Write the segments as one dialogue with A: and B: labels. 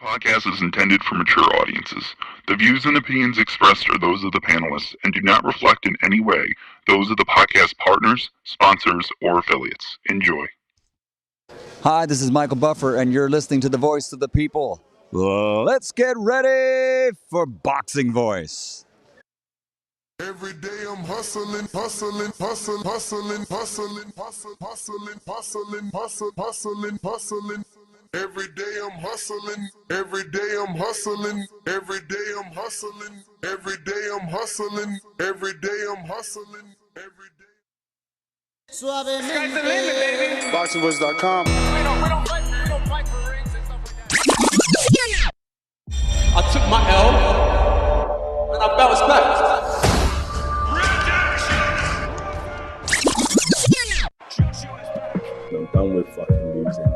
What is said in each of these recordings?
A: Podcast is intended for mature audiences. The views and opinions expressed are those of the panelists and do not reflect in any way those of the podcast partners, sponsors, or affiliates. Enjoy.
B: Hi, this is Michael Buffer, and you're listening to the Voice of the People. Let's get ready for Boxing Voice.
C: Every day I'm hustling, hustling, hustling, hustling, hustling, hustling, hustling, hustling, hustling, hustling, hustling. Every day I'm hustling, every day I'm hustling, every day I'm hustling, every day I'm hustling, every day I'm hustling, every day.
D: Sky's the limit, baby.
E: BoxingVoice.com.
D: We don't fight for rings and stuff like that. I took my L and I bounced back.
F: I'm done with fucking losing.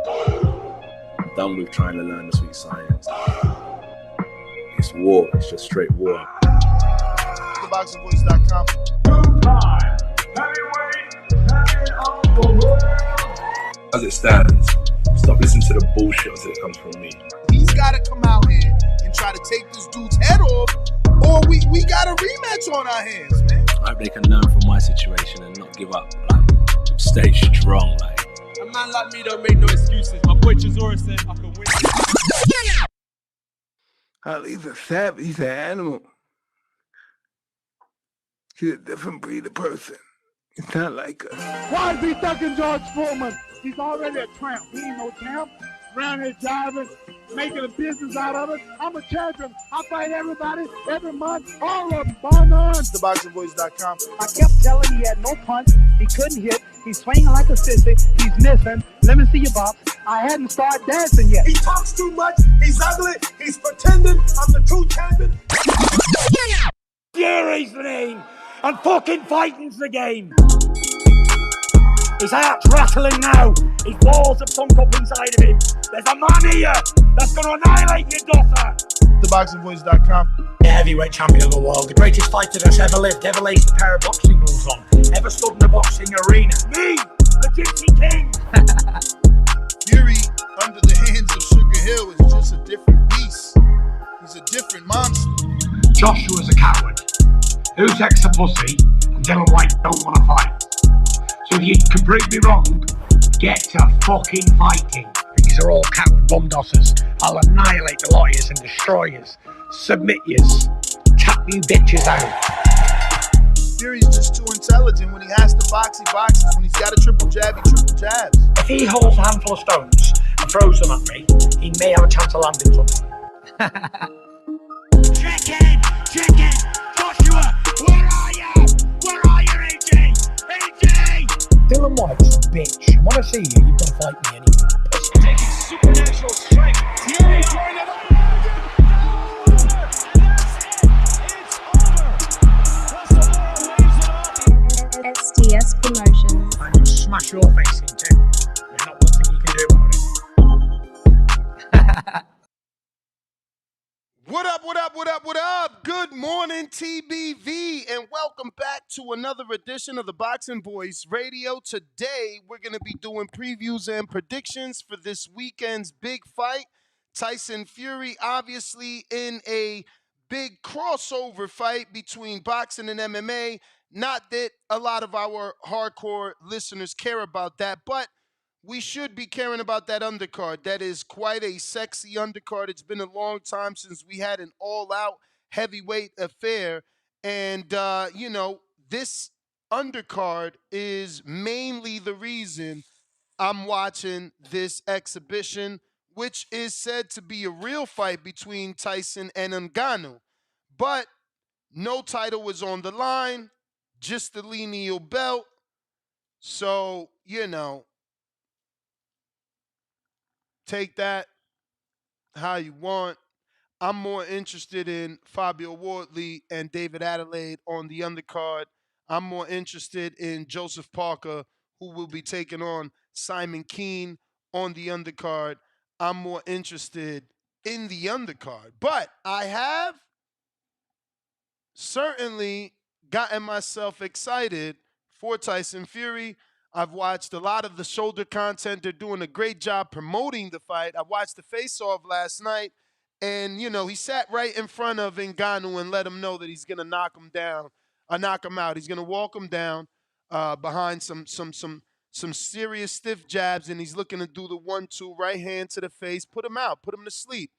F: I'm done with trying to learn the sweet science. It's war. It's just straight war.
E: BoxingVoice.com.
F: As it stands, stop listening to the bullshit until it comes from me.
E: He's got to come out here and try to take this dude's head off, or we got a rematch on our hands, man.
F: I hope they can learn from my situation and not give up. Like, stay strong. Like,
D: A man like me don't make no excuses. My boy Chisora said I can win.
G: Ali's a savage. He's an animal. He's a different breed of person. It's not like us.
H: Why is he thugging George Foreman? He's already a tramp. He ain't no tramp. Around here driving, making a business out of it. I'm a champion. I fight everybody every month. All of them. Bar none.
E: BoxingVoice.com.
H: I kept telling him he had no punch. He couldn't hit. He's swinging like a sissy. He's missing. Let me see your box. I hadn't started dancing yet.
E: He talks too much. He's ugly. He's pretending. I'm the true champion.
H: Fury's the name. And fucking fighting's the game. His heart's rattling now. His balls have sunk up inside of him. There's a man here that's going to annihilate your daughter.
E: BoxingVoice.com.
H: The heavyweight champion of the world, the greatest fighter that's ever lived, ever laced a pair of boxing gloves on, ever stood in a boxing arena. Me, the Gypsy King.
E: Fury under the hands of Sugar Hill is just a different beast. He's a different monster.
H: Joshua's a coward. Usyk's a pussy, and Dylan White don't want to fight. So if you can prove me wrong, get to fucking fighting. These are all coward bum dossers. I'll annihilate the lawyers and destroy yous. Submit yous. Tap you bitches out.
E: Fury's just too intelligent. When he has to box, he boxes. When he's got a triple jab, he triple jabs.
H: If he holds a handful of stones and throws them at me, he may have a chance of landing something. Chicken! Joshua! Where are you? Where are you, AJ? AJ! Dylan White's a bitch. I want to see you. You've got to fight me anyway.
D: Taking supernatural strength. Fury trying to.
I: STS Promotions.
H: I'm going to smash your face in too. There's not one thing you can do about it.
E: What up, what up, what up, what up? Good morning, TBV, and welcome back to another edition of the Boxing Voice Radio. Today, we're going to be doing previews and predictions for this weekend's big fight. Tyson Fury, obviously, in a big crossover fight between boxing and MMA. Not that a lot of our hardcore listeners care about that, but we should be caring about that undercard. That is quite a sexy undercard. It's been a long time since we had an all-out heavyweight affair. And, this undercard is mainly the reason I'm watching this exhibition, which is said to be a real fight between Tyson and Ngannou. But no title was on the line, just the lineal belt. So, take that how you want. I'm more interested in Fabio Wardley and David Adeleye on the undercard. I'm more interested in Joseph Parker, who will be taking on Simon Keane on the undercard. I'm more interested in the undercard. But I have certainly gotten myself excited for Tyson Fury. I've watched a lot of the shoulder content. They're doing a great job promoting the fight. I watched the face-off last night, And, he sat right in front of Ngannou and let him know that he's going to knock him down, or knock him out. He's going to walk him down behind some serious stiff jabs, and he's looking to do the 1-2, right hand to the face, put him out, put him to sleep.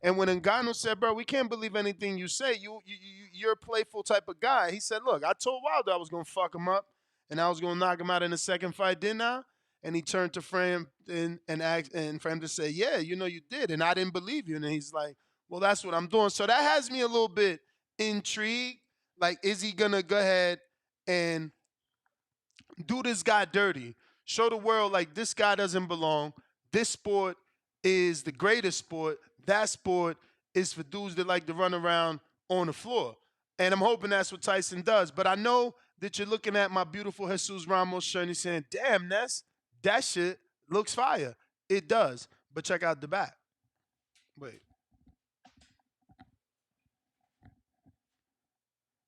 E: And when Ngannou said, bro, we can't believe anything you say. You're a playful type of guy. He said, look, I told Wilder I was going to fuck him up and I was going to knock him out in the second fight, didn't I? And he turned to Fram and asked, and Fram to say, yeah, you did. And I didn't believe you. And he's like, well, that's what I'm doing. So that has me a little bit intrigued. Like, is he going to go ahead and do this guy dirty? Show the world, like, this guy doesn't belong. This sport is the greatest sport. That sport is for dudes that like to run around on the floor. And I'm hoping that's what Tyson does. But I know that you're looking at my beautiful Jesus Ramos shirt and you're saying, damn, Ness, that shit looks fire. It does. But check out the back. Wait.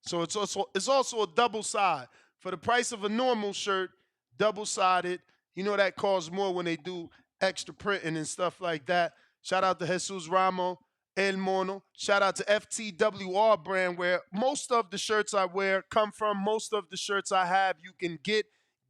E: So it's also a double side. For the price of a normal shirt, double-sided. You know that costs more when they do extra printing and stuff like that. Shout out to Jesus Ramos, El Mono. Shout out to FTWR brand, where most of the shirts I wear come from. Most of the shirts I have, you can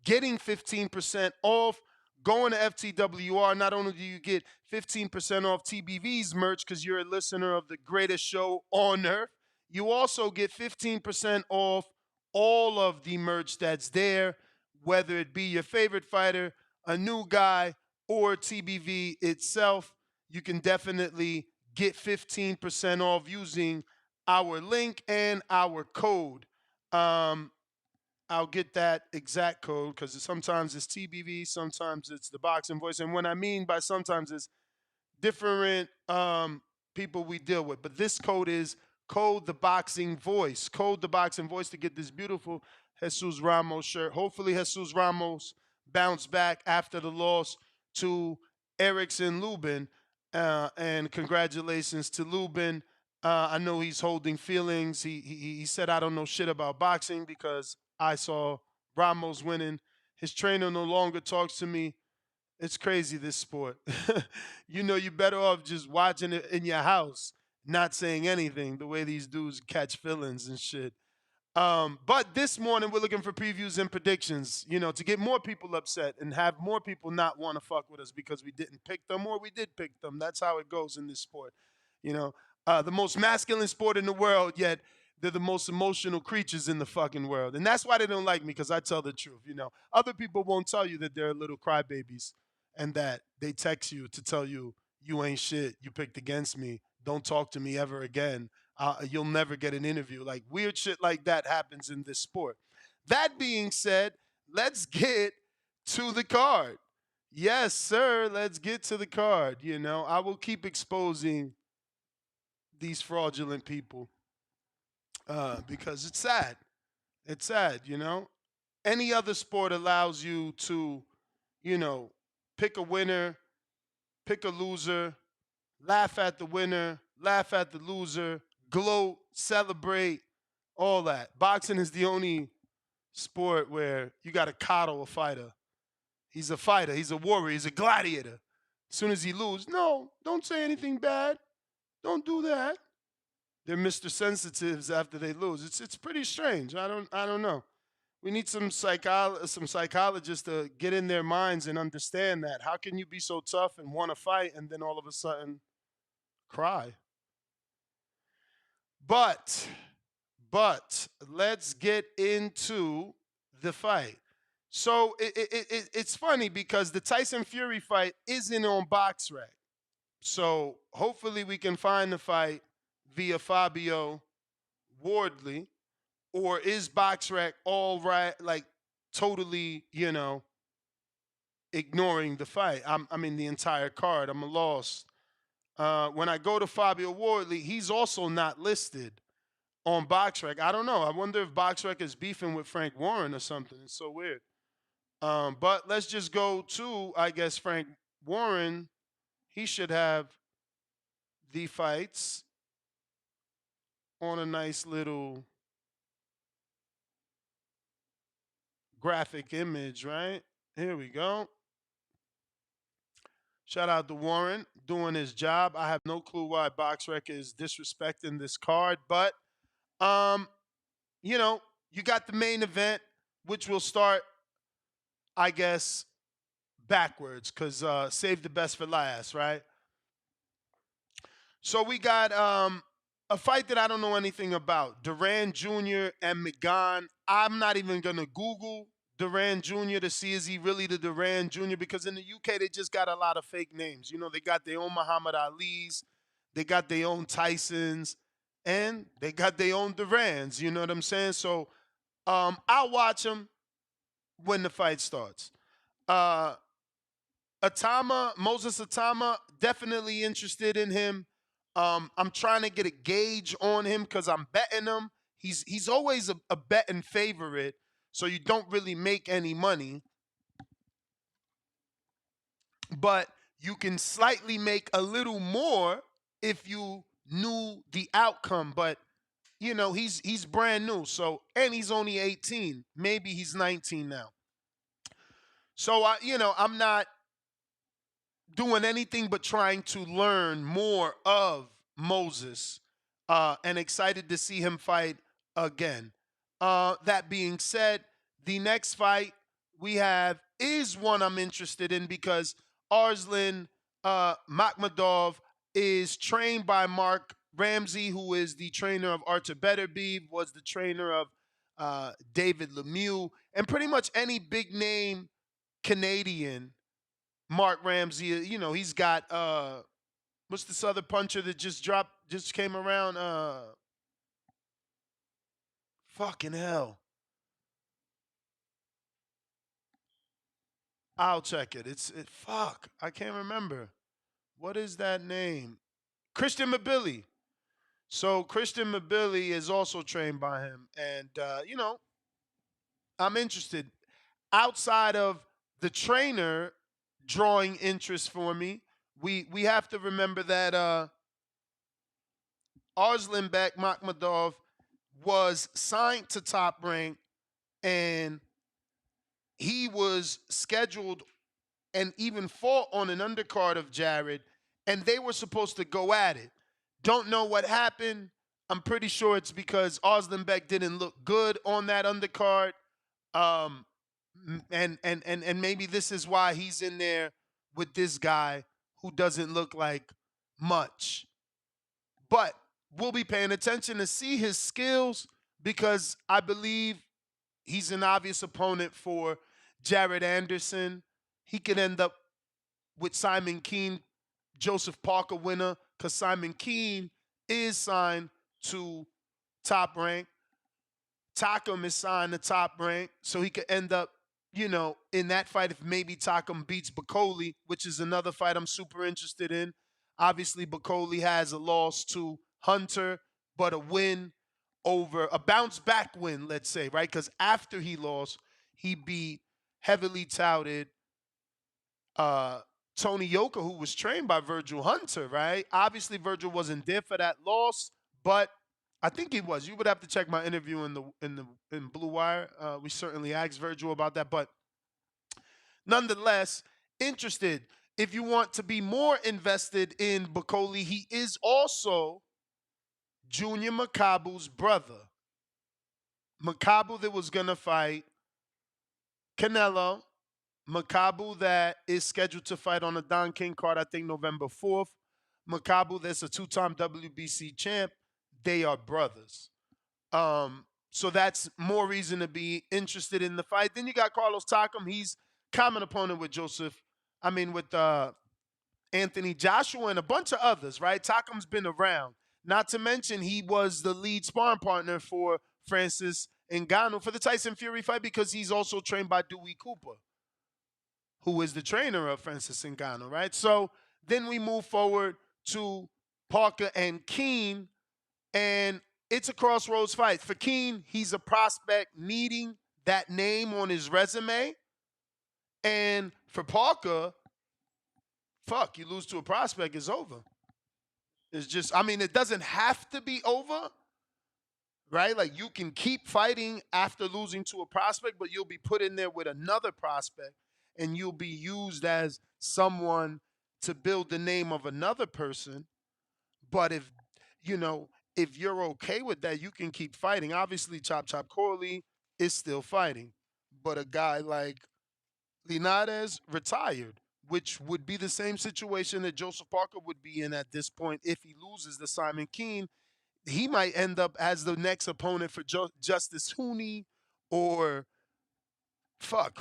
E: getting 15% off. Going to FTWR, not only do you get 15% off TBV's merch because you're a listener of the greatest show on earth, you also get 15% off all of the merch that's there, whether it be your favorite fighter, a new guy, or TBV itself. You can definitely get 15% off using our link and our code. I'll get that exact code because sometimes it's TBV, sometimes it's the Boxing Voice. And what I mean by sometimes is different people we deal with. But this code is code the Boxing Voice. Code the Boxing Voice to get this beautiful Jesus Ramos shirt. Hopefully Jesus Ramos bounced back after the loss to Erickson Lubin. And congratulations to Lubin. I know he's holding feelings. He said, I don't know shit about boxing because I saw Ramos winning. His trainer no longer talks to me. It's crazy, this sport. You're better off just watching it in your house, not saying anything, the way these dudes catch feelings and shit. But this morning, we're looking for previews and predictions, to get more people upset and have more people not want to fuck with us because we didn't pick them or we did pick them. That's how it goes in this sport. The most masculine sport in the world, yet they're the most emotional creatures in the fucking world. And that's why they don't like me, because I tell the truth. Other people won't tell you that they're little crybabies and that they text you to tell you, you ain't shit, you picked against me, don't talk to me ever again. You'll never get an interview. Like, weird shit like that happens in this sport. That being said, let's get to the card. Yes, sir, let's get to the card. I will keep exposing these fraudulent people because it's sad. It's sad, Any other sport allows you to, pick a winner, pick a loser, laugh at the winner, laugh at the loser, gloat, celebrate, all that. Boxing is the only sport where you got to coddle a fighter. He's a fighter. He's a warrior. He's a gladiator. As soon as he loses, no, don't say anything bad. Don't do that. They're Mr. Sensitives after they lose. It's pretty strange. I don't know. We need some psychologists to get in their minds and understand that. How can you be so tough and want to fight and then all of a sudden cry? But let's get into the fight. So it's funny because the Tyson Fury fight isn't on BoxRec. So hopefully we can find the fight via Fabio Wardley. Or is BoxRec all right, like totally, ignoring the fight? I mean, the entire card. I'm lost. When I go to Fabio Wardley, he's also not listed on BoxRec. I don't know. I wonder if BoxRec is beefing with Frank Warren or something. It's so weird. But let's just go to, I guess, Frank Warren. He should have the fights on a nice little graphic image, right? Here we go. Shout out to Warren doing his job. I have no clue why BoxRec is disrespecting this card, but um, you got the main event, which will start, I guess, backwards, because save the best for last, right? So we got a fight that I don't know anything about. Duran Jr. and McGon. I'm not even going to Google Duran Jr. to see is he really the Duran Jr. because in the UK they just got a lot of fake names. They got their own Muhammad Ali's, they got their own Tysons, and they got their own Durans. You know what I'm saying? So I'll watch them when the fight starts. Moses Atama, definitely interested in him. I'm trying to get a gauge on him because I'm betting him. He's always a betting favorite, so you don't really make any money. But you can slightly make a little more if you knew the outcome. But he's brand new, and he's only 18. Maybe he's 19 now. So I'm not doing anything but trying to learn more of Moses, and excited to see him fight again. That being said, the next fight we have is one I'm interested in because Arslan Makhmadov is trained by Mark Ramsey, who is the trainer of Artur Beterbiev, was the trainer of David Lemieux, and pretty much any big name Canadian. Mark Ramsey, he's got what's this other puncher that just came around? Fucking hell. I'll check it. Fuck. I can't remember. What is that name? Christian Mabili. So Christian Mabili is also trained by him. And I'm interested. Outside of the trainer drawing interest for me, we have to remember that Arslanbek Makhmadov was signed to Top Rank, and he was scheduled and even fought on an undercard of Jared, and they were supposed to go at it. Don't know what happened. I'm pretty sure it's because Arslanbek didn't look good on that undercard. And maybe this is why he's in there with this guy who doesn't look like much. But we'll be paying attention to see his skills because I believe he's an obvious opponent for Jared Anderson. He could end up with Simon Keane, Joseph Parker winner, because Simon Keane is signed to Top Rank. Takam is signed to Top Rank, so he could end up, in that fight if maybe Takam beats Bakoli, which is another fight I'm super interested in. Obviously, Bakoli has a loss to Hunter, but a win over, a bounce-back win, let's say, right? Because after he lost, he beat heavily touted Tony Yoka, who was trained by Virgil Hunter, right? Obviously, Virgil wasn't there for that loss, but I think he was. You would have to check my interview in Blue Wire. We certainly asked Virgil about that, but nonetheless, interested. If you want to be more invested in Bakoli, he is also Junior Makabu's brother. Makabu that was going to fight Canelo. Makabu that is scheduled to fight on the Don King card, I think November 4th. Makabu that's a two-time WBC champ. They are brothers. So that's more reason to be interested in the fight. Then you got Carlos Takam. He's common opponent with Anthony Joshua and a bunch of others, right? Takam's been around. Not to mention he was the lead sparring partner for Francis Ngannou for the Tyson Fury fight because he's also trained by Dewey Cooper, who is the trainer of Francis Ngannou, right? So then we move forward to Parker and Keane, and it's a crossroads fight. For Keane, he's a prospect needing that name on his resume. And for Parker, you lose to a prospect, it's over. It's just, it doesn't have to be over, right? Like, you can keep fighting after losing to a prospect, but you'll be put in there with another prospect, and you'll be used as someone to build the name of another person. But if you're okay with that, you can keep fighting. Obviously, Chop Chop Corley is still fighting, but a guy like Linares retired, which would be the same situation that Joseph Parker would be in at this point if he loses to Simon Keene. He might end up as the next opponent for Justice Hooney or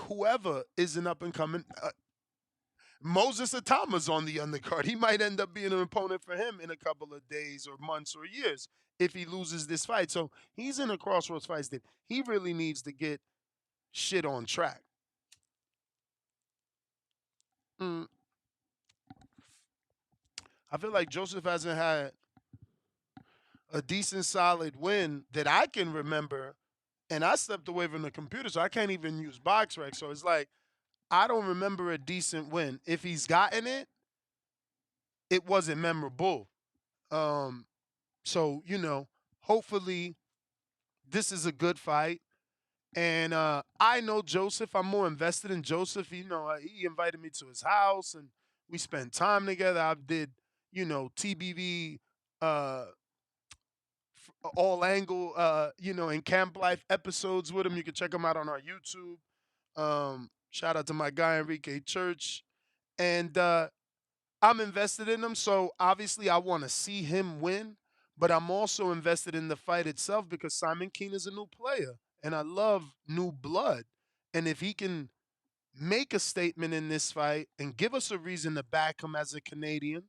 E: whoever is an up and coming. Moses Atama's on the undercard. He might end up being an opponent for him in a couple of days or months or years if he loses this fight. So he's in a crossroads fight that he really needs to get shit on track. I feel like Joseph hasn't had a decent, solid win that I can remember, and I stepped away from the computer, so I can't even use BoxRec. So it's like I don't remember a decent win. If he's gotten it, it wasn't memorable. So hopefully this is a good fight. And I know Joseph. I'm more invested in Joseph. He invited me to his house, and we spent time together. I did, TBV all angle, and Camp Life episodes with him. You can check them out on our YouTube. Shout out to my guy Enrique Church, and I'm invested in him. So obviously, I want to see him win, but I'm also invested in the fight itself because Simon Keene is a new player, and I love new blood. And if he can make a statement in this fight and give us a reason to back him as a Canadian,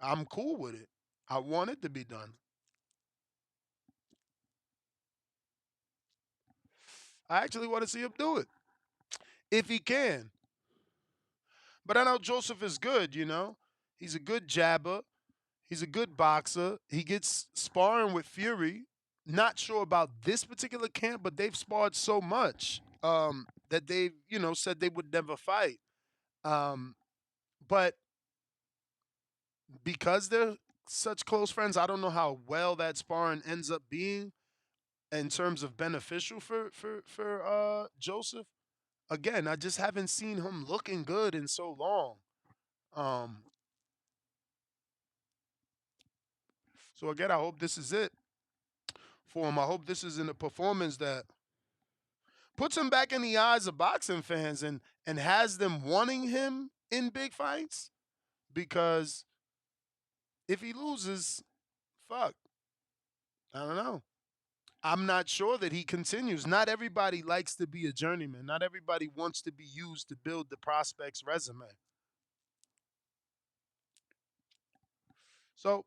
E: I'm cool with it. I want it to be done. I actually want to see him do it if he can. But I know Joseph is good, He's a good jabber. He's a good boxer. He gets sparring with Fury. Not sure about this particular camp, but they've sparred so much that they've, said they would never fight. But because they're such close friends, I don't know how well that sparring ends up being in terms of beneficial for Joseph. Again, I just haven't seen him looking good in so long. So again, I hope this is it for him. I hope this is in a performance that puts him back in the eyes of boxing fans and has them wanting him in big fights. Because if he loses, I don't know. I'm not sure that he continues. Not everybody likes to be a journeyman. Not everybody wants to be used to build the prospect's resume. So,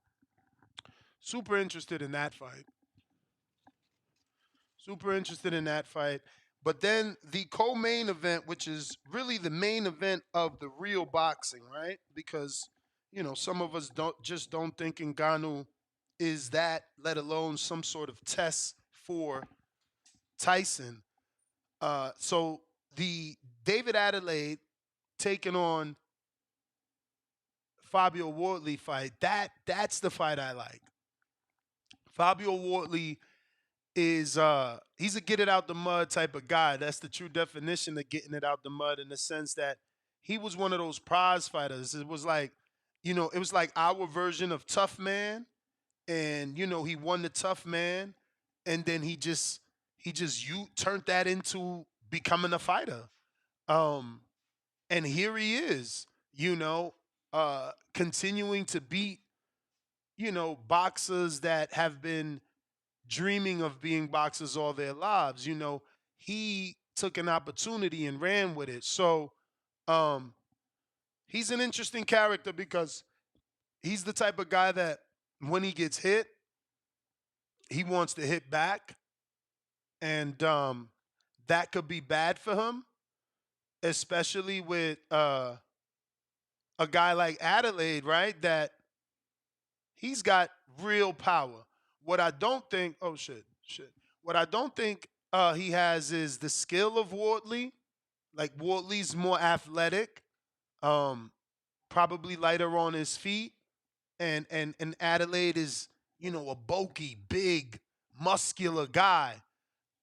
E: super interested in that fight. Super interested in that fight. But then the co-main event, which is really the main event of the real boxing, right? Because, some of us don't think Ngannou is that, let alone some sort of test for Tyson. So the David Adeleye taking on Fabio Wardley fight, that's the fight I like. Fabio Wardley is he's a get it out the mud type of guy. That's the true definition of getting it out the mud, in the sense that he was one of those prize fighters. It was like, it was like our version of Tough Man. And, he won the Tough Man, and then he just you turned that into becoming a fighter. And here he is, continuing to beat, boxers that have been dreaming of being boxers all their lives. He took an opportunity and ran with it. So he's an interesting character because he's the type of guy that when he gets hit, he wants to hit back. And that could be bad for him, especially with a guy like Adeleye, right? That he's got real power. What I don't think, What I don't think he has is the skill of Wardley. Like, Wardley's more athletic, probably lighter on his feet. And Adeleye is, a bulky, big, muscular guy.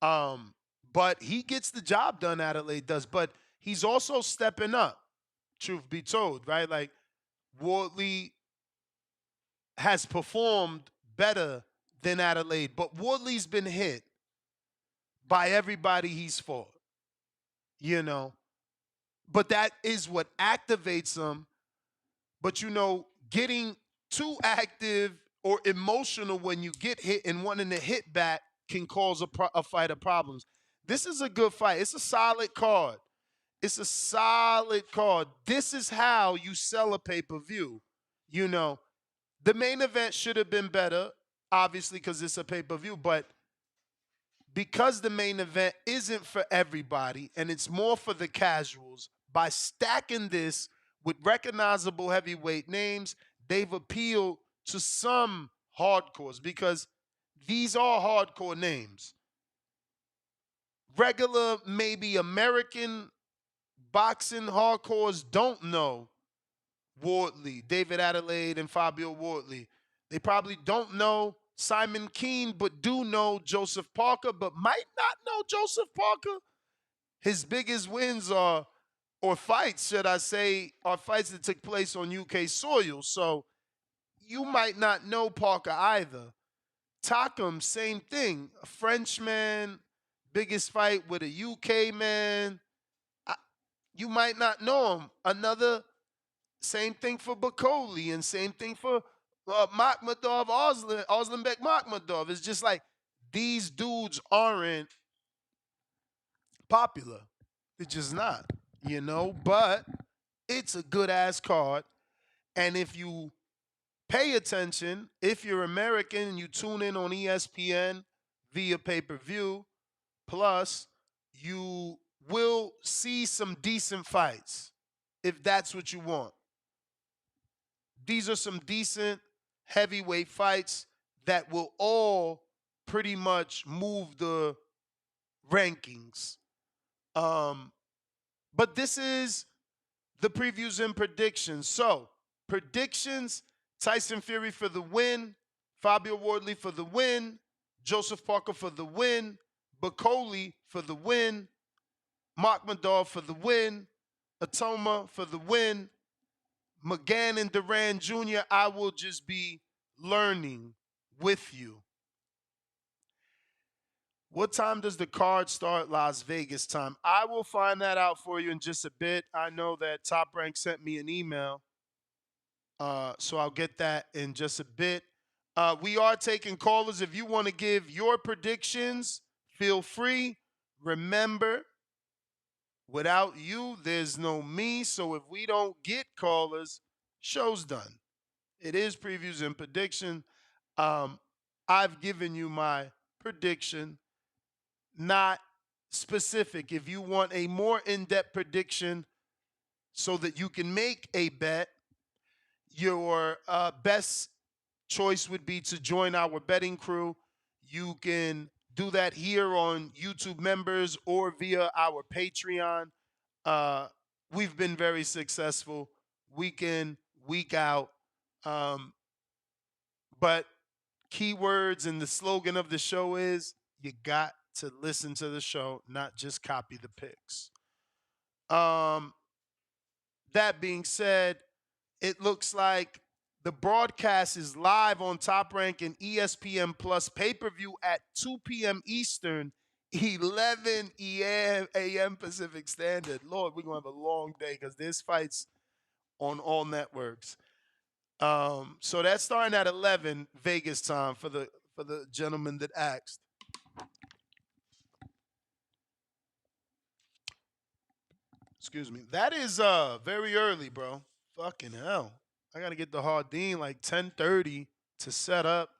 E: But he gets the job done, Adeleye does. But he's also stepping up. truth be told, right? Like Wardley has performed better than Adeleye, but Wardley's been hit by everybody he's fought, you know. But that is what activates him. But, getting too active or emotional when you get hit and wanting to hit back can cause a fight of problems. This is a good fight. It's a solid card. It's a solid card. This is how you sell a pay-per-view. The main event should have been better, obviously, because it's a pay-per-view, but because the main event isn't for everybody and it's more for the casuals, by stacking this with recognizable heavyweight names, they've appealed to some hardcores because these are hardcore names. Regular, maybe American boxing hardcores don't know Wardley, David Adeleye, and Fabio Wardley. They probably don't know Simon Keene, but do know Joseph Parker, but might not know Joseph Parker. His biggest wins or fights, should I say, are fights that took place on UK soil. So you might not know Parker either. Takam, same thing. A Frenchman, biggest fight with a UK man. You might not know him. Another, same thing for Bakoli, and same thing for Makhmudov, Oslanbek Makhmudov. It's just like these dudes aren't popular. They're just not, but it's a good-ass card. And if you pay attention, if you're American and you tune in on ESPN via pay-per-view, plus you will see some decent fights if that's what you want. These are some decent heavyweight fights that will all pretty much move the rankings. But this is the previews and predictions. So, predictions, Tyson Fury for the win, Fabio Wardley for the win, Joseph Parker for the win, Bakoli for the win, Makhmudov for the win, Atoma for the win, McGann and Duran Jr., I will just be learning with you. What time does the card start Las Vegas time? I will find that out for you in just a bit. I know that Top Rank sent me an email, so I'll get that in just a bit. We are taking callers. If you want to give your predictions, feel free. Remember, without you, there's no me. So if we don't get callers, show's done. It is previews and prediction. I've given you my prediction, not specific. If you want a more in-depth prediction so that you can make a bet, your best choice would be to join our betting crew. You can do that here on YouTube members or via our Patreon. We've been very successful week in, week out. But keywords and the slogan of the show is you got to listen to the show, not just copy the picks. That being said, it looks like the broadcast is live on Top Rank and ESPN Plus pay-per-view at 2 p.m. Eastern, 11 a.m. Pacific Standard. Lord, we're going to have a long day because there's fights on all networks. So that's starting at 11 Vegas time for the gentleman that asked. Excuse me. That is very early, bro. Fucking hell. I got to get the Hardin like 10:30 to set up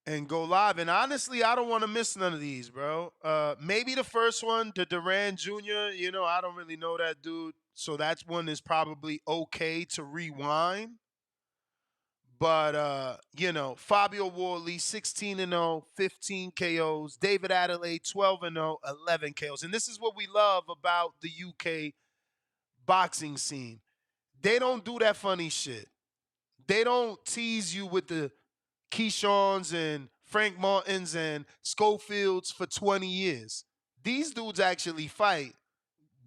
E: and go live. And honestly, I don't want to miss none of these, bro. Maybe the first one, the Duran Jr., I don't really know that dude. So that one is probably okay to rewind. But, Fabio Wardley, 16-0, 15 KOs. David Adeleye, 12-0, 11 KOs. And this is what we love about the UK boxing scene. They don't do that funny shit. They don't tease you with the Keishawns and Frank Martins and Schofields for 20 years. These dudes actually fight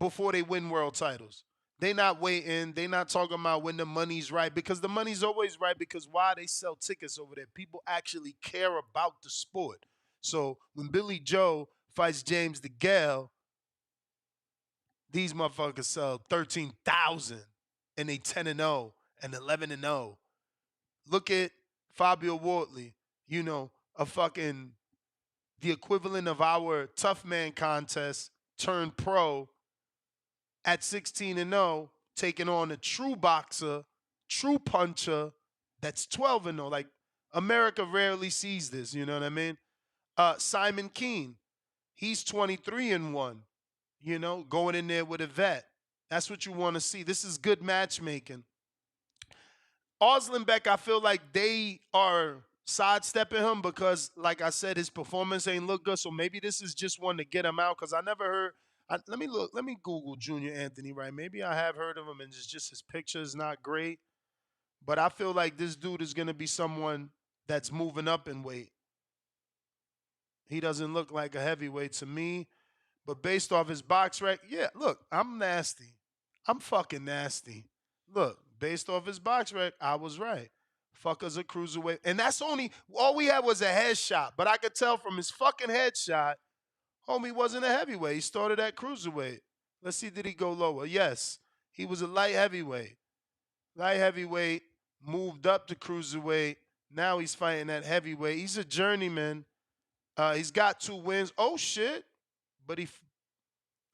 E: before they win world titles. They not waiting. They not talking about when the money's right, because the money's always right, because why? They sell tickets over there. People actually care about the sport. So when Billy Joe fights James DeGale, these motherfuckers sell 13,000 and they 10-0 and 11-0. Look at Fabio Wardley, a fucking the equivalent of our tough man contest turned pro at 16-0, taking on a true boxer, true puncher that's 12-0. Like, America rarely sees this, you know what I mean? Simon Keane, he's 23-1, going in there with a vet. That's what you want to see. This is good matchmaking. Oslenbeck, I feel like they are sidestepping him because, like I said, his performance ain't look good. So maybe this is just one to get him out, because I never heard. Let me Google Junior Anthony Wright. Maybe I have heard of him and it's just his picture is not great. But I feel like this dude is going to be someone that's moving up in weight. He doesn't look like a heavyweight to me. But based off his box rec, yeah, look, I'm nasty. I'm fucking nasty. Look, based off his box rec, I was right. Fucker's a cruiserweight. And that's all we had was a headshot. But I could tell from his fucking headshot, homie wasn't a heavyweight. He started at cruiserweight. Let's see, did he go lower? Yes, he was a light heavyweight. Light heavyweight, moved up to cruiserweight. Now he's fighting at heavyweight. He's a journeyman. He's got 2 wins. Oh, shit. But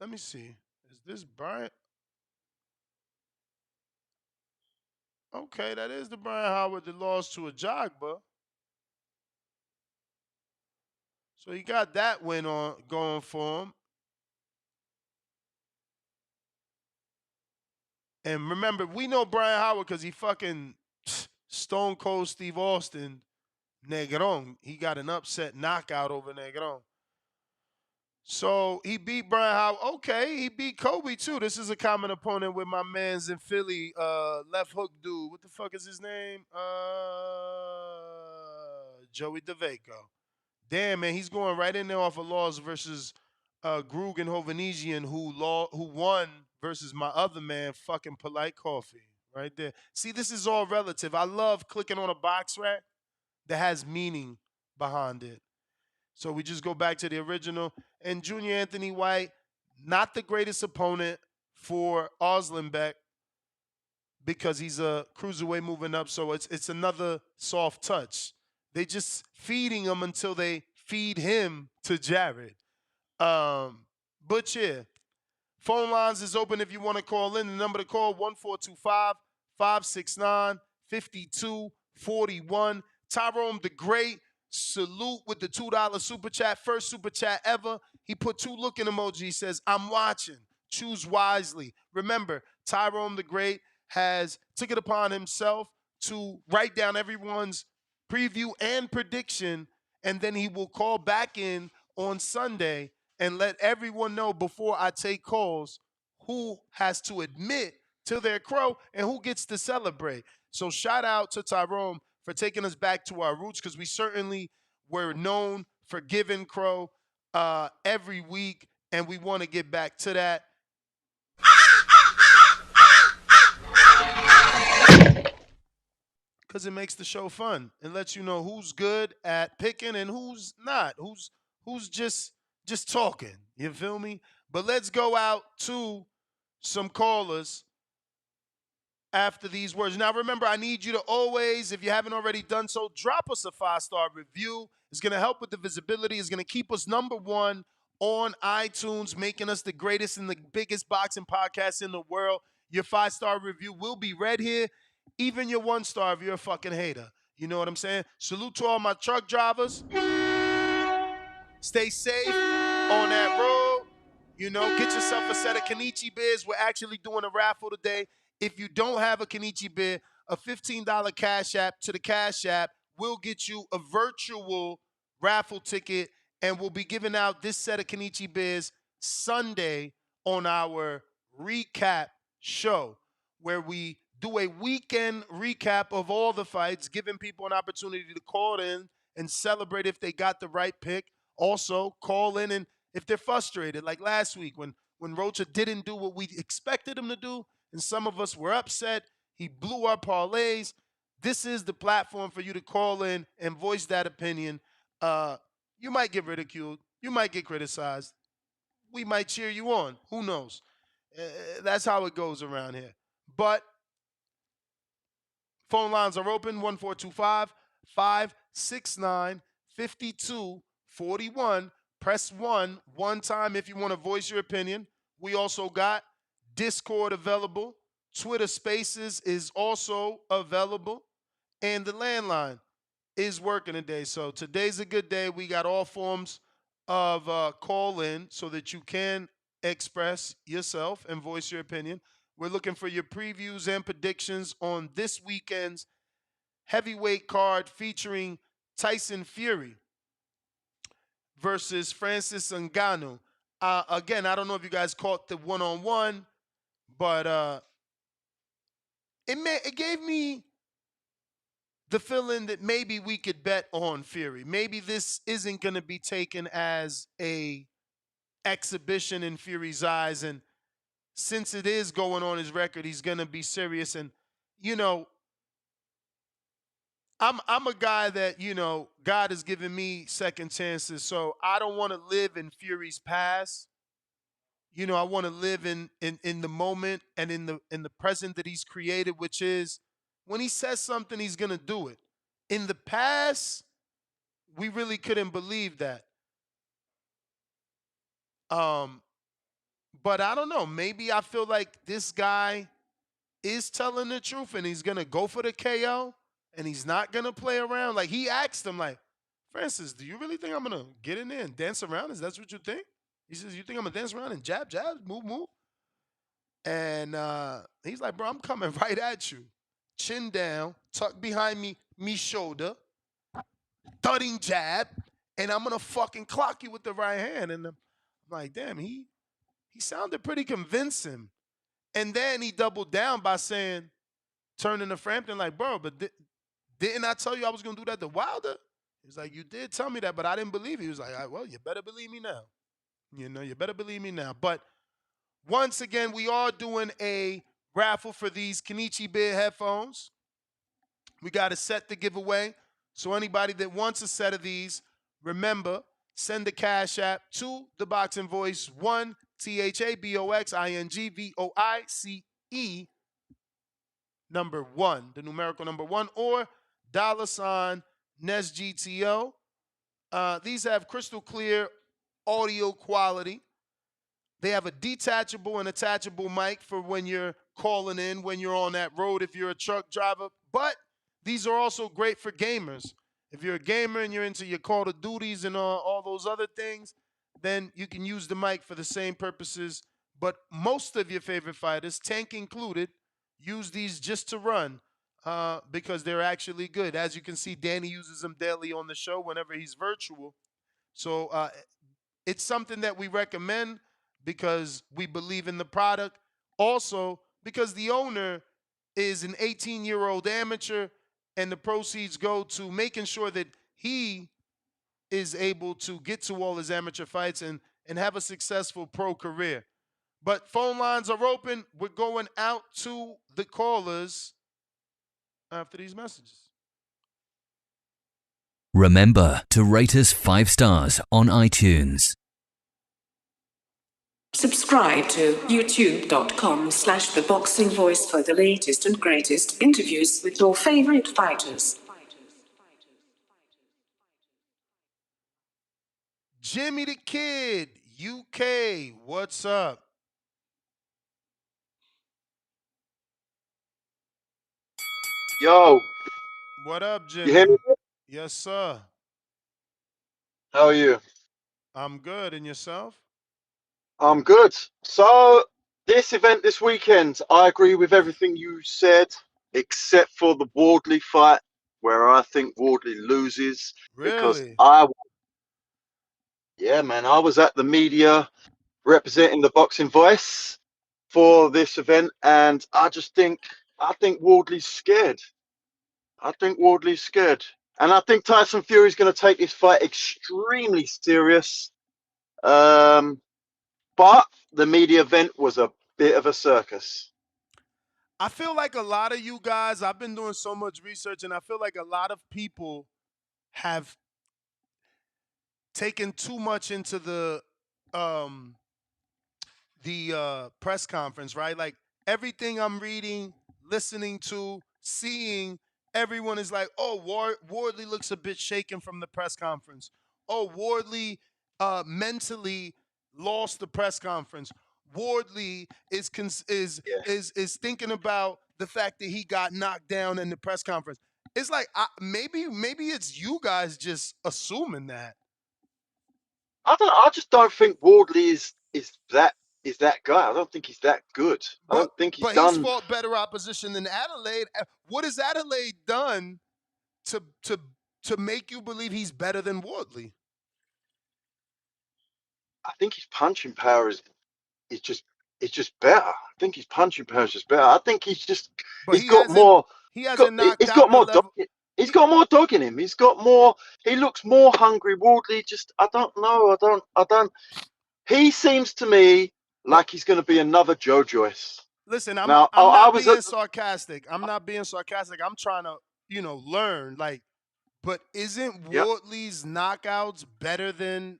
E: let me see. Is this Brian? Okay, that is the Brian Howard that lost to a Jogba. So he got that win going for him. And remember, we know Brian Howard because he fucking Stone Cold Steve Austin, Negron. He got an upset knockout over Negron. So he beat Brian Howard. Okay, he beat Kobe too. This is a common opponent with my man's in Philly, left hook dude. What the fuck is his name? Joey DeVaco. Damn, man, he's going right in there off a loss versus Grug and Hovhannissian, who won versus my other man, fucking Polite Coffee, right there. See, this is all relative. I love clicking on a box rack that has meaning behind it. So we just go back to the original. And Junior Anthony White, not the greatest opponent for Oslenbeck because he's a cruiserweight moving up. So it's another soft touch. They just feeding him until they feed him to Jared. But yeah, phone lines is open if you want to call in. The number to call, 1425-569-5241. Tyrone the Great, salute with the $2 super chat. First super chat ever. He put 2 looking emojis. He says, I'm watching. Choose wisely. Remember, Tyrone the Great took it upon himself to write down everyone's preview and prediction, and then he will call back in on Sunday and let everyone know before I take calls who has to admit to their crow and who gets to celebrate. So shout out to Tyrone for taking us back to our roots, because we certainly were known for giving crow every week, and we want to get back to that. Because it makes the show fun and lets you know who's good at picking and who's not, who's just talking. You feel me? But let's go out to some callers after these words. Now, remember, I need you to always, if you haven't already done so, drop us a 5-star review. It's going to help with the visibility. It's going to keep us #1 on iTunes, making us the greatest and the biggest boxing podcast in the world. Your 5-star review will be read here. Even your 1-star if you're a fucking hater. You know what I'm saying? Salute to all my truck drivers. Stay safe on that road. Get yourself a set of Kenichi beers. We're actually doing a raffle today. If you don't have a Kenichi beer, a $15 Cash App to the Cash App will get you a virtual raffle ticket, and we'll be giving out this set of Kenichi beers Sunday on our recap show, where we do a weekend recap of all the fights, giving people an opportunity to call in and celebrate if they got the right pick. Also, call in and if they're frustrated, like last week when when Rocha didn't do what we expected him to do, and some of us were upset. He blew our parlays. This is the platform for you to call in and voice that opinion. You might get ridiculed. You might get criticized. We might cheer you on. Who knows? That's how it goes around here. But phone lines are open 1425 569 5241. Press 1 time if you want to voice your opinion. We also got Discord available. Twitter Spaces is also available. And the landline is working today. So today's a good day. We got all forms of call in so that you can express yourself and voice your opinion. We're looking for your previews and predictions on this weekend's heavyweight card featuring Tyson Fury versus Francis Ngannou. Again, I don't know if you guys caught the one-on-one, but it gave me the feeling that maybe we could bet on Fury. Maybe this isn't going to be taken as a exhibition in Fury's eyes, and since it is going on his record, he's going to be serious. And I'm a guy that, God has given me second chances, so I don't want to live in Fury's past. I want to live in the moment and in the present that he's created, which is when he says something, he's going to do it. In the past, we really couldn't believe that. But I don't know. Maybe I feel like this guy is telling the truth and he's going to go for the KO and he's not going to play around. Like, he asked him, like, Francis, do you really think I'm going to get in there and dance around? Is that what you think? He says, you think I'm going to dance around and jab, move? And he's like, bro, I'm coming right at you. Chin down, tucked behind me shoulder, thudding jab, and I'm going to fucking clock you with the right hand. And I'm like, damn, he sounded pretty convincing. And then he doubled down by saying, turning to Frampton, like, bro, but didn't I tell you I was going to do that to Wilder? He's like, you did tell me that, but I didn't believe you. He was like, all right, well, you better believe me now. You better believe me now. But once again, we are doing a raffle for these Kenichi Beer headphones. We got a set to give away. So anybody that wants a set of these, remember, send the Cash App to the Boxing Voice, THABOXINGVOICE, number 1, the numerical number 1, or $NESGTO. These have crystal clear audio quality. They have a detachable and attachable mic for when you're calling in, when you're on that road, if you're a truck driver. But these are also great for gamers. If you're a gamer and you're into your Call of Duties and all those other things, then you can use the mic for the same purposes. But most of your favorite fighters, Tank included, use these just to run because they're actually good. As you can see, Danny uses them daily on the show whenever he's virtual. So it's something that we recommend because we believe in the product. Also, because the owner is an 18-year-old amateur, and the proceeds go to making sure that he is able to get to all his amateur fights and have a successful pro career. But phone lines are open. We're going out to the callers after these messages.
J: Remember to rate us 5 stars on iTunes.
K: Subscribe to youtube.com/theboxingvoice for the latest and greatest interviews with your favorite fighters.
E: Jimmy the Kid, UK, what's up?
L: Yo.
E: What up, Jimmy?
L: You hear me?
E: Yes, sir.
L: How are you?
E: I'm good. And yourself?
L: I'm good. So, this event this weekend, I agree with everything you said, except for the Wardley fight, where I think Wardley loses.
E: Really?
L: Because yeah, man, I was at the media representing the Boxing Voice for this event, and I think Wardley's scared. I think Wardley's scared. And I think Tyson Fury's going to take this fight extremely serious. But the media event was a bit of a circus.
E: I feel like a lot of you guys, I've been doing so much research, and I feel like a lot of people have taken too much into the press conference, right? Like everything I'm reading, listening to, seeing, everyone is like, "Oh, Wardley looks a bit shaken from the press conference. Oh, Wardley mentally lost the press conference. Wardley is is thinking about the fact that he got knocked down in the press conference." It's like maybe it's you guys just assuming that.
L: I just don't think Wardley is that guy. I don't think he's that good. I don't think he's
E: He's
L: done.
E: fought better opposition than Adeleye. What has Adeleye done to make you believe he's better than Wardley?
L: I think his punching power is just better. I think his punching power is just better. I think he's got more.
E: He hasn't knocked
L: He's
E: out
L: got
E: the
L: more
E: level.
L: He's got more dog in him. He's got more. He looks more hungry. Wardley I don't know. I don't. He seems to me like he's going to be another Joe Joyce.
E: Listen,
L: I'm
E: not being sarcastic. I'm not being sarcastic. I'm trying to, learn. Like, but isn't Wardley's knockouts better than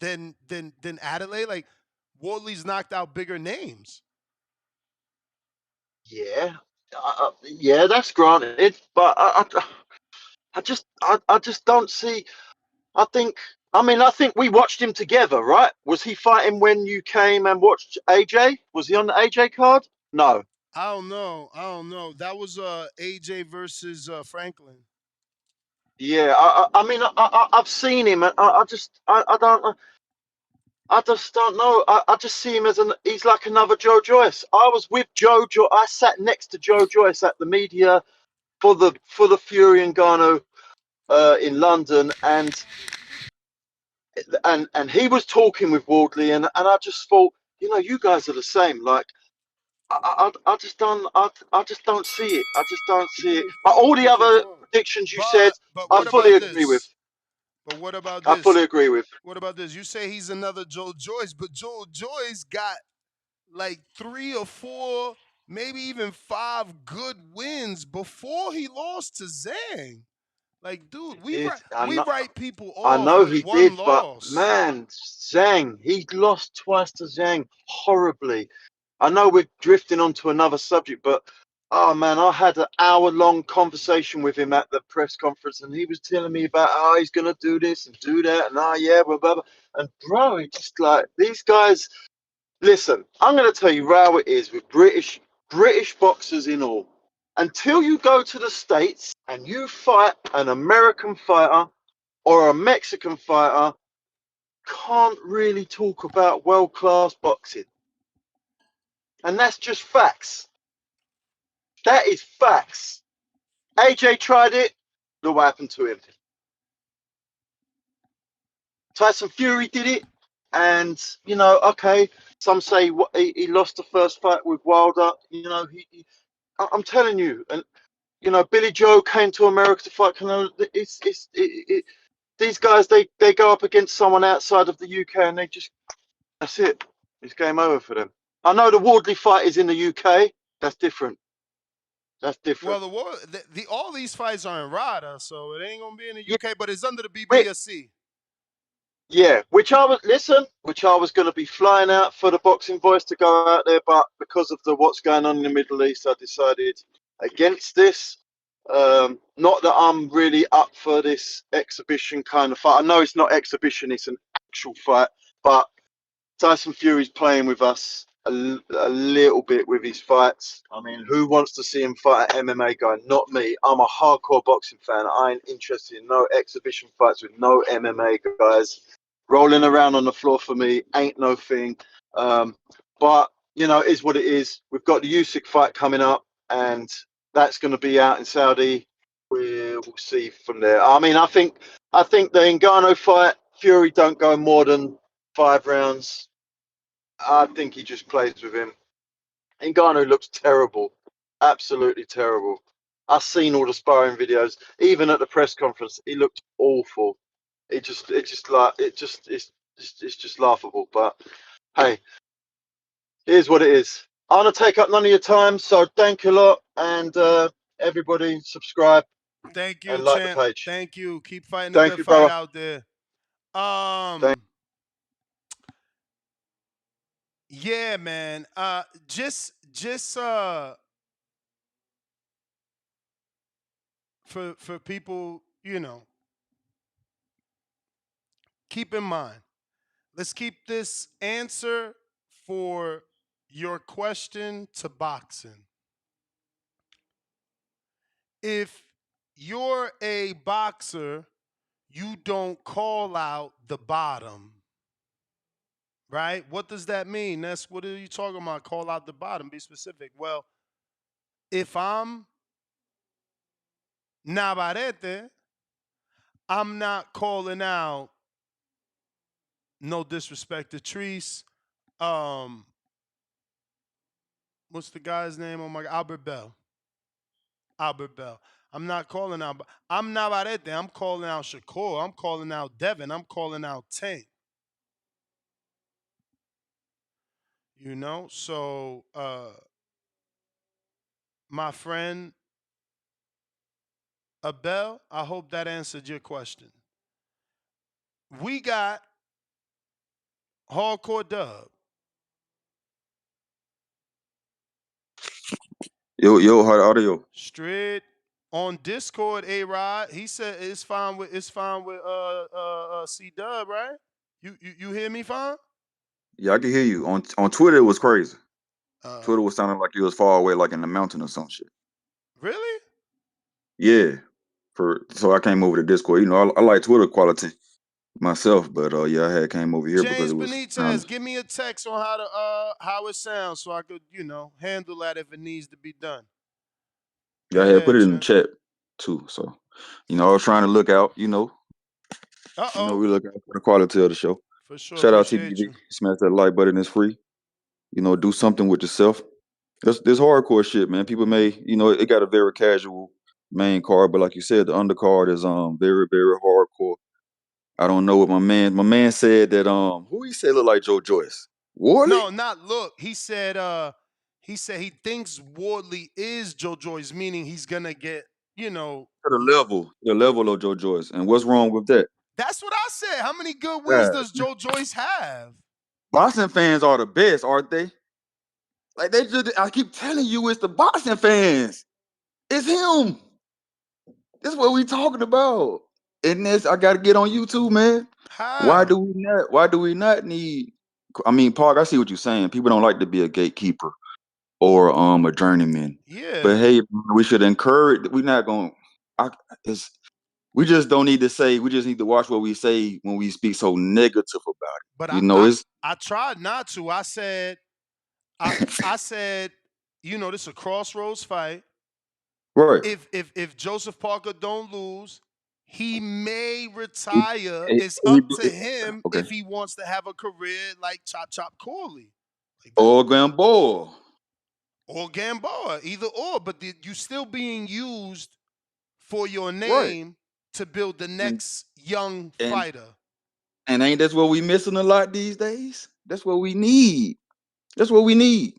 E: Adeleye? Like, Wardley's knocked out bigger names.
L: Yeah, yeah, that's granted. But I just don't see. I think we watched him together, right? Was he fighting when you came and watched AJ? Was he on the AJ card? No.
E: I don't know. That was AJ versus Franklin.
L: Yeah, I've seen him, and I just don't know. I just see him as he's like another Joe Joyce. I was with Joe Joyce. I sat next to Joe Joyce at the media for the Fury and Ngannou in London, and he was talking with Wardley, and I just thought, you guys are the same. Like, I just don't see it. I just don't see it. But all the other predictions you said, I fully agree with.
E: But what about
L: I
E: this?
L: fully agree with.
E: What about this? You say he's another Joe Joyce, but Joe Joyce got like 3 or 4, maybe even 5 good wins before he lost to Zhang. Like, dude, we write people off.
L: I know
E: with
L: he
E: one
L: did,
E: loss.
L: but man, Zhang, he lost twice to Zhang horribly. I know we're drifting onto another subject, but oh man, I had an hour-long conversation with him at the press conference, and he was telling me about how he's gonna do this and do that, and blah, blah, blah. And bro, it's just like these guys. Listen, I'm gonna tell you how it is with British boxers in all. Until you go to the States and you fight an American fighter or a Mexican fighter, can't really talk about world-class boxing. And that's just facts. That is facts. AJ tried it. Look what happened to him. Tyson Fury did it. And, okay, some say he lost the first fight with Wilder. I'm telling you. And, Billy Joe came to America to fight Canelo. These guys, they go up against someone outside of the UK and that's it. It's game over for them. I know the Wardley fight is in the UK. That's different. That's different.
E: Well, all these fights are in RADA, so it ain't gonna be in the UK, but it's under the BBSC.
L: Yeah, which I was going to be flying out for the Boxing Voice to go out there, but because of what's going on in the Middle East, I decided against this. Not that I'm really up for this exhibition kind of fight. I know it's not exhibition; it's an actual fight. But Tyson Fury's playing with us a little bit with his fights. I mean, who wants to see him fight an MMA guy? Not me. I'm a hardcore boxing fan. I ain't interested in no exhibition fights with no MMA guys. Rolling around on the floor for me ain't no thing. But, it is what it is. We've got the Usyk fight coming up, and that's going to be out in Saudi. We'll see from there. I mean, I think the Ngannou fight, Fury don't go more than 5 rounds. I think he just plays with him. Ngannou looks terrible. Absolutely terrible. I've seen all the sparring videos. Even at the press conference, he looked awful. It's It's just laughable. But hey, here's what it is. I want to take up none of your time, so thank you a lot, and everybody subscribe
E: Thank you,
L: and like the
E: champ.
L: page.
E: Thank you. Keep fighting a
L: Thank
E: good
L: you,
E: fight
L: brother.
E: out there. Yeah, man. Just for people, keep in mind. Let's keep this answer for your question to boxing. If you're a boxer, you don't call out the bottom. Right? What does that mean? What are you talking about? Call out the bottom. Be specific. Well, if I'm Navarrete, I'm not calling out, no disrespect to Treese. What's the guy's name? Oh my God, Albert Bell. Albert Bell. I'm not calling out. I'm Navarrete. I'm calling out Shakur. I'm calling out Devin. I'm calling out Tank. So my friend Abel, I hope that answered your question. We got Hardcore Dub.
M: Yo, how the audio?
E: Straight on Discord, A-Rod. He said it's fine with C Dub, right? You hear me fine?
M: Yeah, I can hear you. On Twitter, it was crazy.
E: Uh,
M: Twitter was sounding like it was far away, like in the mountain or some shit.
E: Really?
M: Yeah. So I came over to Discord. I like Twitter quality myself, but yeah, I had came over here because
E: James
M: it was
E: Benitez, give me a text on how it sounds so I could, handle that if it needs to be done.
M: yeah, I had put it in the
E: champ.
M: chat too. So, I was trying to look out, we look out for the quality of the show.
E: For sure.
M: Shout out
E: Appreciate
M: TBV.
E: you.
M: Smash that like button, it's free. Do something with yourself. This hardcore shit, man. People may, it got a very casual main card, but like you said, the undercard is very, very hardcore. I don't know what my man said that who he said looked like Joe Joyce. Wardley?
E: No, not look. He said he thinks Wardley is Joe Joyce, meaning he's gonna get,
M: to the level of Joe Joyce. And what's wrong with that?
E: That's what I said. How many good wins does Joe Joyce have?
M: Boxing fans are the best, aren't they? Like I keep telling you, it's the boxing fans. It's him. That's what we talking about. And I gotta get on YouTube, man.
E: How?
M: Why do we not need Park, I see what you're saying. People don't like to be a gatekeeper or a journeyman.
E: Yeah.
M: But hey, we should encourage. We're not gonna. We just don't need to say. We just need to watch what we say when we speak so negative about it.
E: But I tried not to. I said, I said, this is a crossroads fight.
M: Right.
E: If Joseph Parker don't lose, he may retire. It's up to him if he wants to have a career like Chop Chop Corley.
M: Or Gamboa.
E: Or Gamboa. Either or. But you still being used for your name to build the next young fighter.
M: And ain't that's what we missing a lot these days? That's what we need. That's what we need.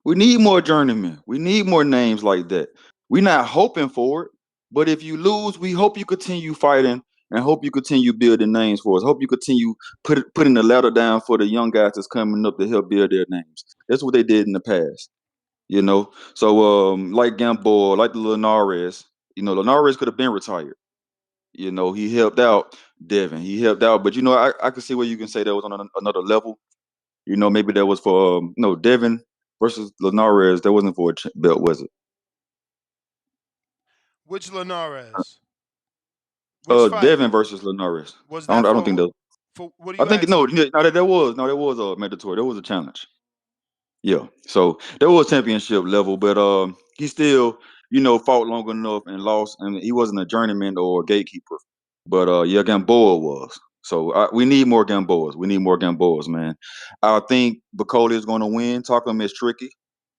M: We need more journeymen. We need more names like that. We're not hoping for it, but if you lose, we hope you continue fighting and hope you continue building names for us. Hope you continue putting the ladder down for the young guys that's coming up to help build their names. That's what they did in the past, So like Gamboa, like the Linares, Linares could have been retired. He helped out Devin. He helped out, but I can see where you can say that was on another level. Maybe that was for Devin versus Linares. That wasn't for a belt, was it?
E: Which Linares?
M: Devin versus Linares.
E: Was
M: I don't think that.
E: For what do you?
M: I think there was a mandatory. There was a challenge. Yeah, so there was championship level, but he still fought long enough and lost, and he wasn't a journeyman or a gatekeeper. But yeah, Gamboa was. So we need more Gamboas. We need more Gamboas, man. I think Bacoli is going to win. Talkham is tricky.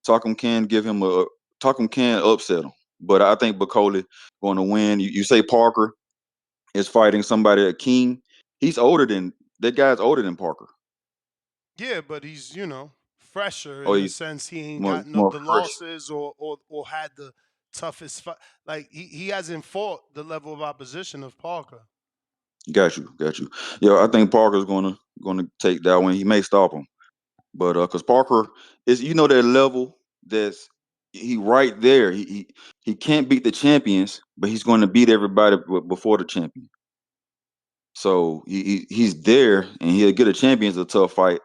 M: Talkham can upset him, but I think Bacoli going to win. You say Parker is fighting somebody, a king. He's older than that guy's older than Parker.
E: Yeah, but he's, fresher
M: Oh,
E: in the
M: he's
E: sense he ain't
M: more
E: got
M: more
E: the
M: fresh.
E: losses or had the toughest fight. Like he hasn't fought the level of opposition of Parker.
M: Got you. Yeah, I think Parker's gonna take that one. He may stop him, but because Parker is, that level that's he right there. He can't beat the champions, but he's going to beat everybody before the champion. So he's there, and he'll get a champion's a tough fight.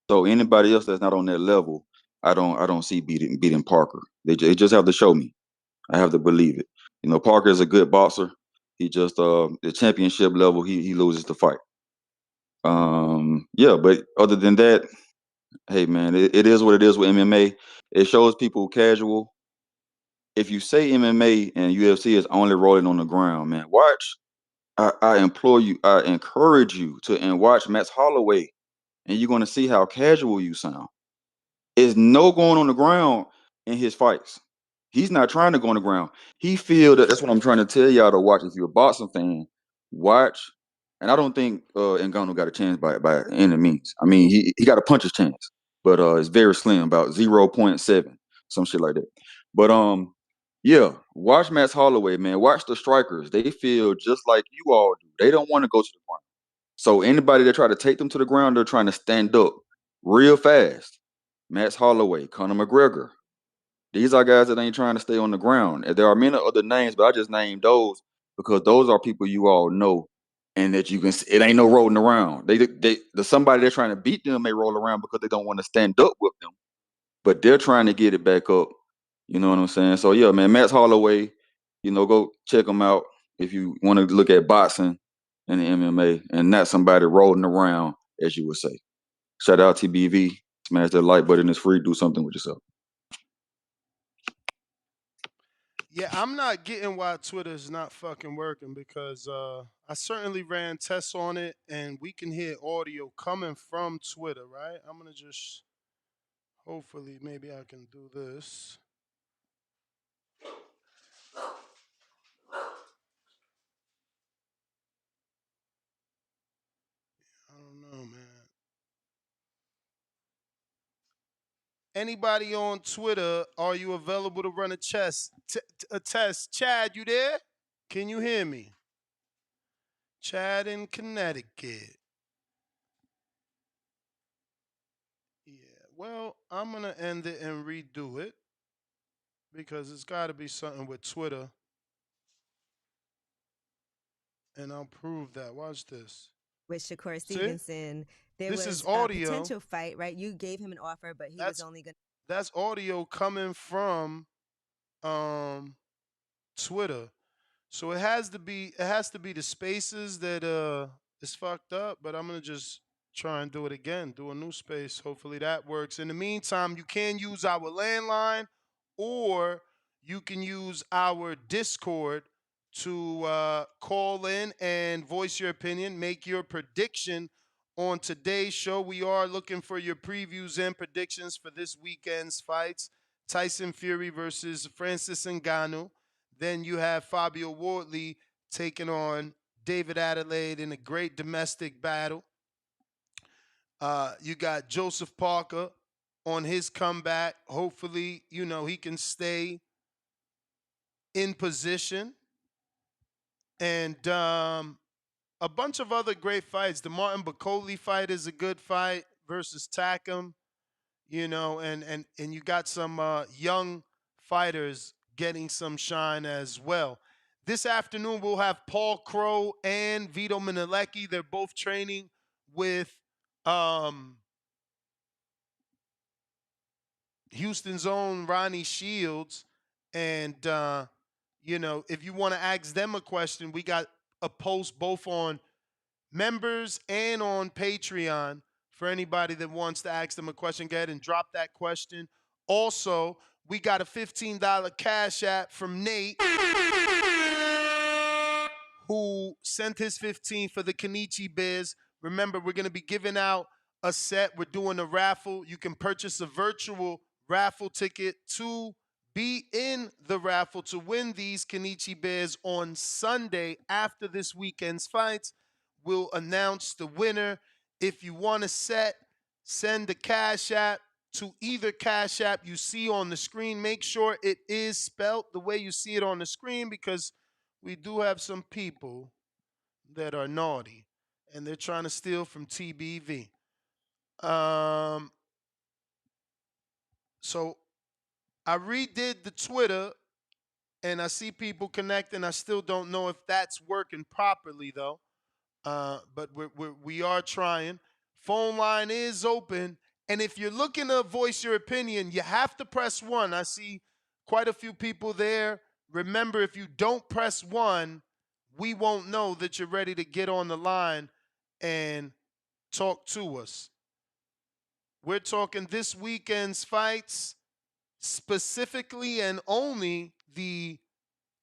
M: So anybody else that's not on that level, I don't see beating Parker. They just have to show me. I have to believe it. Parker is a good boxer. He just the championship level, he loses the fight. Yeah, but other than that, hey man, it is what it is with MMA. It shows people casual. If you say MMA and UFC is only rolling on the ground, man, watch. I implore you, I encourage you to and watch Max Holloway, and you're gonna see how casual you sound. Is no going on the ground in his fights. He's not trying to go on the ground. He feel that's what I'm trying to tell y'all to watch. If you're a boxing fan, watch. And I don't think Ngannou got a chance by any means. I mean, he got a puncher's chance, but it's very slim, about 0.7, some shit like that. But yeah, watch Max Holloway, man. Watch the strikers. They feel just like you all do. They don't want to go to the ground. So anybody that try to take them to the ground, they're trying to stand up real fast. Max Holloway, Conor McGregor. These are guys that ain't trying to stay on the ground. And there are many other names, but I just named those because those are people you all know, and that you can. It ain't no rolling around. The somebody they're trying to beat them may roll around because they don't want to stand up with them, but they're trying to get it back up. You know what I'm saying? So yeah, man, Max Holloway. Go check him out if you want to look at boxing and the MMA, and not somebody rolling around, as you would say. Shout out TBV. Smash that like button. It's free. Do something with yourself.
E: Yeah, I'm not getting why Twitter's not fucking working because I certainly ran tests on it and we can hear audio coming from Twitter, right? I'm gonna just hopefully maybe I can do this. I don't know, man. Anybody on Twitter, are you available to run a test? Chad, you there? Can you hear me? Chad in Connecticut. Yeah, well, I'm going to end it and redo it because it's got to be something with Twitter. And I'll prove that. Watch this.
N: With Shakur Stevenson, there
E: this
N: was
E: is audio.
N: A potential fight, right? You gave him an offer, but he was only going to...
E: That's audio coming from Twitter. So it has to be the spaces that is fucked up, but I'm gonna just try and do it again, do a new space. Hopefully that works. In the meantime, you can use our landline or you can use our Discord to call in and voice your opinion, make your prediction on today's show. We are looking for your previews and predictions for this weekend's fights. Tyson Fury versus Francis Ngannou. Then you have Fabio Wardley taking on David Adeleye in a great domestic battle. You got Joseph Parker on his comeback. Hopefully, he can stay in position. And a bunch of other great fights. The Martin Bacoli fight is a good fight versus Takam. And you got some young fighters getting some shine as well. This afternoon, we'll have Paul Crow and Vito Minilecki. They're both training with Houston's own Ronnie Shields. And, if you want to ask them a question, we got a post both on members and on Patreon for anybody that wants to ask them a question. Go ahead and drop that question. Also, we got a $15 Cash App from Nate, who sent his 15 for the Kenichi Biz. Remember, we're going to be giving out a set. We're doing a raffle. You can purchase a virtual raffle ticket to be in the raffle to win these Kenichi Biz on Sunday after this weekend's fights. We'll announce the winner If you want to send the Cash App to either Cash App you see on the screen. Make sure it is spelt the way you see it on the screen, because we do have some people that are naughty and they're trying to steal from TBV. So I redid the Twitter and I see people connecting. I still don't know if that's working properly though. But we are trying. Phone line is open. And if you're looking to voice your opinion, you have to press 1. I see quite a few people there. Remember, if you don't press 1, we won't know that you're ready to get on the line and talk to us. We're talking this weekend's fights, specifically and only the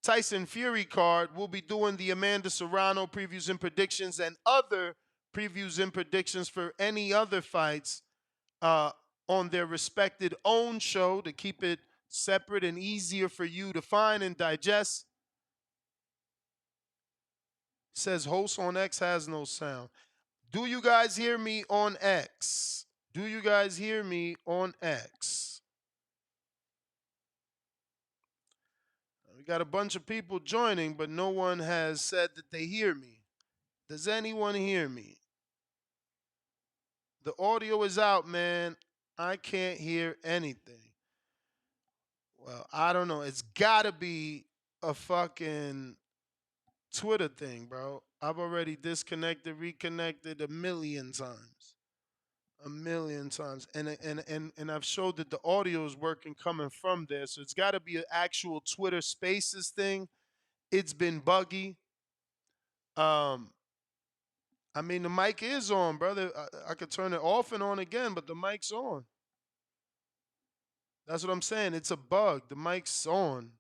E: Tyson Fury card. We'll be doing the Amanda Serrano previews and predictions and other previews and predictions for any other fights on their respected own show to keep it separate and easier for you to find and digest. Says host on X has no sound. Do you guys hear me on X? Do you guys hear me on X? We got a bunch of people joining, but no one has said that they hear me. Does anyone hear me? The audio is out, man. I can't hear anything. Well, I don't know. It's got to be a fucking Twitter thing, bro. I've already disconnected, reconnected a million times. A million times. And I've showed that the audio is working coming from there. So it's got to be an actual Twitter Spaces thing. It's been buggy. I mean, the mic is on, brother. I could turn it off and on again, but the mic's on. That's what I'm saying. It's a bug. The mic's on.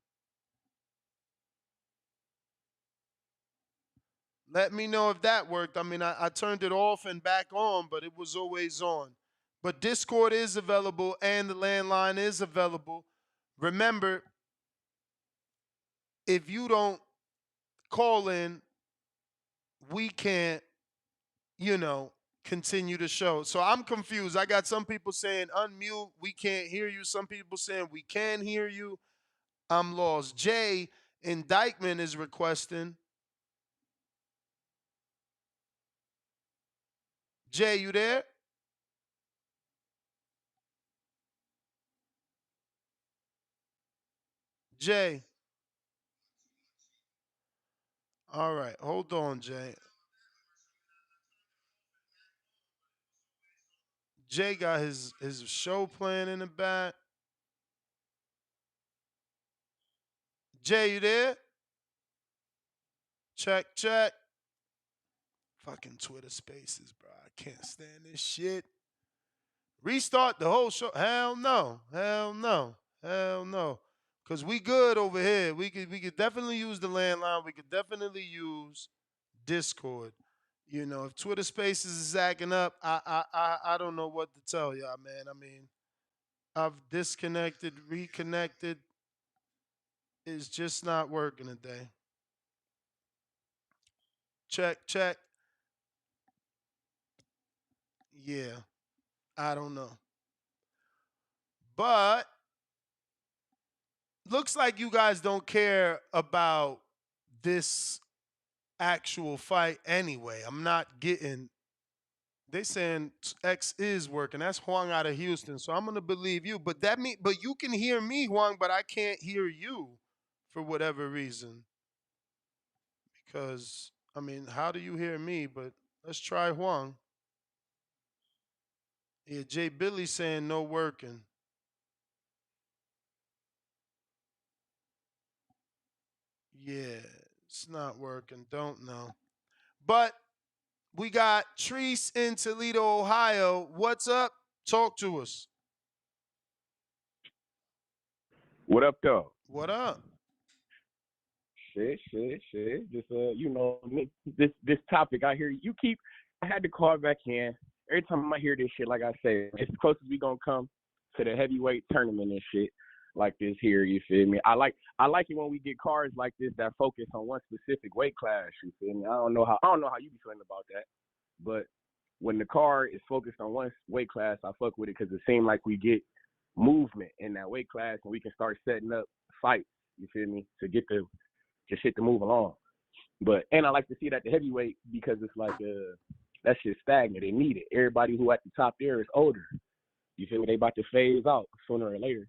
E: Let me know if that worked. I mean, I turned it off and back on, but it was always on. But Discord is available and the landline is available. Remember, if you don't call in, we can't, continue the show. So I'm confused. I got some people saying unmute, we can't hear you. Some people saying we can hear you. I'm lost. Jay in Dykeman is requesting. Jay, you there? Jay. All right, hold on, Jay. Jay got his show playing in the back. Jay, you there? Check, check. Fucking Twitter Spaces, bro. I can't stand this shit. Restart the whole show. Hell no. Hell no. Hell no. Cause we good over here. We could definitely use the landline. We could definitely use Discord. If Twitter Spaces is acting up, I don't know what to tell y'all, man. I mean, I've disconnected, reconnected. It's just not working today. Check, check. Yeah, I don't know. But looks like you guys don't care about this actual fight anyway. I'm not getting. They saying X is working. That's Huang out of Houston, so I'm gonna believe you. But but you can hear me, Huang, but I can't hear you for whatever reason. Because I mean, how do you hear me? But let's try Huang. Yeah, Jay Billy saying no working. Yeah, it's not working. Don't know. But we got Treese in Toledo, Ohio. What's up? Talk to us.
O: What up, though?
E: What up?
O: Shit. Just this topic. I hear you keep. I had to call back in. Every time I hear this shit, like I say, it's the closest we gonna come to the heavyweight tournament and shit like this here. You feel me? I like it when we get cards like this that focus on one specific weight class. You feel me? I don't know how you be feeling about that, but when the card is focused on one weight class, I fuck with it because it seems like we get movement in that weight class and we can start setting up fights. You feel me? To get the shit to move along. And I like to see it at the heavyweight because it's like that shit's stagnant. They need it. Everybody who at the top there is older. You feel me? They about to phase out sooner or later.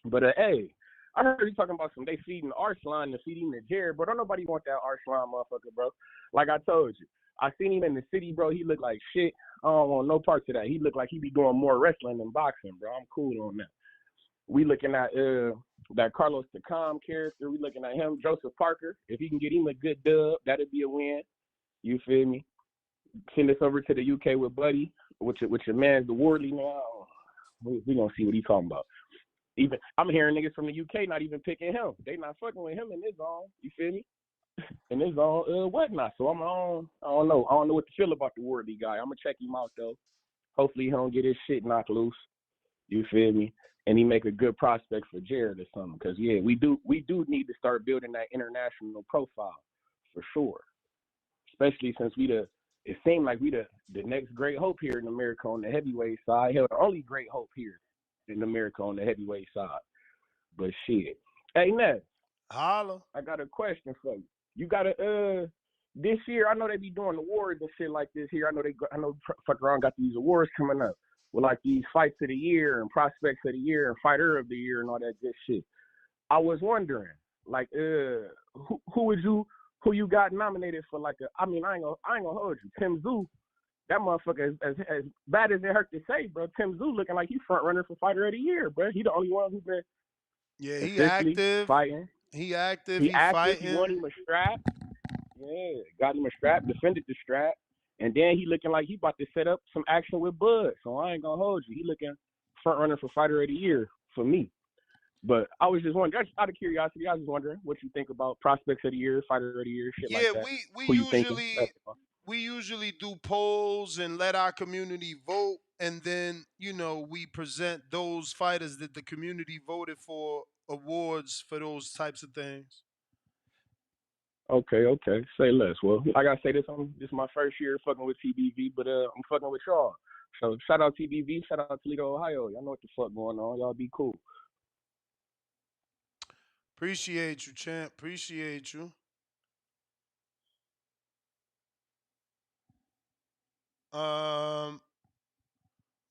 O: But hey, I heard you talking about they feeding Arslan and feeding the Jared, but don't nobody want that Arslan motherfucker, bro. Like I told you, I seen him in the city, bro. He looked like shit. I don't want no parts of that. He looked like he be doing more wrestling than boxing, bro. I'm cool on that. We looking at that Carlos Takam character. We looking at him, Joseph Parker. If he can get him a good dub, that'd be a win. You feel me? Send this over to the UK with Buddy, with your man, the Wardley now. We gonna see what he's talking about. Even I'm hearing niggas from the UK not even picking him. They not fucking with him in this zone. You feel me? In this zone, whatnot. So I don't know. I don't know what to feel about the Wardley guy. I'm gonna check him out though. Hopefully he don't get his shit knocked loose. You feel me? And he make a good prospect for Jared or something. Because yeah, we do need to start building that international profile for sure. Especially since it seemed like we the next great hope here in America on the heavyweight side. Hell, the only great hope here in America on the heavyweight side. But shit. Hey, Ness.
E: Holla.
O: I got a question for you. You got this year, I know they be doing awards and shit like this here. I know fuck around got these awards coming up with like these fights of the year and prospects of the year and fighter of the year and all that good shit. I was wondering, like, who you got nominated for like I ain't gonna hold you. Tim Tszyu, that motherfucker, as bad as it hurt to say, bro, Tim Tszyu looking like he's front runner for fighter of the year, bro. He the only one who's been
E: he active.
O: Fighting.
E: He active.
O: He active.
E: Fighting.
O: He won him a strap. Yeah, got him a strap, defended the strap. And then he looking like he about to set up some action with Bud. So I ain't gonna hold you. He looking front runner for fighter of the year for me. But I was just wondering, just out of curiosity, I was just wondering what you think about prospects of the year, fighter of the year, shit like that.
E: We usually do polls and let our community vote, and then we present those fighters that the community voted for awards for those types of things.
O: Okay. Say less. Well, I gotta say this is my first year fucking with TBV, but I'm fucking with y'all. So shout out TBV, shout out Toledo, Ohio. Y'all know what the fuck going on. Y'all be cool.
E: Appreciate you, champ. Appreciate you.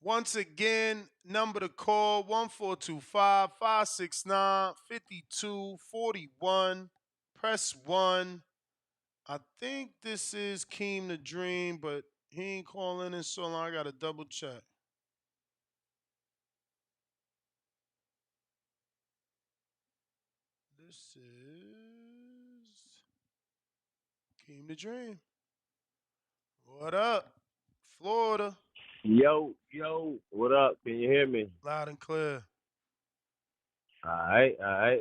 E: Once again, number to call 1425-569-5241. Press 1. I think this is Keem the Dream, but he ain't calling in so long. I gotta double check. This is Keem the Dream. What up, Florida?
P: Yo, what up? Can you hear me?
E: Loud and clear.
P: All right.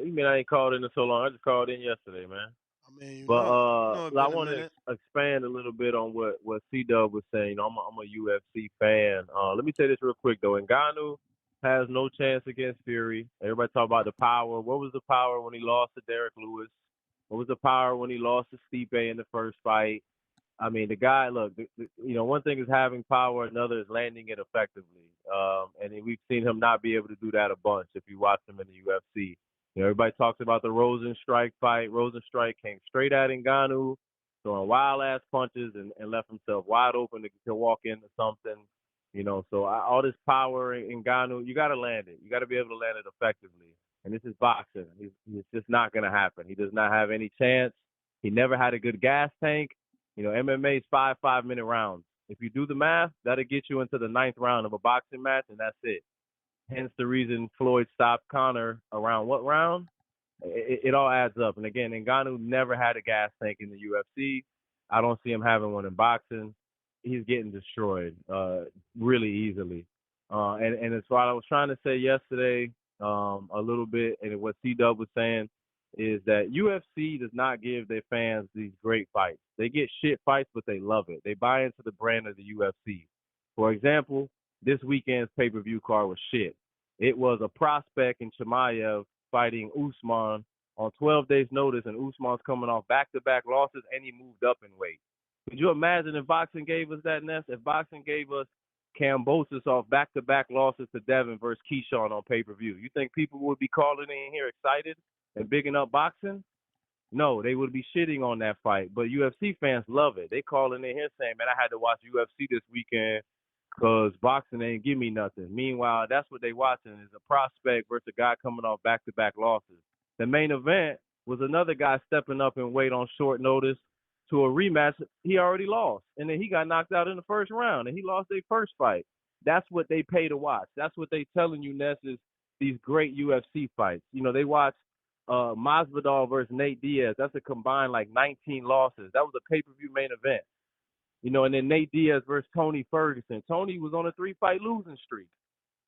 P: You mean I ain't called in so long? I just called in yesterday, man.
E: I mean,
P: I want to expand a little bit on what C-Dub was saying. I'm a UFC fan. Let me say this real quick though. Ngannou has no chance against Fury. Everybody talk about the power. What was the power when he lost to Derek Lewis? What was the power when he lost to Stipe in the first fight? I mean, the guy, look, one thing is having power, another is landing it effectively. And we've seen him not be able to do that a bunch if you watch him in the UFC. Everybody talks about the Rosenstrike fight. Rosenstrike came straight at Ngannou, throwing wild-ass punches and left himself wide open to walk into something. So all this power in Ngannou, you got to land it. You got to be able to land it effectively. And this is boxing. It's just not going to happen. He does not have any chance. He never had a good gas tank. MMA is 5-minute rounds. If you do the math, that'll get you into the 9th round of a boxing match, and that's it. Hence the reason Floyd stopped Conor around what round? It all adds up. And again, Ngannou never had a gas tank in the UFC. I don't see him having one in boxing. He's getting destroyed really easily. And as what I was trying to say yesterday a little bit, and what C-Dub was saying, is that UFC does not give their fans these great fights. They get shit fights, but they love it. They buy into the brand of the UFC. For example, this weekend's pay-per-view card was shit. It was a prospect in Chimaev fighting Usman on 12 days' notice, and Usman's coming off back-to-back losses, and he moved up in weight. Could you imagine if boxing gave us that, Ness? If boxing gave us Kambosos off back-to-back losses to Devin versus Keyshawn on pay-per-view, you think people would be calling in here excited and bigging up boxing? No, they would be shitting on that fight. But UFC fans love it. They calling in here saying, man, I had to watch UFC this weekend because boxing ain't give me nothing. Meanwhile, that's what they watching is a prospect versus a guy coming off back-to-back losses. The main event was another guy stepping up and weight on short notice to a rematch he already lost. And then he got knocked out in the first round, and he lost their first fight. That's what they pay to watch. That's what they telling you, Ness, is these great UFC fights. You know, they watch Masvidal versus Nate Diaz. That's a combined like 19 losses. That was a pay-per-view main event. You know, and then Nate Diaz versus Tony Ferguson. Tony was on a 3-fight losing streak.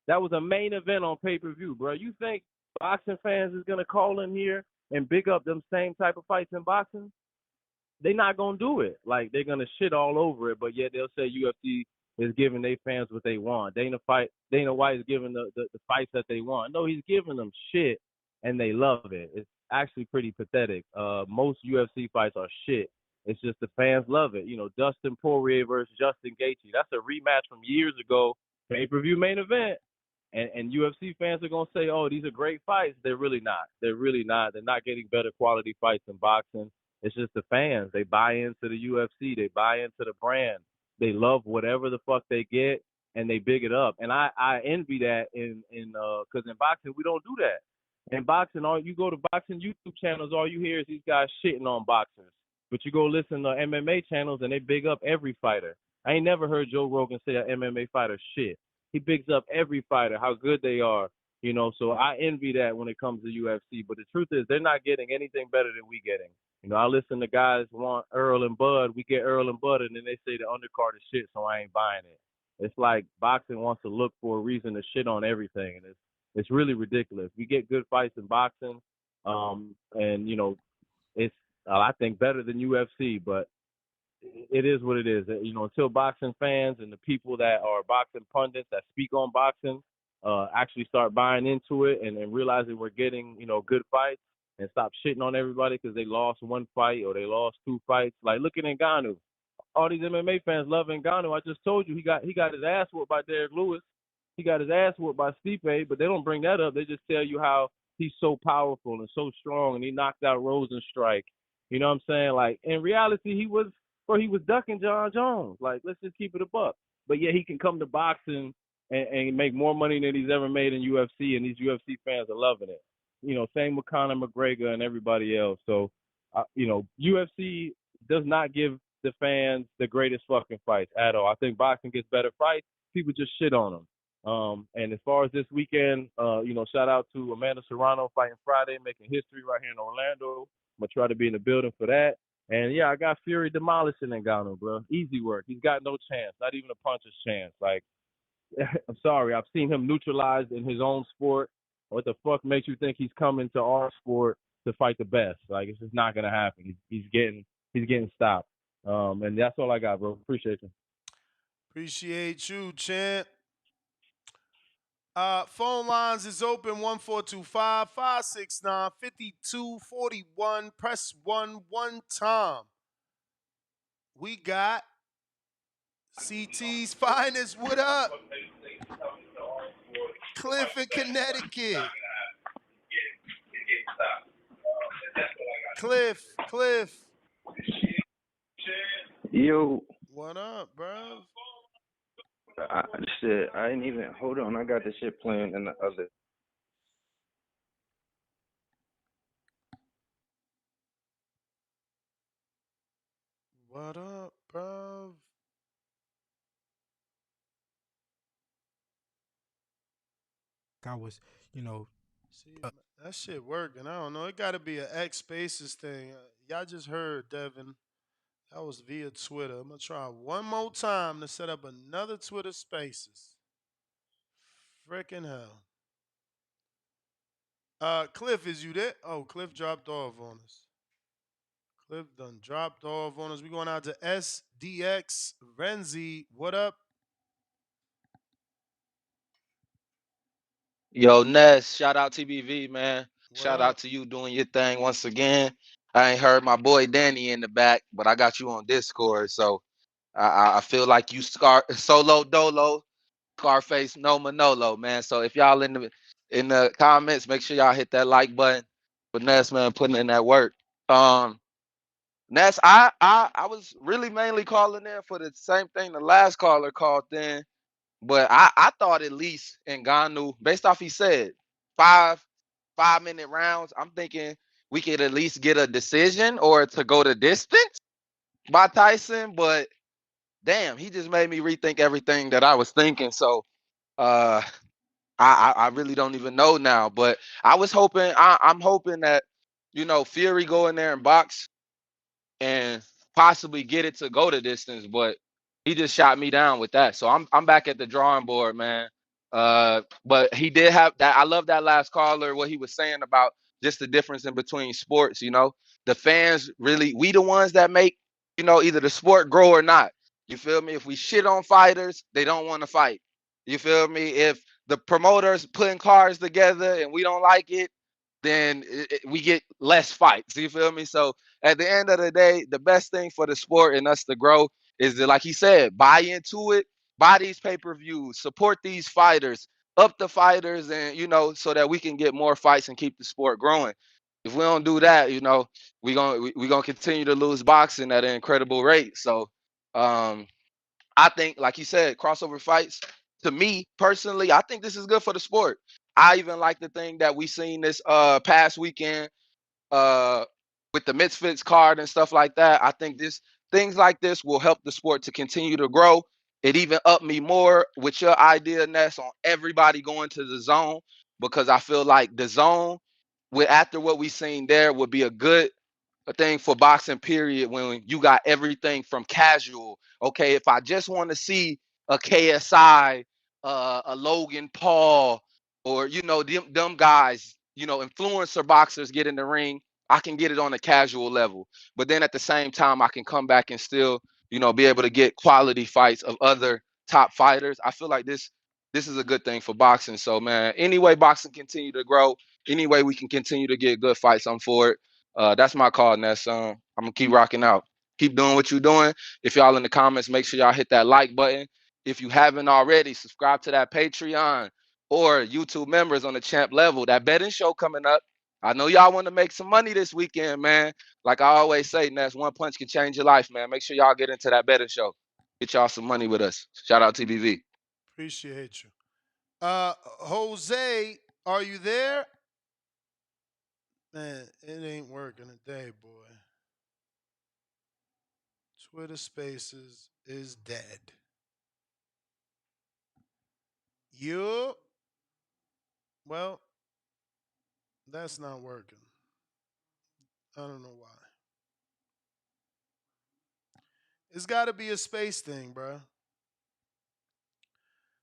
P: That was a main event on pay-per-view, bro. You think boxing fans is going to call in here and big up them same type of fights in boxing? They're not going to do it. Like, they're going to shit all over it, but yet they'll say UFC is giving their fans what they want. Dana White is giving the fights that they want. No, he's giving them shit, and they love it. It's actually pretty pathetic. Most UFC fights are shit. It's just the fans love it. You know, Dustin Poirier versus Justin Gaethje. That's a rematch from years ago, pay-per-view main event. And UFC fans are going to say, oh, these are great fights. They're really not. They're really not. They're not getting better quality fights in boxing. It's just the fans. They buy into the UFC. They buy into the brand. They love whatever the fuck they get, and they big it up. And I envy that because in boxing, we don't do that. In boxing, you go to boxing YouTube channels, all you hear is these guys shitting on boxers. But you go listen to MMA channels, and they big up every fighter. I ain't never heard Joe Rogan say an MMA fighter shit. He bigs up every fighter, how good they are, you know. So I envy that when it comes to UFC. But the truth is, they're not getting anything better than we getting. You know, I listen to guys want Earl and Bud. We get Earl and Bud, and then they say the undercard is shit, so I ain't buying it. It's like boxing wants to look for a reason to shit on everything, and it's really ridiculous. We get good fights in boxing, and you know, it's I think better than UFC, but it is what it is. You know, until boxing fans and the people that are boxing pundits that speak on boxing actually start buying into it and realizing we're getting, you know, good fights and stop shitting on everybody because they lost one fight or they lost 2 fights. Like, look at Ngannou. All these MMA fans love Ngannou. I just told you he got his ass whooped by Derek Lewis. He got his ass whooped by Stipe, but they don't bring that up. They just tell you how he's so powerful and so strong and he knocked out Rosenstrike. You know what I'm saying? Like, in reality, he was ducking John Jones. Like, let's just keep it a buck. But yeah, he can come to boxing and make more money than he's ever made in UFC, and these UFC fans are loving it. You know, same with Conor McGregor and everybody else. So, you know, UFC does not give the fans the greatest fucking fights at all. I think boxing gets better fights. People just shit on them. And as far as this weekend, you know, shout out to Amanda Serrano fighting Friday, making history right here in Orlando. I'm going to try to be in the building for that. And, yeah, I got Fury demolishing Ngannou, bro. Easy work. He's got no chance, not even a puncher's chance. Like, I'm sorry. I've seen him neutralized in his own sport. What the fuck makes you think he's coming to our sport to fight the best? Like, it's just not going to happen. He's getting stopped. And that's all I got, bro. Appreciate you.
E: Appreciate you, champ. Phone lines is open 1425-569-5241. Press 1 time. We got CT's finest. What up? Cliff in Connecticut. Cliff.
Q: Yo.
E: What up, bro?
Q: I didn't even, hold on, I got this shit playing in the other.
E: What up, bro?
R: I was, you know.
E: See, that shit working. I don't know. It got to be an X Spaces thing. Y'all just heard, Devin. That was via Twitter. I'm going to try one more time to set up another Twitter Spaces. Frickin' hell. Cliff, is you there? Oh, Cliff dropped off on us. Cliff done dropped off on us. We going out to SDX Renzi. What up?
S: Yo, Ness, shout out TBV, man.
E: What
S: Shout
E: up?
S: out to you doing your thing once again. I ain't heard my boy Danny in the back, but I got you on Discord, so I feel like you solo dolo, Scarface no Manolo, man. So if y'all in the comments, make sure y'all hit that like button for Ness, man, putting in that work. Ness, I was really mainly calling in for the same thing the last caller called in, but I thought at least Ngannou, based off he said, 5-minute rounds. I'm thinking we could at least get a decision or to go the distance by Tyson, but damn, he just made me rethink everything that I was thinking. So I really don't even know now. But I was hoping I'm hoping that, Fury go in there and box and possibly get it to go the distance, but he just shot me down with that. So I'm back at the drawing board, man. But he did have that. I love that last caller, what he was saying about just the difference in between sports. The fans really, we the ones that make, either the sport grow or not. You feel me? If we shit on fighters, they don't want to fight. You feel me? If the promoters putting cards together and we don't like it, then we get less fights. You feel me? So at the end of the day, the best thing for the sport and us to grow is that, like he said, buy into it, buy these pay-per-views, support these fighters, up the fighters, and so that we can get more fights and keep the sport growing. If we don't do that, we gonna continue to lose boxing at an incredible rate. So I think, like you said, crossover fights, to me personally, I think this is good for the sport. I even like the thing that we seen this past weekend uh with the Misfits card and stuff like that. I think things like this will help the sport to continue to grow. It even upped me more with your idea, Ness, on everybody going to the zone, because I feel like the zone, with after what we seen there, would be a good thing for boxing, period, when you got everything from casual. Okay, if I just want to see a KSI, a Logan Paul, or them guys, influencer boxers get in the ring, I can get it on a casual level. But then at the same time, I can come back and still, be able to get quality fights of other top fighters. I feel like this is a good thing for boxing. So man, anyway, boxing continue to grow. Anyway, we can continue to get good fights. I'm for it. That's my call, Ness. I'm gonna keep rocking out. Keep doing what you're doing. If y'all in the comments, make sure y'all hit that like button. If you haven't already, subscribe to that Patreon or YouTube members on the champ level. That betting show coming up. I know y'all want to make some money this weekend, man. Like I always say, Ness, one punch can change your life, man. Make sure y'all get into that betting show. Get y'all some money with us. Shout out TBV.
E: Appreciate you. Jose, are you there? Man, it ain't working today, boy. Twitter Spaces is dead. You? Well, that's not working. I don't know why. It's got to be a space thing, bro.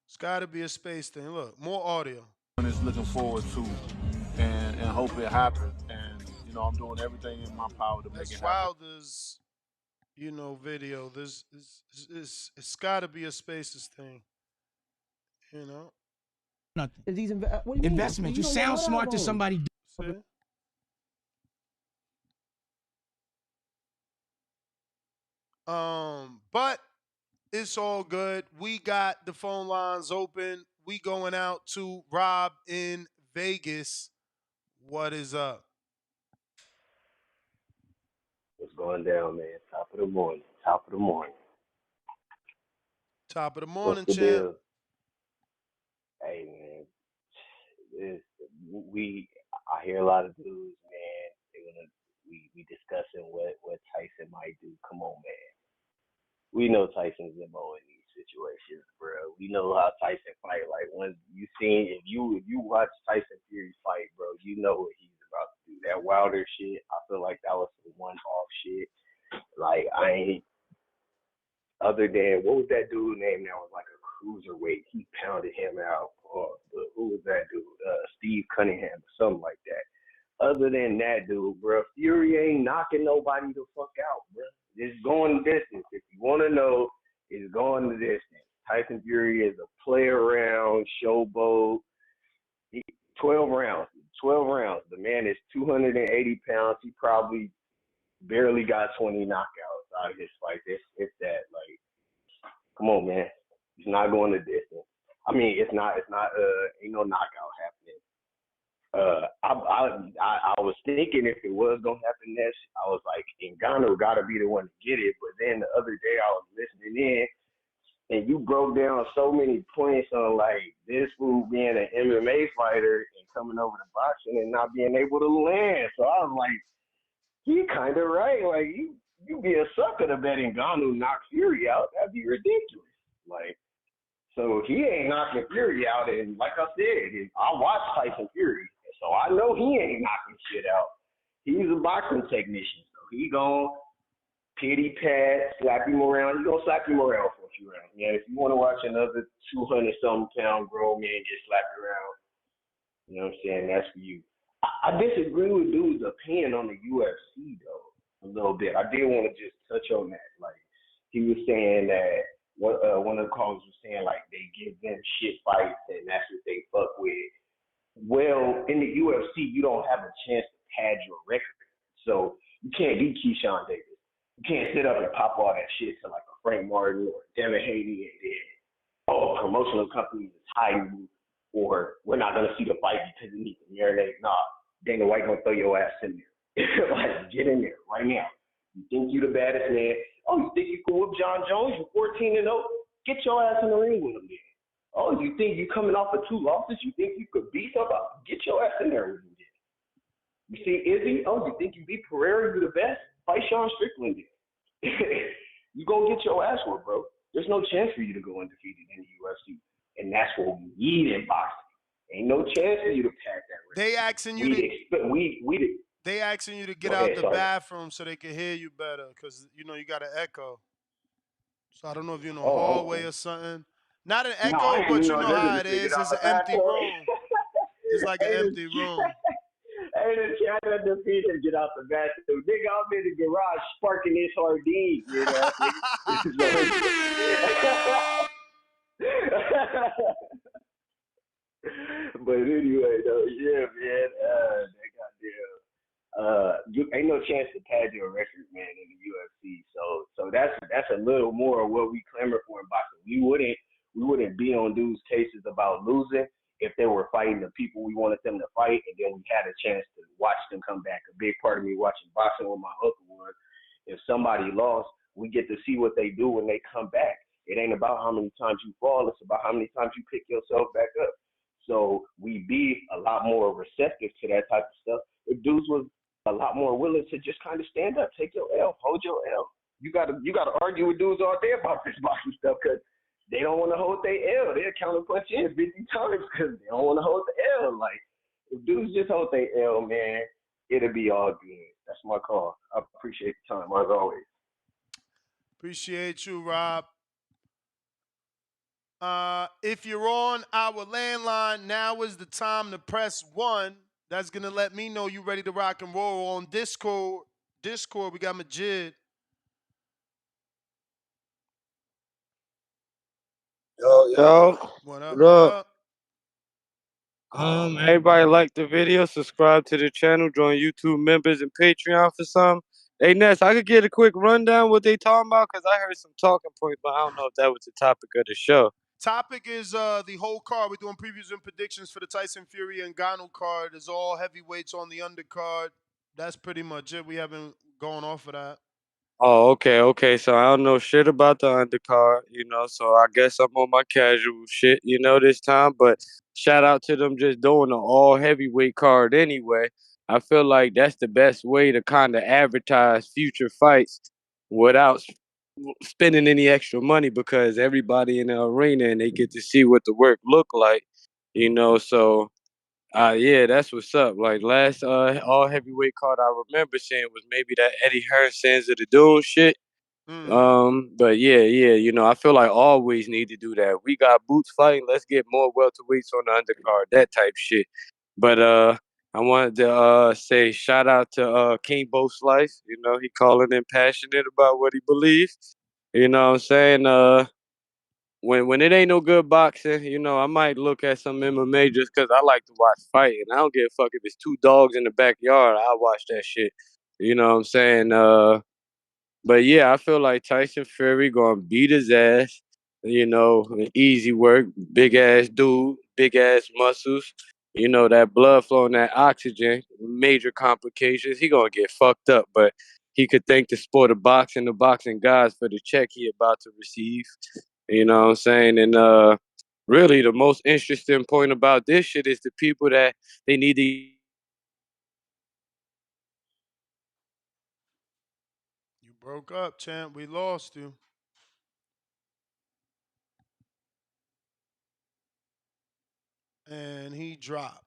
E: It's got to be a space thing. Look, more audio.
T: Is looking forward to and hope it happens. And I'm doing everything in my power to make it happen.
E: Wilder's, video. It's got to be a spaces thing.
H: Nothing. These investments. You sound smart to somebody.
E: But it's all good. We got the phone lines open. We going out to Rob in Vegas. What is up?
U: What's going down, man? Top of the morning. Top of the morning.
E: Top of the morning,
U: What's the
E: champ.
U: deal? Hey, man. I hear a lot of dudes, man. We discussing what Tyson might do. Come on, man. We know Tyson's MO in these situations, bro. We know how Tyson fight. Like when if you watch Tyson Fury fight, bro, you know what he's about to do. That Wilder shit, I feel like that was some one-off shit. Like other than what was that dude name that was like a cruiserweight? He pounded him out. Who was that dude? Steve Cunningham or something like that. Other than that dude, bro, Fury ain't knocking nobody the fuck out, bro. It's going the distance. If you want to know, it's going the distance. Tyson Fury is a play around, showboat. 12 rounds. The man is 280 pounds. He probably barely got 20 knockouts out of his fight. It's that, like, come on, man. He's not going the distance. I mean, it's not ain't no knockout happening. I was thinking if it was gonna happen next, I was like, Ngannou gotta be the one to get it. But then the other day I was listening in, and you broke down so many points on like this fool being an MMA fighter and coming over to boxing and not being able to land. So I was like, he kind of right. Like you be a sucker to bet Ngannou knock Fury out. That'd be ridiculous. Like, so he ain't knocking Fury out. And like I said, I watched Tyson Fury, so I know he ain't knocking shit out. He's a boxing technician, so he gon' pity pat, slap him around. He gonna slap him around for a few rounds. Yeah, if you want to watch another 200-something pound grown man get slapped around, you know what I'm saying? That's for you. I disagree with dude's opinion on the UFC though a little bit. I did want to just touch on that. Like, he was saying that one of the callers was saying like they give them shit fights and that's what they fuck with. Well, in the UFC, you don't have a chance to pad your record, so you can't be Keyshawn Davis. You can't sit up and pop all that shit to like a Frank Martin or Devin Haney and then promotional companies is hiding you, or we're not gonna see the fight because it needs to marinate. Nah, Dana White gonna throw your ass in there. Like, get in there right now. You think you the baddest man? Oh, you think you can whoop John Jones? You're 14-0. Get your ass in the ring with him then. Oh, you think you coming off of 2 losses? You think you could beat somebody? Get your ass in there with him then. You see Izzy? Oh, you think you beat Pereira? You the best? Fight Sean Strickland then. You gonna get your ass whooped, bro. There's no chance for you to go undefeated in the UFC, and that's what we need in boxing. Ain't no chance for you to pack that record.
E: They asking you They asking you to get out the bathroom so they can hear you better, because you know you got an echo. So I don't know if you're in a hallway or something. Not an echo, but you know how it is. It's an empty room. It's like an empty room.
U: Hey, the chat undefeated to get out the bathroom. Nigga, I'm in the garage sparking this hardin, you know. But anyway, though, yeah, man, that goddamn, you ain't no chance to pad your record, man, in the UFC. So that's a little more of what we clamor for in boxing. We wouldn't be on dudes' cases about losing if they were fighting the people we wanted them to fight, and then we had a chance to watch them come back. A big part of me watching boxing with my uncle was, if somebody lost, we get to see what they do when they come back. It ain't about how many times you fall, it's about how many times you pick yourself back up. So we be a lot more receptive to that type of stuff. If dudes was a lot more willing to just kind of stand up, take your L, hold your L. You gotta argue with dudes all day about this boxing stuff because they don't want to hold their L. They'll counterpunch in 50 times because they don't want to hold the L. Like, if dudes just hold their L, man, it'll be all good. That's my call. I appreciate the time, as always.
E: Appreciate you, Rob. If you're on our landline, now is the time to press 1. That's going to let me know you're ready to rock and roll. On Discord, we got Majid.
A: Yo,
E: what up?
A: Everybody like the video, subscribe to the channel, join YouTube members and Patreon for some. Hey, Ness, I could get a quick rundown what they talking about because I heard some talking points, but I don't know if that was the topic of the show.
E: Topic is the whole card. We're doing previews and predictions for the Tyson Fury and Ngannou card. There's all heavyweights on the undercard. That's pretty much it. We haven't gone off of that.
A: Oh, okay. So I don't know shit about the undercard, so I guess I'm on my casual shit, this time. But shout out to them just doing an all heavyweight card anyway. I feel like that's the best way to kind of advertise future fights without spending any extra money because everybody in the arena and they get to see what the work look like, so yeah, that's what's up. Like last all heavyweight card I remember seeing was maybe that Eddie Hearn Sands of the Dune shit. But yeah, I feel like always need to do that. We got Boots fighting, let's get more welterweights on the undercard, that type shit. But I wanted to say shout out to King Bo Slice. He calling in passionate about what he believes. You know what I'm saying? When it ain't no good boxing, I might look at some MMA just because I like to watch fighting. I don't give a fuck if it's 2 dogs in the backyard. I'll watch that shit. You know what I'm saying? But yeah, I feel like Tyson Fury gonna beat his ass. You know, easy work, big ass dude, big ass muscles. You know that blood flow and that oxygen, major complications. He gonna get fucked up, but he could thank the sport of boxing, the boxing guys for the check he about to receive. You know what I'm saying? And really, the most interesting point about this shit is the people that they need to.
E: You broke up, champ. We lost you. And he dropped.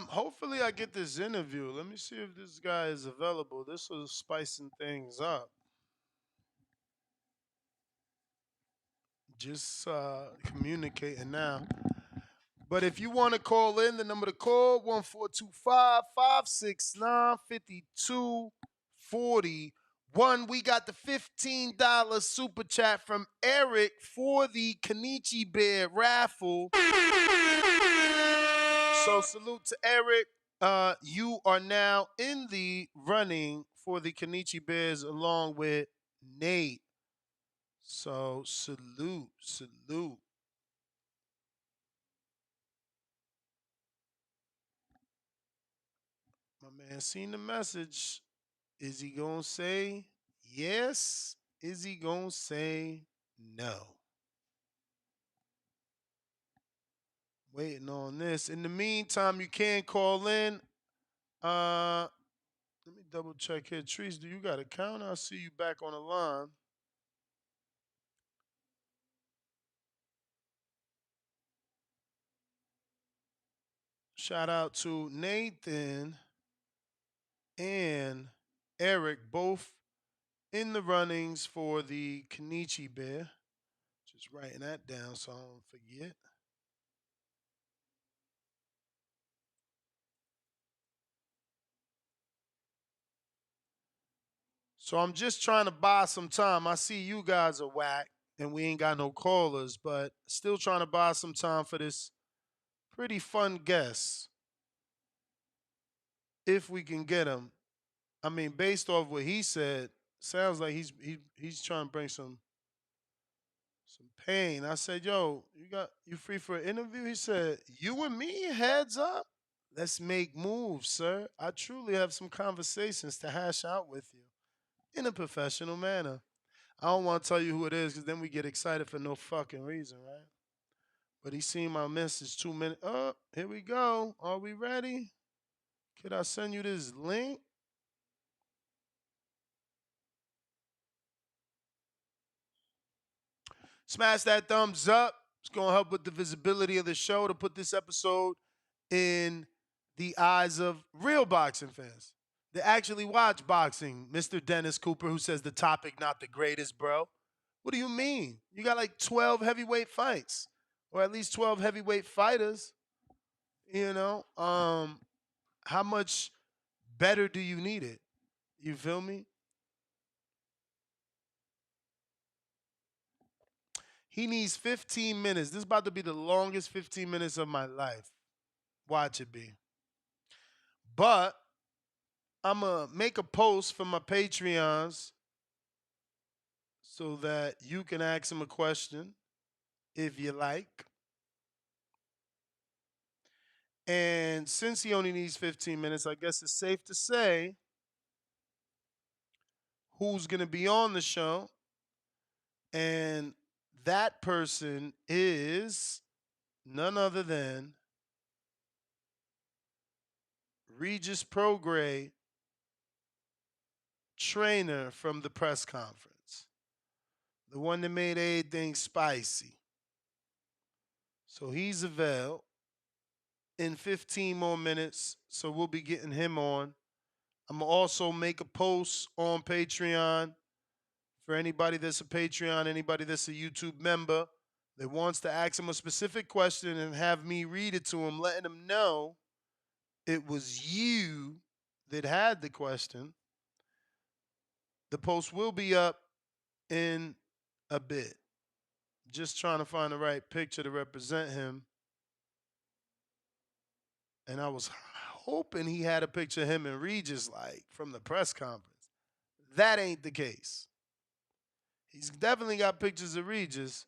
E: Hopefully I get this interview. Let me see if this guy is available. This was spicing things up. Just communicating now. But if you want to call in, the number to call 1425-569-5241. We got the $15 super chat from Eric for the Kenichi Bear raffle. So salute to Eric. You are now in the running for the Kenichi Bears along with Nate. So salute. My man seen the message. Is he gonna say yes? Is he gonna say no? Waiting on this. In the meantime, you can call in. Let me double check here. Trees, do you got a count? I'll see you back on the line. Shout out to Nathan and Eric, both in the runnings for the Kenichi Bear. Just writing that down so I don't forget. So I'm just trying to buy some time. I see you guys are whack and we ain't got no callers, but still trying to buy some time for this pretty fun guest. If we can get him. I mean, based off what he said, sounds like he's trying to bring some pain. I said, "Yo, you free for an interview?" He said, "You and me, heads up. Let's make moves, sir. I truly have some conversations to hash out with you in a professional manner." I don't want to tell you who it is because then we get excited for no fucking reason, right? But he seen my message 2 minutes. Oh, here we go. Are we ready? Could I send you this link? Smash that thumbs up. It's going to help with the visibility of the show to put this episode in the eyes of real boxing fans. They actually watch boxing. Mr. Dennis Cooper, who says the topic not the greatest, bro. What do you mean? You got like 12 heavyweight fights, or at least 12 heavyweight fighters. You know, how much better do you need it? You feel me? He needs 15 minutes. This is about to be the longest 15 minutes of my life. Watch it be. But I'm going to make a post for my Patreons so that you can ask him a question if you like. And since he only needs 15 minutes, I guess it's safe to say who's going to be on the show. And that person is none other than Regis Prograis, trainer from the press conference. The one that made everything spicy. So he's available in 15 more minutes. So we'll be getting him on. I'm going to also make a post on Patreon for anybody that's a Patreon, anybody that's a YouTube member that wants to ask him a specific question and have me read it to him, letting him know it was you that had the question. The post will be up in a bit. Just trying to find the right picture to represent him. And I was hoping he had a picture of him and Regis like from the press conference. That ain't the case. He's definitely got pictures of Regis,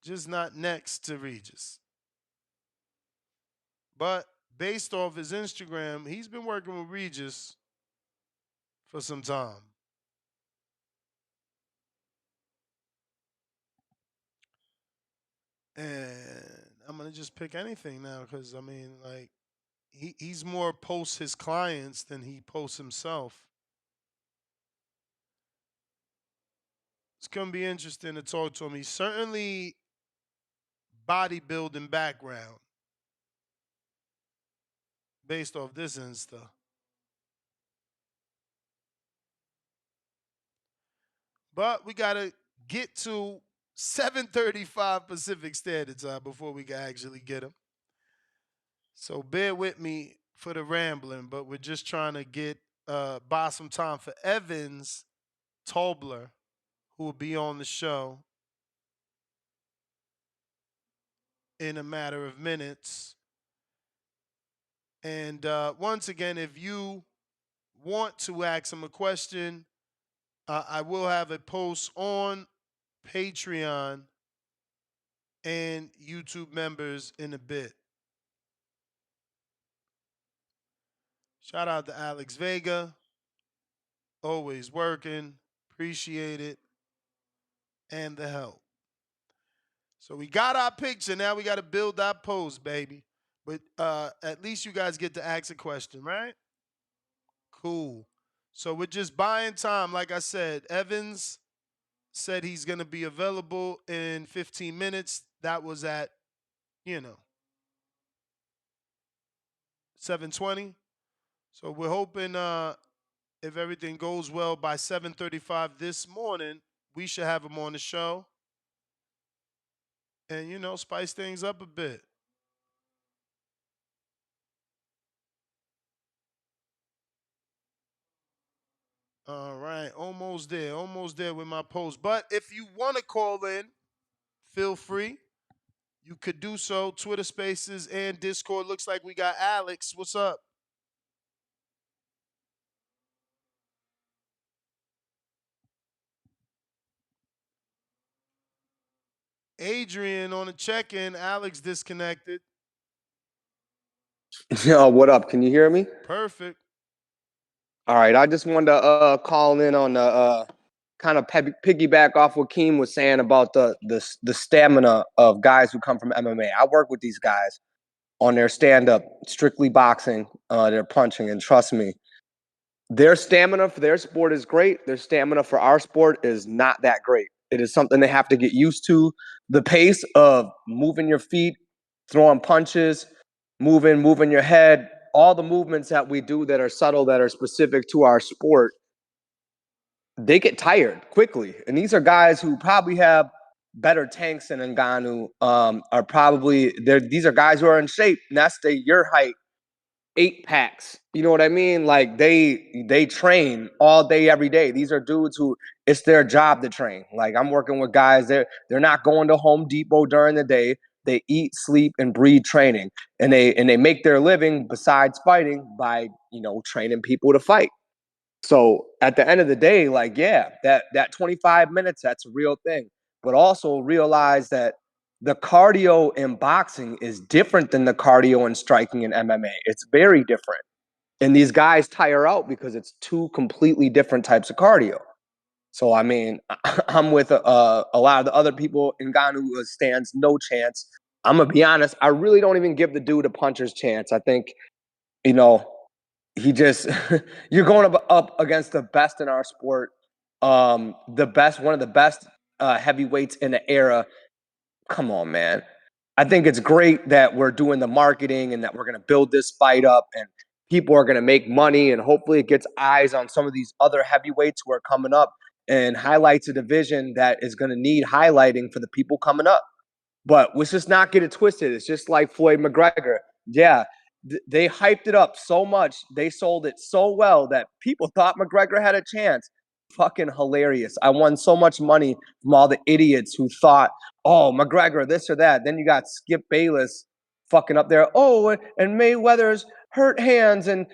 E: just not next to Regis. But based off his Instagram, he's been working with Regis for some time. And I'm going to just pick anything now because, I mean, like, he's more posts his clients than he posts himself. It's going to be interesting to talk to him. He's certainly bodybuilding background based off this Insta. But we got to get to 7:35 Pacific Standard Time before we can actually get him. So bear with me for the rambling, but we're just trying to buy some time for Evans Tobler, who will be on the show in a matter of minutes. And once again, if you want to ask him a question, I will have a post on Patreon and YouTube members in a bit. Shout out to Alex Vega. Always working. Appreciate it. And the help. So we got our picture. Now we got to build our post, baby. But at least you guys get to ask a question, right? Cool. So we're just buying time. Like I said, Evans said he's going to be available in 15 minutes. That was at, 7:20. So we're hoping if everything goes well by 7:35 this morning, we should have him on the show. And, spice things up a bit. All right, almost there with my post. But if you want to call in, feel free. You could do so. Twitter Spaces and Discord. Looks like we got Alex. What's up? Adrian on the check-in. Alex disconnected.
B: Yo, what up? Can you hear me?
E: Perfect.
B: All right, I just wanted to call in on the kind of piggyback off what Keem was saying about the stamina of guys who come from MMA. I work with these guys on their stand-up, strictly boxing, their punching, and trust me, their stamina for their sport is great. Their stamina for our sport is not that great. It is something they have to get used to. The pace of moving your feet, throwing punches, moving your head, all the movements that we do that are subtle, that are specific to our sport, they get tired quickly. And these are guys who probably have better tanks than Ngannou, these are guys who are in shape. And that's your height, 8 packs. You know what I mean? Like they train all day, every day. These are dudes who it's their job to train. Like I'm working with guys, they're not going to Home Depot during the day. They eat, sleep, and breathe training. And they make their living besides fighting by, training people to fight. So at the end of the day, like, yeah, that 25 minutes, that's a real thing. But also realize that the cardio in boxing is different than the cardio in striking in MMA. It's very different. And these guys tire out because it's two completely different types of cardio. So, I mean, I'm with a lot of the other people. Ngannou stands no chance. I'm going to be honest. I really don't even give the dude a puncher's chance. I think, he just you're going up against the best in our sport, one of the best heavyweights in the era. Come on, man. I think it's great that we're doing the marketing and that we're going to build this fight up and people are going to make money and hopefully it gets eyes on some of these other heavyweights who are coming up and highlights a division that is going to need highlighting for the people coming up. But let's just not get it twisted. It's just like Floyd McGregor. Yeah, They hyped it up so much. They sold it so well that people thought McGregor had a chance. Fucking hilarious. I won so much money from all the idiots who thought, oh, McGregor, this or that. Then you got Skip Bayless fucking up there. Oh, and Mayweather's hurt hands and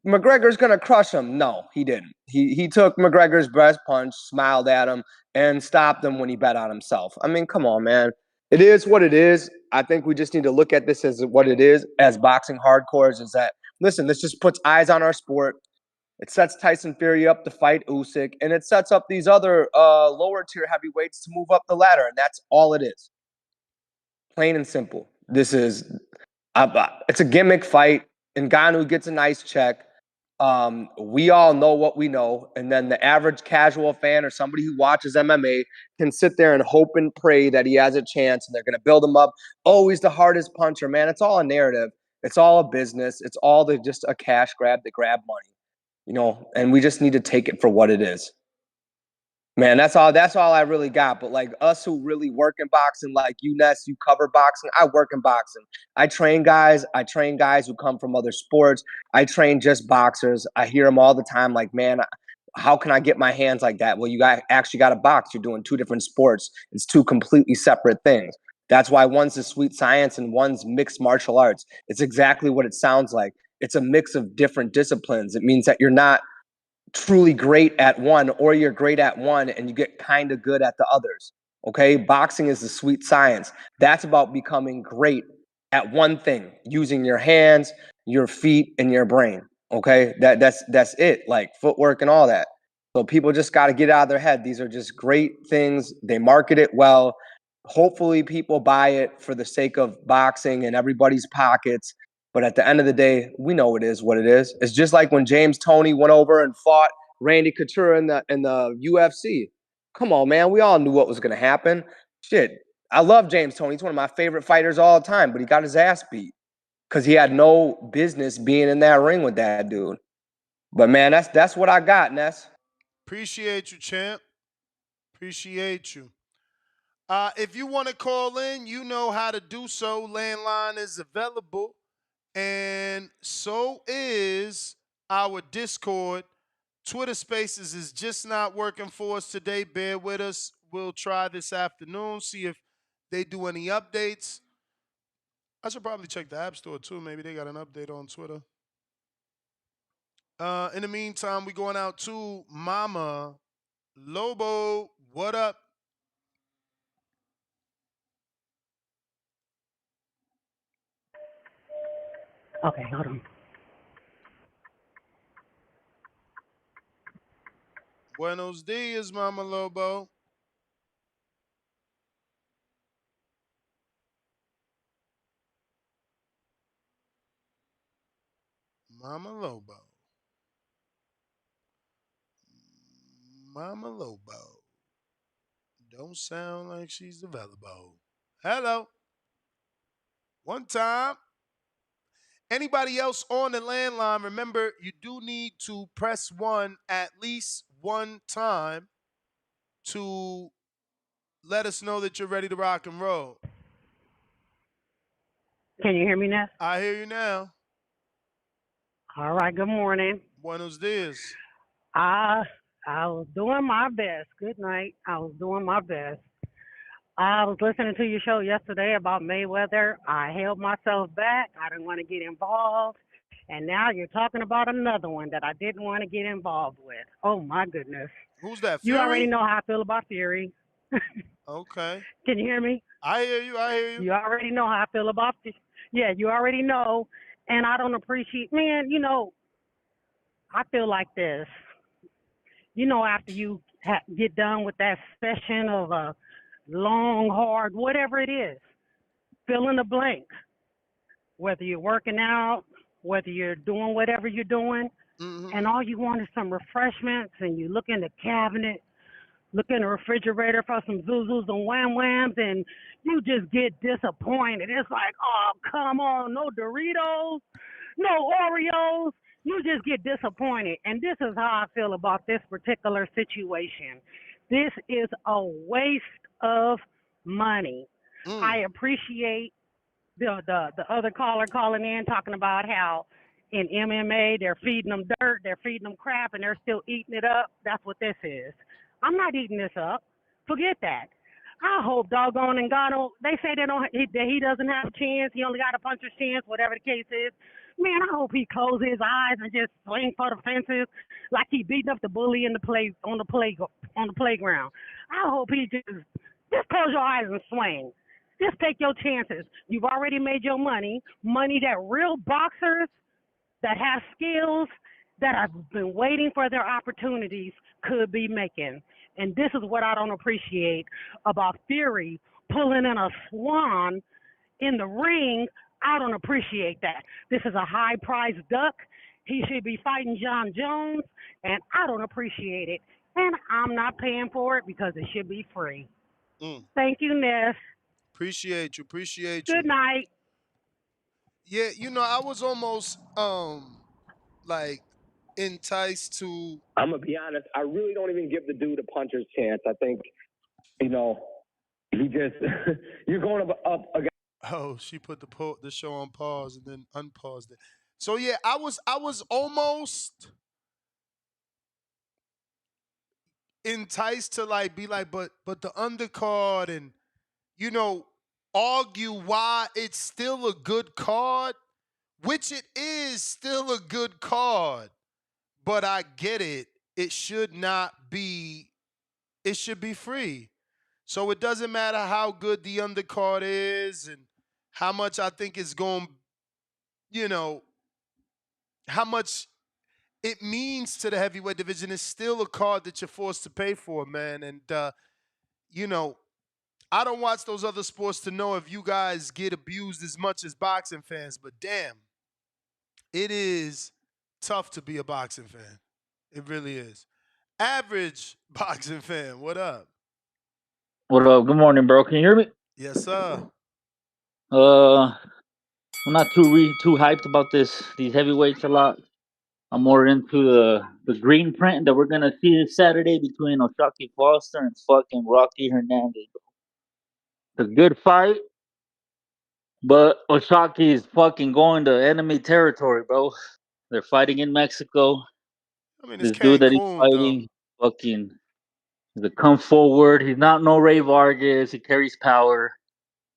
B: McGregor's going to crush him. No, he didn't. He took McGregor's best punch, smiled at him, and stopped him when he bet on himself. I mean, come on, man. It is what it is. I think we just need to look at this as what it is as boxing hardcores is that, listen, this just puts eyes on our sport. It sets Tyson Fury up to fight Usyk, and it sets up these other lower tier heavyweights to move up the ladder, and that's all it is. Plain and simple. This is it's a gimmick fight. Ngannou gets a nice check. We all know what we know, and then the average casual fan or somebody who watches MMA can sit there and hope and pray that he has a chance, and they're going to build him up. Oh, he's the hardest puncher, man. It's all a narrative. It's all a business. It's all just a cash grab to grab money. And we just need to take it for what it is. Man, that's all I really got. But like us who really work in boxing, like you, Ness, you cover boxing. I work in boxing. I train guys who come from other sports. I train just boxers. I hear them all the time like, man, how can I get my hands like that? Well, you actually got to box. You're doing two different sports. It's two completely separate things. That's why one's a sweet science and one's mixed martial arts. It's exactly what it sounds like. It's a mix of different disciplines. It means that you're not truly great at one, or you're great at one and you get kind of good at the others. Okay? Boxing is the sweet science. That's about becoming great at one thing, using your hands, your feet, and your brain. Okay? That's it, like footwork and all that. So people just got to get out of their head. These are just great things. They market it well. Hopefully people buy it for the sake of boxing and everybody's pockets. But at the end of the day, we know it is what it is. It's just like when James Toney went over and fought Randy Couture in the UFC. Come on, man. We all knew what was going to happen. Shit. I love James Toney. He's one of my favorite fighters all the time, but he got his ass beat because he had no business being in that ring with that dude. But man, that's what I got, Ness.
E: Appreciate you, champ. Appreciate you. If you want to call in, you know how to do so. Landline is available. And so is our Discord. Twitter Spaces is just not working for us today. Bear with us. We'll try this afternoon, see if they do any updates. I should probably check the App Store too. Maybe they got an update on Twitter. In the meantime, we going out to Mama Lobo. What up?
C: Okay, hold on.
E: Buenos dias, Mama Lobo. Mama Lobo. Mama Lobo. Don't sound like she's available. Hello. One time. Anybody else on the landline, remember, you do need to press 1 at least one time to let us know that you're ready to rock and roll.
C: Can you hear me now?
E: I hear you now.
C: All right, good morning.
E: Buenos dias.
C: I was doing my best. Good night. I was doing my best. I was listening to your show yesterday about Mayweather. I held myself back. I didn't want to get involved. And now you're talking about another one that I didn't want to get involved with. Oh, my goodness.
E: Who's that, Fury?
C: You already know how I feel about Fury.
E: Okay.
C: Can you hear me?
E: I hear you.
C: You already know how I feel about this. Yeah, you already know. And I don't appreciate, man, I feel like this. After you get done with that session of a long, hard, whatever it is, fill in the blank. Whether you're working out, whether you're doing whatever you're doing, and all you want is some refreshments, and you look in the cabinet, look in the refrigerator for some Zuzus and Wham Whams, and you just get disappointed. It's like, oh, come on, no Doritos, no Oreos. You just get disappointed. And this is how I feel about this particular situation. This is a waste of money. I appreciate the other caller calling in talking about how in MMA they're feeding them dirt, they're feeding them crap, and they're still eating it up. That's what this is. I'm not eating this up. Forget that. I hope doggone Ngannou, they say that he doesn't have a chance. He only got a puncher's chance, whatever the case is. Man, I hope he closes his eyes and just swing for the fences like he beating up the bully in the play on the playground. I hope he just close your eyes and swing. Just take your chances. You've already made your money that real boxers that have skills that have been waiting for their opportunities could be making. And this is what I don't appreciate about Fury pulling in a swan in the ring. I don't appreciate that. This is a high priced duck. He should be fighting John Jones, and I don't appreciate it. And I'm not paying for it because it should be free. Thank you, Ness.
E: Appreciate you.
C: Good night.
E: Yeah, I was almost like enticed to.
B: I'm gonna be honest. I really don't even give the dude a puncher's chance. I think, he just you're going up against.
E: Oh, she put the show on pause and then unpaused it. So yeah, I was almost enticed to be like, but the undercard and argue why it's still a good card, which it is still a good card. But I get it. It should not be. It should be free. So it doesn't matter how good the undercard is and how much I think it's going, how much it means to the heavyweight division. It's still a card that you're forced to pay for, man. And, I don't watch those other sports to know if you guys get abused as much as boxing fans, but damn, it is tough to be a boxing fan. It really is. Average boxing fan, what up?
F: What up? Good morning, bro. Can you hear me?
E: Yes, sir.
F: I'm not too hyped about these heavyweights a lot. I'm more into the green print that we're gonna see this Saturday between Oshaki Foster and fucking Rocky Hernandez. It's a good fight, but Oshaki is fucking going to enemy territory, bro. They're fighting in Mexico.
E: I mean, it's
F: This dude that he's
E: Cancun, though.
F: fighting, fucking, he's a come forward. He's not no Ray Vargas. He carries power.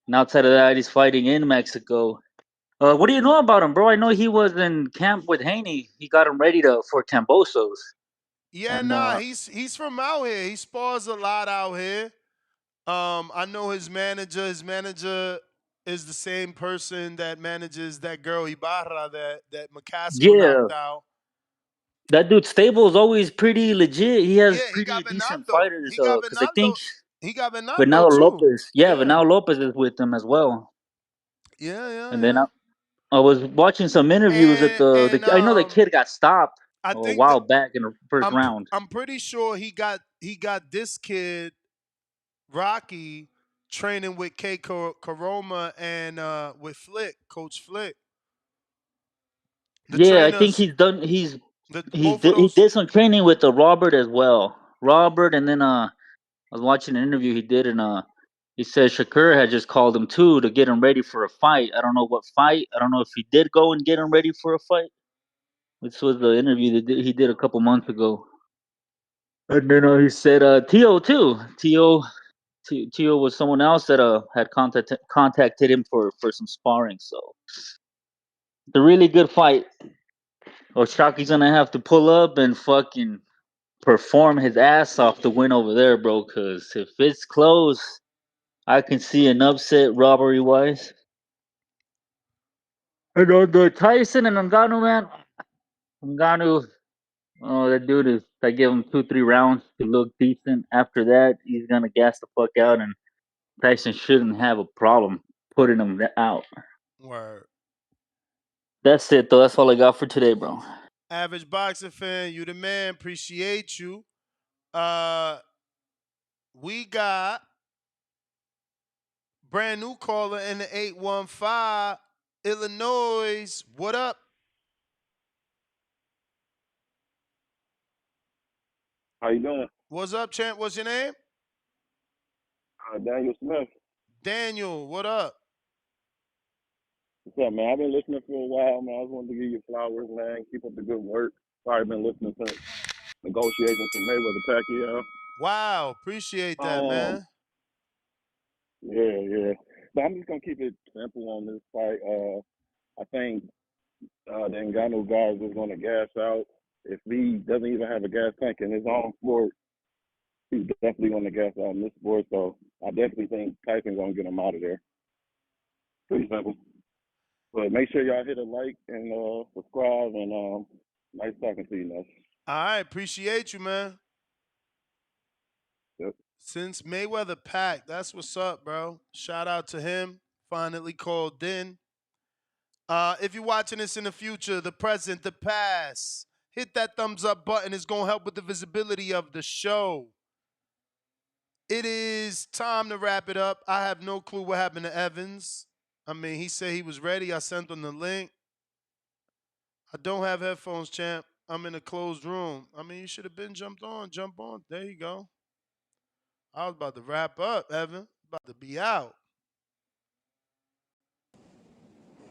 F: And outside of that, he's fighting in Mexico. What do you know about him, bro? I know he was in camp with Haney. He got him ready for Cambosos.
E: Yeah,
F: And
E: he's from out here. He spars a lot out here. I know his manager. His manager is the same person that manages that girl Ibarra that McCaskill
F: yeah,
E: knocked out.
F: that dude's stable is always pretty legit. He has
E: Yeah, he
F: pretty
E: got
F: decent
E: Bernardo.
F: fighters.
E: He got
F: Because I
E: Bernardo.
F: think
E: He got Bernardo
F: Venado
E: too.
F: Lopez. Yeah,
E: Yeah.
F: Venado Lopez is with him as well.
E: Yeah.
F: And then I was watching some interviews at I know the kid got stopped
E: I
F: a
E: think
F: while back in the first
E: I'm
F: round.
E: I'm pretty sure he got this kid Rocky training with K Karoma and with Coach Flick. The
F: Yeah, I think
E: trainers,
F: he's done.
E: both of
F: He
E: those.
F: did some training with Robert as well. Robert, and then I was watching an interview he did, and he said Shakur had just called him too to get him ready for a fight. I don't know what fight. I don't know if he did go and get him ready for a fight. This was the interview that he did a couple months ago. And then he said Tio too. Tio was someone else that had contacted him for some sparring. So it's a really good fight. Oshaki's gonna have to pull up and fucking perform his ass off to win over there, bro. Cause if it's close, I can see an upset robbery wise. And on the Tyson and Ngannou, man, Ngannou, oh, that dude is. I give him 2-3 rounds to look decent. After that, he's gonna gas the fuck out, and Tyson shouldn't have a problem putting him out.
E: Word.
F: That's it, though. That's all I got for today, bro.
E: Average boxing fan, you the man. Appreciate you. We got brand new caller in the 815, Illinois. What up?
O: How you doing?
E: What's up, champ? What's your name?
O: Daniel Smith.
E: Daniel, what up?
G: What's up, man? I've been listening for a while, man. I just wanted to give you flowers, man. Keep up the good work. Sorry, been listening since negotiations for Mayweather Pacquiao.
E: Wow, appreciate that,
G: Um,
E: man.
G: yeah. But I'm just gonna keep it simple on this fight. I think the Ngannou guys is gonna gas out. If he doesn't even have a gas tank in his own sport, he's definitely gonna gas out in this sport. So I definitely think Tyson's gonna get him out of there. Pretty simple. But make sure y'all hit a like and subscribe and nice talking to you, Ness.
E: All right, appreciate you, man.
G: Yep.
E: Since Mayweather Pack, that's what's up, bro. Shout out to him. Finally called in. If you're watching this in the future, the present, the past, hit that thumbs up button. It's going to help with the visibility of the show. It is time to wrap it up. I have no clue what happened to Evans. I mean, he said he was ready. I sent him the link. I don't have headphones, champ. I'm in a closed room. I mean, you should have been jumped on. Jump on. There you go. I was about to wrap up, Evan. About to be out.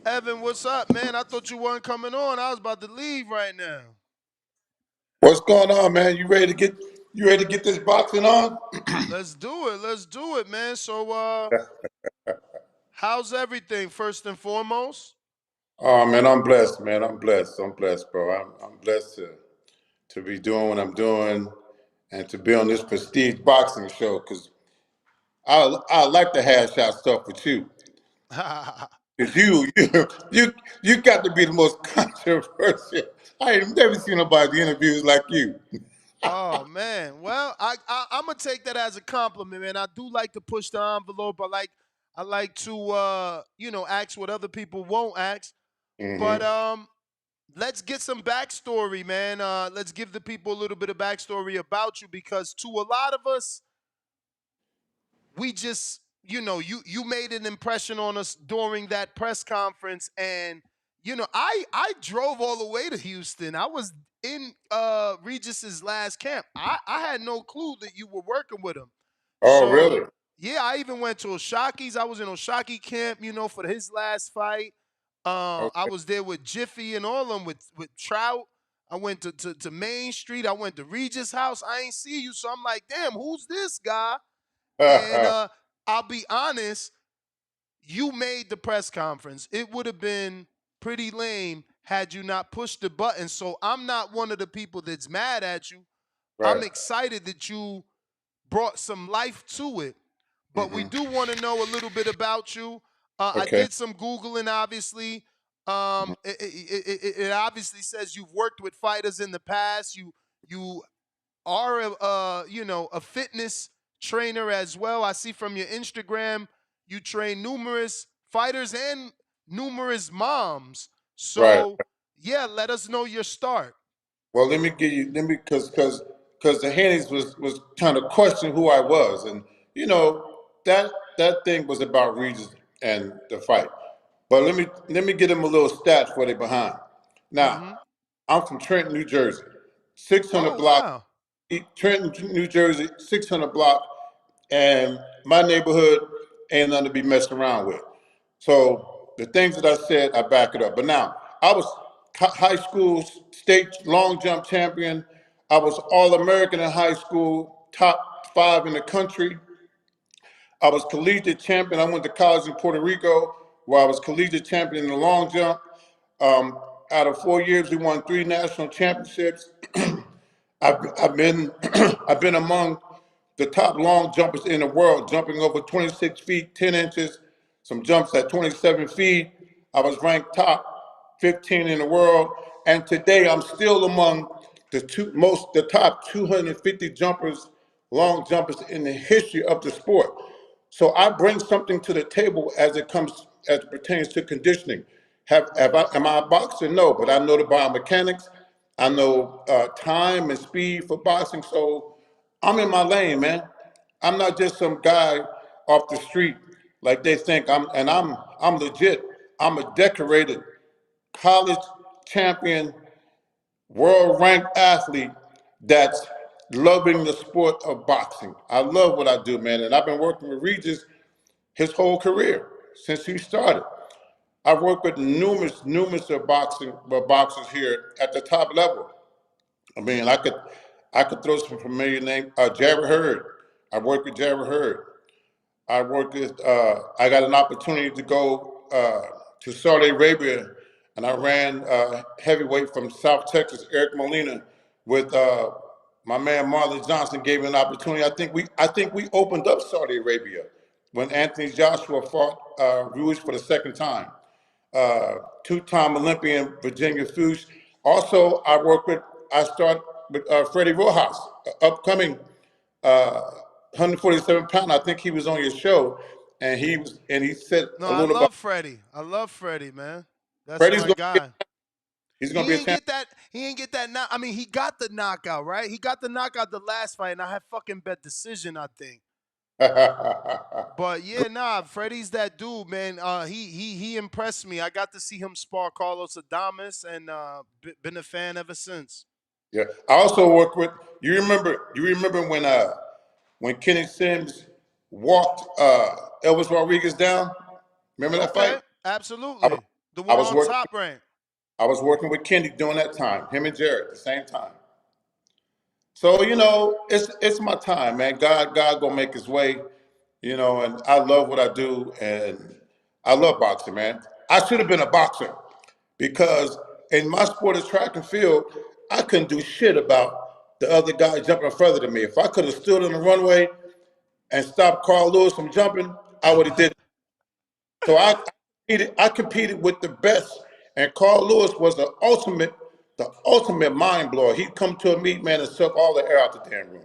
E: Evan, what's up, man? I thought you weren't coming on. I was about to leave right now.
V: What's going on, man? You ready to get this boxing on?
E: Let's do it. Let's do it, man. So how's everything first and foremost?
V: Oh man, I'm blessed, man. I'm blessed, bro. I'm blessed to be doing what I'm doing and to be on this prestige boxing show because I like to hash out stuff with you. Cause you got to be the most controversial. I ain't never seen nobody do interviews like you.
E: Oh man. Well, I'm gonna take that as a compliment, man. I do like to push the envelope. I like to ask what other people won't ask. But let's get some backstory, man. Let's give the people a little bit of backstory about you because to a lot of us, we just, you made an impression on us during that press conference. And, I drove all the way to Houston. I was in Regis's last camp. I had no clue that you were working with him.
V: Oh,
E: So,
V: really?
E: yeah, I even went to Oshaki's. I was in Oshaki camp, for his last fight. I was there with Jiffy and all of them with Trout. I went to Main Street. I went to Regis' house. I ain't see you. So I'm like, damn, who's this guy? And I'll be honest, you made the press conference. It would have been pretty lame had you not pushed the button. So I'm not one of the people that's mad at you.
V: Right.
E: I'm excited that you brought some life to it. But we do want to know a little bit about you.
V: Okay.
E: I did some Googling, obviously. It obviously says you've worked with fighters in the past. You are a fitness trainer as well. I see from your Instagram you train numerous fighters and numerous moms.
V: Right.
E: So yeah, let us know your start.
V: Well, because the Hennies was trying to question who I was, and that thing was about Regis and the fight. But let me get them a little stats for they behind. Now, I'm from Trenton, New Jersey, 600 block.
E: Wow.
V: Trenton, New Jersey, 600 block, and my neighborhood ain't nothing to be messed around with. So the things that I said, I back it up. But now, I was high school state long jump champion. I was All-American in high school, top 5 in the country. I was collegiate champion. I went to college in Puerto Rico where I was collegiate champion in the long jump. Out of 4 years, we won 3 national championships. I've been I've been among the top long jumpers in the world, jumping over 26 feet 10 inches, some jumps at 27 feet. I was ranked top 15 in the world, and today I'm still among the top 250 jumpers, long jumpers in the history of the sport. So I bring something to the table as it pertains to conditioning. Am I a boxer? No, but I know the biomechanics. I know time and speed for boxing. So I'm in my lane, man. I'm not just some guy off the street like they think. I'm legit. I'm a decorated college champion, world ranked athlete that's loving the sport of boxing. I love what I do, man. And I've been working with Regis his whole career since he started. I've worked with numerous of boxers here at the top level. I mean, I could throw some familiar names. Jared Hurd. I worked with Jared Hurd. I got an opportunity to go to Saudi Arabia, and I ran heavyweight from South Texas, Eric Molina, with my man Marlon Johnson. Gave me an opportunity. I think we opened up Saudi Arabia when Anthony Joshua fought Ruiz for the second time. Two-time Olympian Virginia Fuchs. Also, I start with Freddie Rojas, upcoming 147 pound. I think he was on your show, and he said
E: No,
V: a
E: I
V: little about
E: love Freddie. I love Freddie, man. That's
V: Freddie's
E: my
V: going.
E: guy.
V: He's going to
E: He
V: be a
E: ain't
V: champ.
E: get that. He ain't get that. I mean, he got the knockout, right? He got the knockout the last fight, and I had fucking bet decision, I think. But yeah, nah, Freddie's that dude, man. He impressed me. I got to see him spar Carlos Adames, and been a fan ever since.
V: Yeah. I also work with. You remember when Kenny Sims walked Elvis Rodriguez down? Remember that
E: Okay,
V: fight? I,
E: absolutely. The
V: I
E: one
V: was
E: on
V: working.
E: Top Rank.
V: I was working with Kenny during that time. Him and Jared at the same time. So it's my time, man. God gonna make His way, and I love what I do, and I love boxing, man. I should have been a boxer because in my sport of track and field, I couldn't do shit about the other guy jumping further than me. If I could have stood on the runway and stopped Carl Lewis from jumping, I would have did it. So I competed with the best, and Carl Lewis was the ultimate mind blower. He'd come to a meet, man, and suck all the air out the damn room.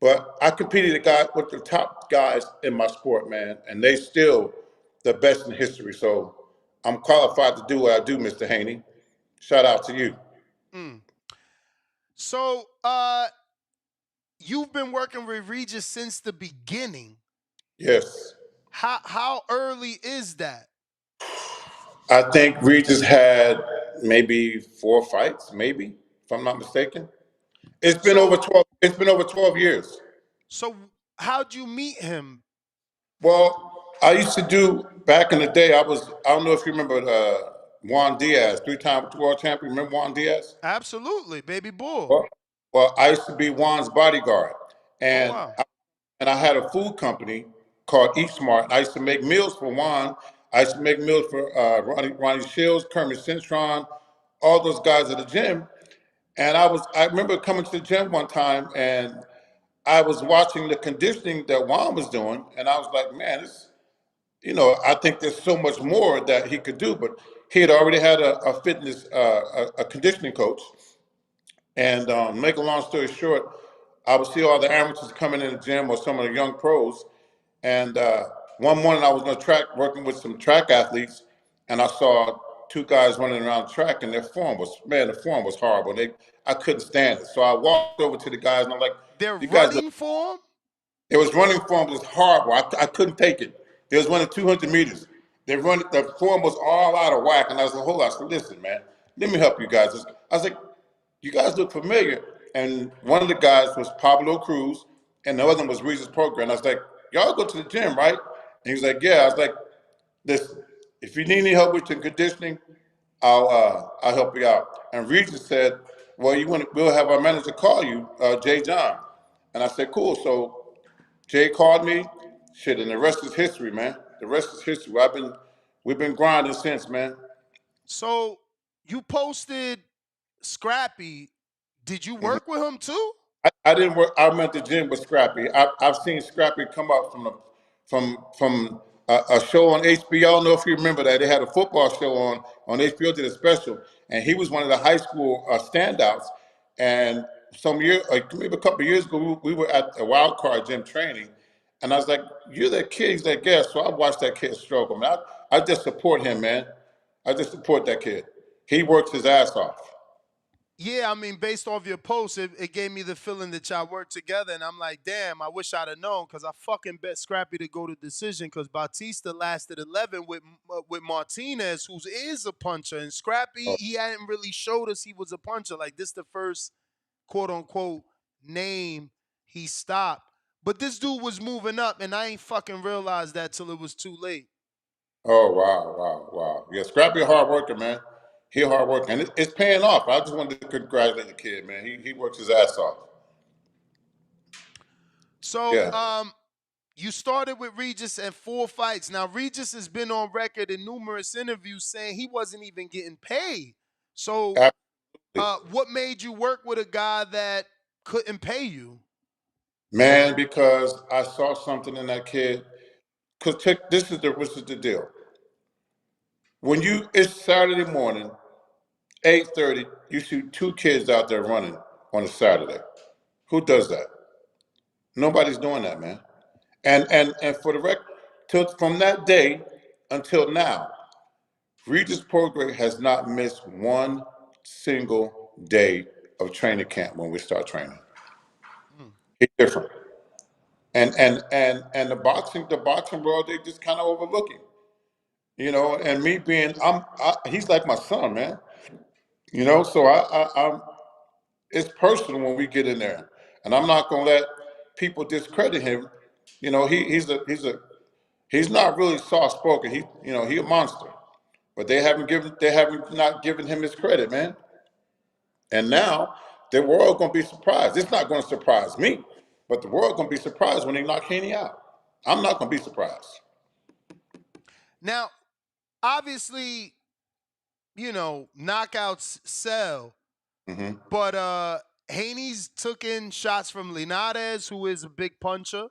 V: But I competed with the top guys in my sport, man, and they still the best in history. So I'm qualified to do what I do, Mr. Haney. Shout out to you.
E: Mm. So, you've been working with Regis since the beginning.
V: Yes.
E: How early is that?
V: I think Regis had maybe 4 fights, maybe, if I'm not mistaken. It's been over
E: So
V: 12. It's been over 12 years.
E: so how'd you meet him?
V: Well, I used to do back in the day. I don't know if you remember Juan Diaz, three-time world champion. Remember Juan Diaz?
E: Absolutely, baby bull.
V: Well, I used to be Juan's bodyguard,
E: Oh
V: and
E: wow.
V: I had a food company called Eat Smart. I used to make meals for Juan. I used to make meals for Ronnie Shields, Kermit Cintron, all those guys at the gym. And I remember coming to the gym one time, and I was watching the conditioning that Juan was doing, and I was like, man, I think there's so much more that he could do. But he had already had a fitness, a conditioning coach. And make a long story short, I would see all the amateurs coming in the gym or some of the young pros. And one morning I was on the track working with some track athletes, and I saw two guys running around the track, and the form was horrible. I couldn't stand it. So I walked over to the guys, and I'm like,
E: They're
V: you guys look.
E: running for him?
V: It was running form was horrible. I couldn't take it. They was running 200 meters. The form was all out of whack, and I was like, hold on. I said, listen, man, let me help you guys. I was like, you guys look familiar. And one of the guys was Pablo Cruz, and the other one was Regis Program. I was like, y'all go to the gym, right? And he was like, yeah. I was like, listen, if you need any help with your conditioning, I'll help you out. And Regis said, well, we'll have our manager call you, Jay John. And I said, cool. So Jay called me, shit, and the rest is history, man. The rest is history. We've been grinding since, man.
E: So you posted Scrappy. Did you work with him too?
V: I didn't work. I'm at the gym with Scrappy. I've seen Scrappy come up from a show on HBO. I don't know if you remember that. They had a football show on HBO. Did a special, and he was one of the high school standouts. And maybe a couple of years ago, we were at a wild card gym training, and I was like, "You're that kid." He's like, "Yeah." So I watched that kid struggle. Man, I just support him, man. I just support that kid. He works his ass off.
E: Yeah, I mean, based off your post, it gave me the feeling that y'all worked together, and I'm like, damn, I wish I'd have known, because I fucking bet Scrappy to go to decision, because Bautista lasted 11 with Martinez, who is a puncher, and Scrappy, he hadn't really showed us he was a puncher. Like, this the first quote-unquote name he stopped. But this dude was moving up, and I ain't fucking realized that till it was too late.
V: Oh wow. Yeah, Scrappy a hard worker, man. He a hard worker, and it's paying off. I just wanted to congratulate the kid, man. He works his ass off.
E: So,
V: Yeah.
E: you started with Regis at 4 fights. Now, Regis has been on record in numerous interviews saying he wasn't even getting paid. So, what made you work with a guy that couldn't pay you?
V: Man, because I saw something in that kid. Cause this is the deal. When it's Saturday morning, 8:30, you see two kids out there running on a Saturday. Who does that? Nobody's doing that, man. And for the record, from that day until now, Regis Prograde has not missed one single day of training camp when we start training. He's different. And the boxing world, they just kind of overlook him. You know, and me being he's like my son, man. You know, so I'm it's personal when we get in there. And I'm not gonna let people discredit him. You know, he's not really soft spoken. He a monster. But they haven't not given him his credit, man. And now the world gonna be surprised. It's not gonna surprise me, but the world gonna be surprised when they knock Haney out. I'm not gonna be surprised.
E: Now, obviously, knockouts sell, but Haney's took in shots from Linares, who is a big puncher,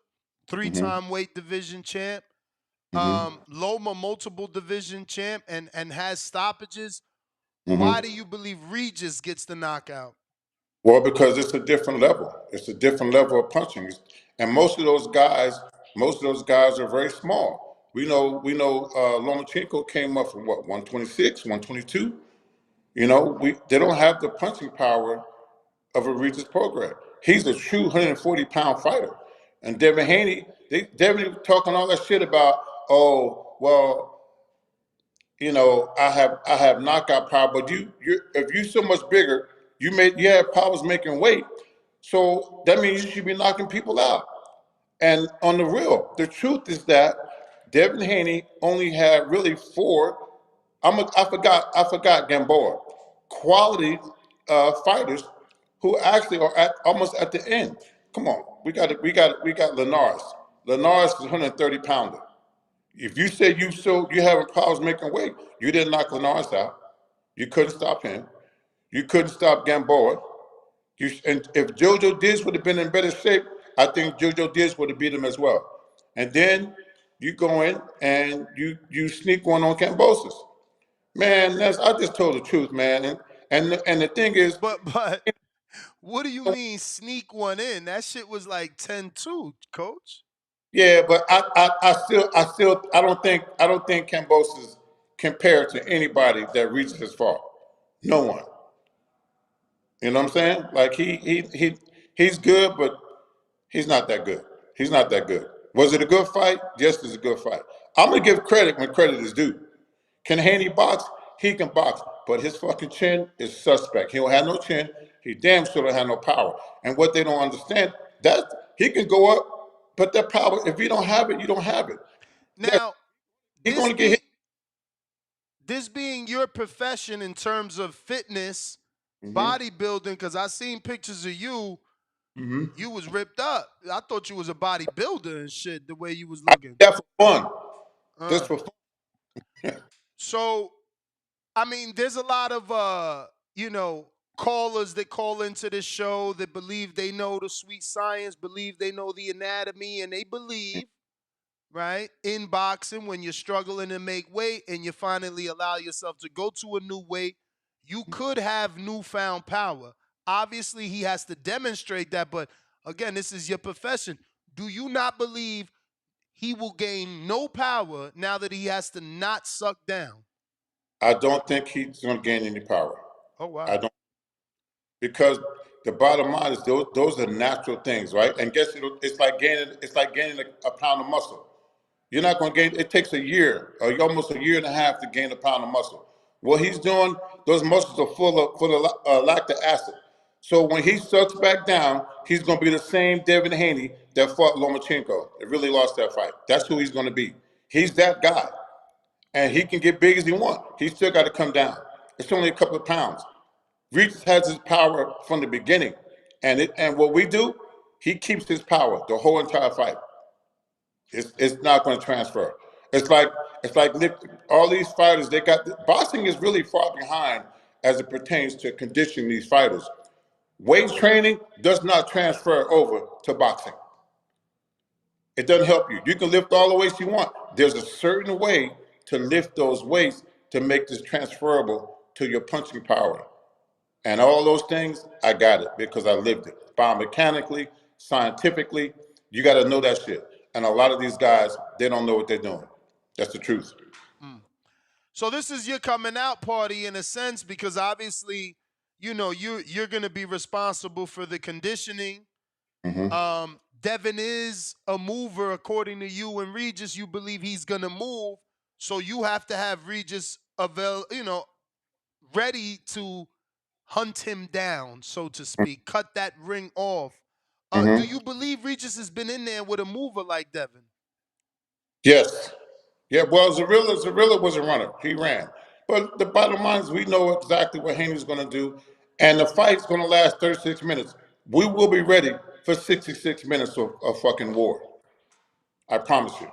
E: 3-time weight division champ. Loma, multiple division champ, and has stoppages. Why do you believe Regis gets the knockout?
V: Well, because it's a different level. It's a different level of punching, and most of those guys are very small. We know. Lomachenko came up from what 126, 122. You know, they don't have the punching power of a Regis Prograde. He's a true 140-pound fighter, and Devin Haney. Devin talking all that shit about, oh well, I have knockout power, but if you so much bigger, you have powers making weight, so that means you should be knocking people out. And on the real, the truth is that Devin Haney only had really four. I forgot Gamboa, quality fighters who actually are almost at the end. Come on, we got Linares. Linares is 130 pounder. If you say you having problems making weight, you didn't knock Linares out. You couldn't stop him. You couldn't stop Gamboa. And if JoJo Diaz would have been in better shape, I think JoJo Diaz would have beat him as well. And then you go in and you sneak one on Cambosis. Man, I just told the truth, man. And the thing is,
E: but what do you mean sneak one in? That shit was like 10-2, coach.
V: Yeah, but I don't think Cambosis compared to anybody that reaches his far. No one. You know what I'm saying? Like he's good, but he's not that good. He's not that good. Was it a good fight? Yes, it's a good fight. I'm gonna give credit when credit is due. Can Haney box? He can box, but his fucking chin is suspect. He don't have no chin. He damn sure don't have no power. And what they don't understand, that he can go up, but that power, if you don't have it, you don't have it.
E: Now,
V: he's gonna get hit.
E: This being your profession in terms of fitness, bodybuilding, because I seen pictures of you. You was ripped up. I thought you was a bodybuilder and shit. The way you was looking.
V: That's for fun. Just for fun.
E: So, I mean, there's a lot of callers that call into this show that believe they know the sweet science, believe they know the anatomy, and they believe, right, in boxing, when you're struggling to make weight and you finally allow yourself to go to a new weight, you could have newfound power. Obviously, he has to demonstrate that, but again, this is your profession. Do you not believe he will gain no power now that he has to not suck down?
V: I don't think he's going to gain any power.
E: Oh, wow.
V: I don't. Because the bottom line is those are natural things, right? And guess it's like gaining a pound of muscle. You're not going to gain. It takes a year, or almost a year and a half, to gain a pound of muscle. What he's doing, those muscles are full of lactic acid. So when he sucks back down, he's going to be the same Devin Haney that fought Lomachenko. That really lost that fight. That's who he's going to be. He's that guy. and he can get big as he wants. He still got to come down. It's only a couple of pounds. Regis has his power from the beginning, and what we do, he keeps his power the whole entire fight. It's not going to transfer. It's like all these fighters. Boxing is really far behind as it pertains to conditioning these fighters. Weight training does not transfer over to boxing. It doesn't help you. You can lift all the weights you want. There's a certain way to lift those weights to make this transferable to your punching power. And all those things, I got it because I lived it. Biomechanically, scientifically, you got to know that shit. And a lot of these guys, they don't know what they're doing. That's the truth.
E: So this is your coming out party in a sense, because obviously, you're going to be responsible for the conditioning.
V: Mm-hmm.
E: Devin is a mover, according to you and Regis. You believe he's going to move, so you have to have Regis ready to hunt him down, so to speak, cut that ring off.
V: Mm-hmm.
E: Do you believe Regis has been in there with a mover like Devin?
V: Yes. Yeah, well, Zarilla was a runner. He ran. But the bottom line is we know exactly what Haney's going to do, and the fight's going to last 36 minutes. We will be ready for 66 minutes of fucking war. I promise you.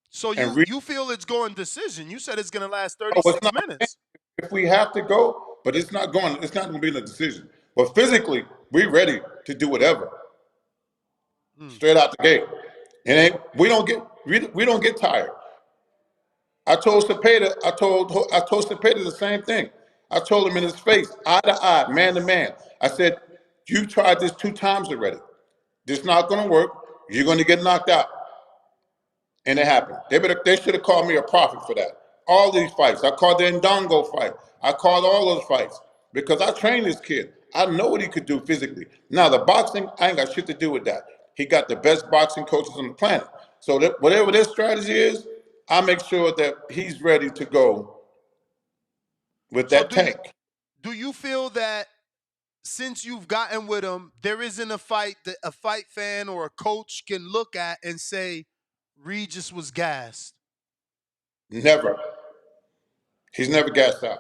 E: So you feel it's going decision. You said it's going to last 36 minutes.
V: If we have to go, but it's not going to be in a decision. But physically, we're ready to do whatever. Straight out the gate. And we don't get tired. I told Cepeda the same thing. I told him in his face, eye to eye, man to man. I said, you tried this 2 times already. This not gonna work. You're gonna get knocked out. And it happened. They should have called me a prophet for that. All these fights. I called the Ndongo fight. I called all those fights because I trained this kid. I know what he could do physically. Now the boxing, I ain't got shit to do with that. He got the best boxing coaches on the planet. So whatever their strategy is, I make sure that he's ready to go with that tank.
E: Do you feel that since you've gotten with him, there isn't a fight that a fight fan or a coach can look at and say, Regis was gassed?
V: Never. He's never gassed out.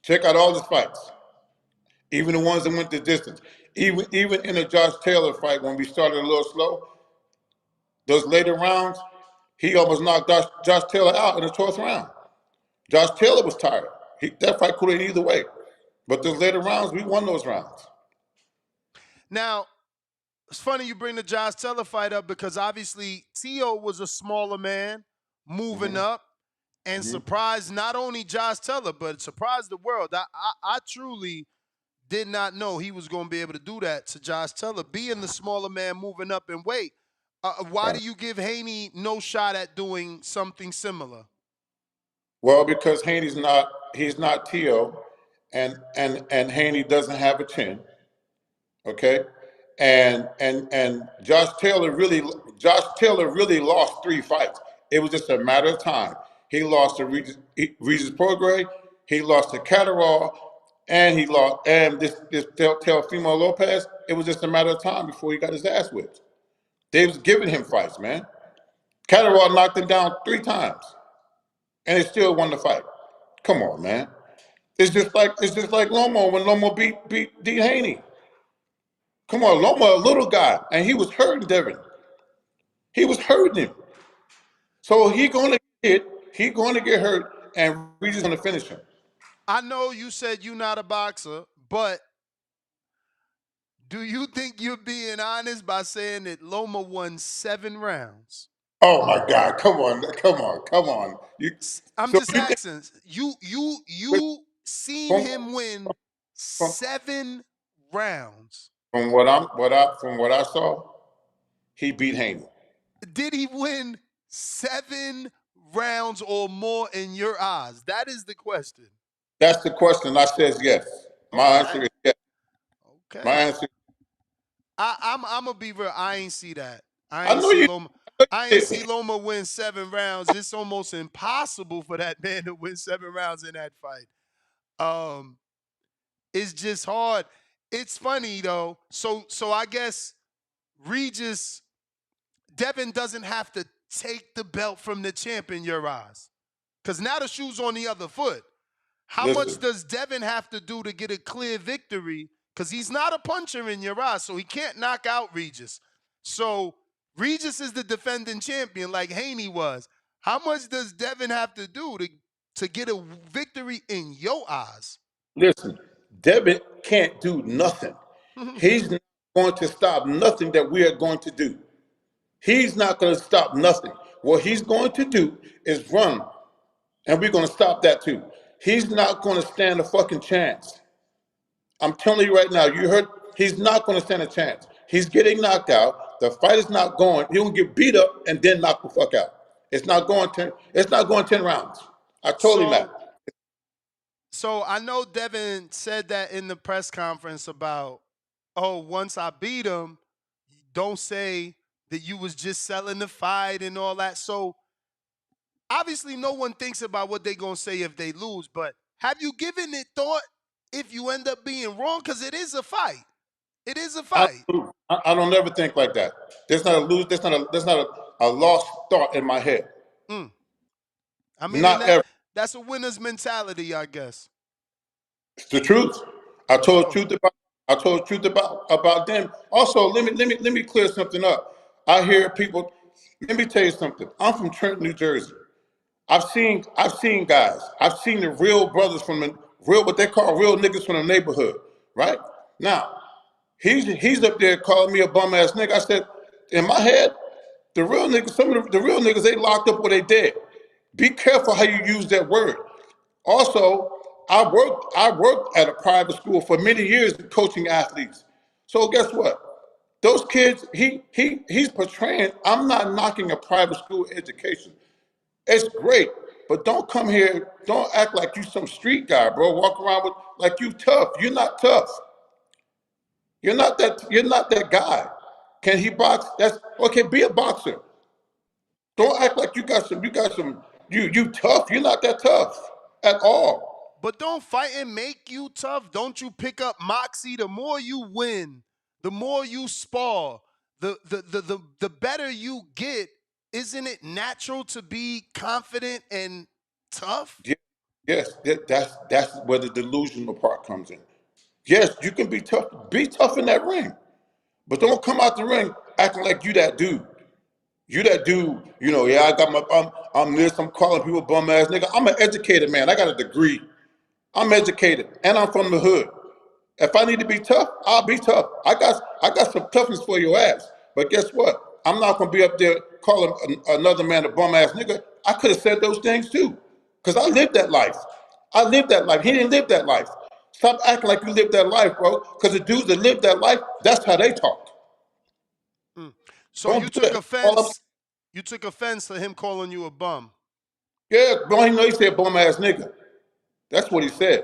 V: Check out all his fights. Even the ones that went the distance. Even in the Josh Taylor fight when we started a little slow, those later rounds, he almost knocked Josh Taylor out in the 12th round. Josh Taylor was tired. That fight could have been either way. But those later rounds, we won those rounds.
E: Now, it's funny you bring the Josh Taylor fight up because obviously Tio was a smaller man moving up and surprised not only Josh Taylor, but surprised the world. I truly did not know he was going to be able to do that to Josh Taylor, being the smaller man moving up in weight. Why do you give Haney no shot at doing something similar?
V: Well, because he's not Tio, and Haney doesn't have a chin. Okay, and Josh Taylor really lost 3 fights. It was just a matter of time. He lost to Regis Prograis, he lost to Catterall, and he lost this Teofimo Lopez. It was just a matter of time before he got his ass whipped. They was giving him fights, man. Catterall knocked him down 3 times, and he still won the fight. Come on, man. It's just like Lomo when Lomo beat D. Haney. Come on, Loma, a little guy, and he was hurting Devin. He was hurting him. So he going to get hurt, and Regis going to finish him.
E: I know you said you're not a boxer, but do you think you're being honest by saying that Loma won 7 rounds?
V: Oh my God! Come on!
E: I'm just asking. You seen him win 7 rounds.
V: From what I saw, he beat Haney.
E: Did he win 7 rounds or more in your eyes? That is the question.
V: That's the question. I says yes. My answer is yes.
E: Okay.
V: My answer.
E: I'm gonna be real. I ain't see that.
V: I know you.
E: I ain't see Loma win 7 rounds. It's almost impossible for that man to win 7 rounds in that fight. It's just hard. It's funny though. So I guess Devin doesn't have to take the belt from the champ in your eyes? Because now the shoe's on the other foot. How
V: Listen.
E: much does Devin have to do to get a clear victory? Because he's not a puncher in your eyes, so he can't knock out Regis. So Regis is the defending champion like Haney was. How much does Devin have to do to get a victory in your eyes?
V: Listen, Devin can't do nothing. He's not going to stop nothing that we are going to do. He's not going to stop nothing. What he's going to do is run, and we're going to stop that too. He's not going to stand a fucking chance. I'm telling you right now, you heard, he's not going to stand a chance. He's getting knocked out. The fight is not going. He'll get beat up and then knock the fuck out. It's not going 10 rounds. I told him that.
E: So I know Devin said that in the press conference about, oh, once I beat him, don't say that you was just selling the fight and all that. So obviously no one thinks about what they're going to say if they lose, but have you given it thought if you end up being wrong? Because it is a fight. It is a fight.
V: I don't ever think like that. There's not a lost thought in my head.
E: I mean,
V: Not ever.
E: That's a winner's mentality, I guess.
V: It's the truth. I told the truth about them. Also, let me clear something up. I hear people. Let me tell you something. I'm from Trenton, New Jersey. I've seen guys. I've seen the real brothers from the real, what they call real niggas from the neighborhood. Right now, he's up there calling me a bum ass nigga. I said, in my head, the real niggas, some of the real niggas, they locked up or they dead. Be careful how you use that word. Also, I worked at a private school for many years coaching athletes. So guess what? Those kids, he's portraying, I'm not knocking a private school education. It's great, but don't come here, don't act like you some street guy, bro. Walk around with like you tough. You're not tough. You're not that guy. Can he box? That's okay, be a boxer. Don't act like you got some you tough. You're not that tough at all.
E: But don't fighting make you tough. Don't you pick up moxie? The more you win, the more you spar, the better you get. Isn't it natural to be confident and tough?
V: Yes, that's where the delusional part comes in. Yes, you can be tough. Be tough in that ring. But don't come out the ring acting like you that dude. You that dude, yeah, I got I'm this, I'm calling people bum ass nigga. I'm an educated man. I got a degree. I'm educated and I'm from the hood. If I need to be tough, I'll be tough. I got some toughness for your ass. But guess what? I'm not gonna be up there calling another man a bum ass nigga. I could have said those things too. Because I lived that life. I lived that life. He didn't live that life. Stop acting like you lived that life, bro. Because the dudes that live that life, that's how they talk.
E: So you took offense. You took offense to him calling you a bum.
V: Yeah, bro. He said bum ass nigga. That's what he said.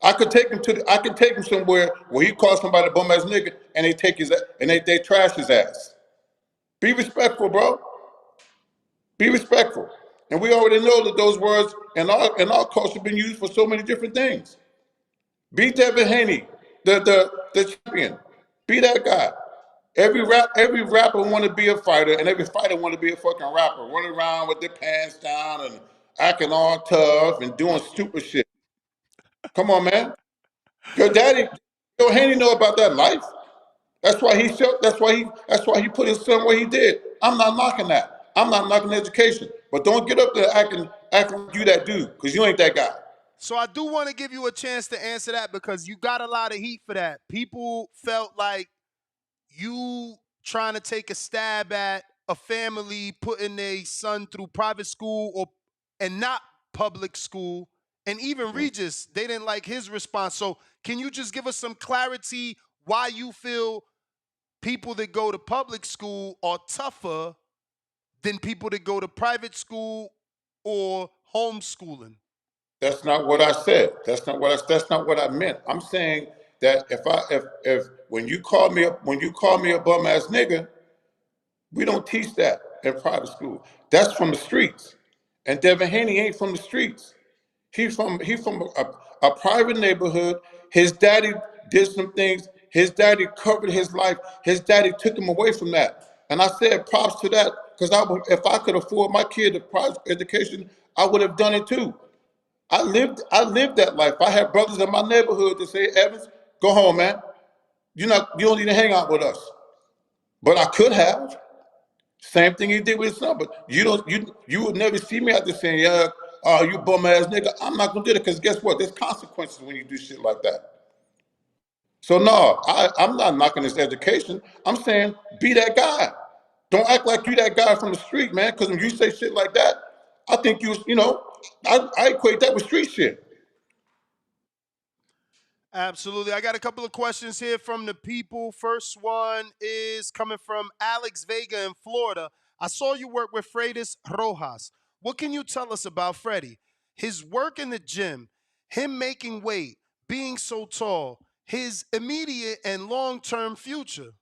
V: I could take him somewhere where he calls somebody a bum ass nigga and they take his and they trash his ass. Be respectful, bro. Be respectful. And we already know that those words in our culture have been used for so many different things. Be Devin Haney, the champion. Be that guy. Every rapper want to be a fighter, and every fighter want to be a fucking rapper. Running around with their pants down and acting all tough and doing stupid shit. Come on, man. Your daddy, your Haney know about that life. That's why he put his son where he did. I'm not knocking that. I'm not knocking education. But don't get up there acting like you that dude, because you ain't that guy.
E: So I do want to give you a chance to answer that because you got a lot of heat for that. People felt like you trying to take a stab at a family putting their son through private school and not public school. And even Regis, they didn't like his response. So can you just give us some clarity why you feel people that go to public school are tougher than people that go to private school or homeschooling?
V: That's not what I said. That's not what I meant. I'm saying that if when you call me a bum ass nigga, we don't teach that in private school. That's from the streets. And Devin Haney ain't from the streets. He's from a private neighborhood. His daddy did some things. His daddy covered his life. His daddy took him away from that. And I said props to that Because if I could afford my kid a private education, I would have done it too. I lived that life. I had brothers in my neighborhood that say, Evans, go home, man. You don't need to hang out with us. But I could have. Same thing he did with his son. But you would never see me out there saying, yeah, you bum ass nigga. I'm not gonna do that because guess what? There's consequences when you do shit like that. So no, I'm not knocking his education. I'm saying be that guy. Don't act like you that guy from the street, man. Because when you say shit like that, I think I equate that with street shit.
E: Absolutely. I got a couple of questions here from the people. First one is coming from Alex Vega in Florida. I saw you work with Freitas Rojas. What can you tell us about Freddie? His work in the gym, him making weight, being so tall, his immediate and long-term future.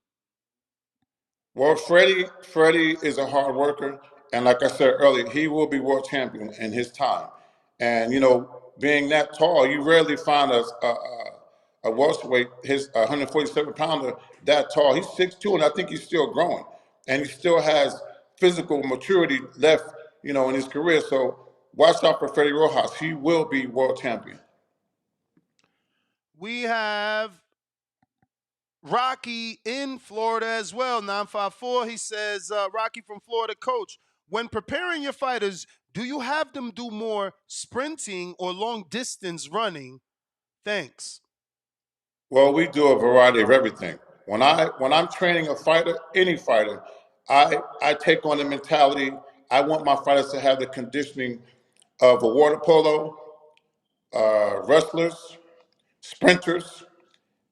V: Well, Freddie is a hard worker, and like I said earlier, he will be world champion in his time. And being that tall, you rarely find a welterweight, his 147-pounder that tall. He's 6'2", and I think he's still growing, and he still has physical maturity left, in his career. So watch out for Freddie Rojas. He will be world champion.
E: We have Rocky in Florida as well, 954. He says, Rocky from Florida, coach, when preparing your fighters, do you have them do more sprinting or long distance running? Thanks.
V: Well, we do a variety of everything. When I'm training a fighter, any fighter, I take on the mentality. I want my fighters to have the conditioning of a water polo, wrestlers, sprinters,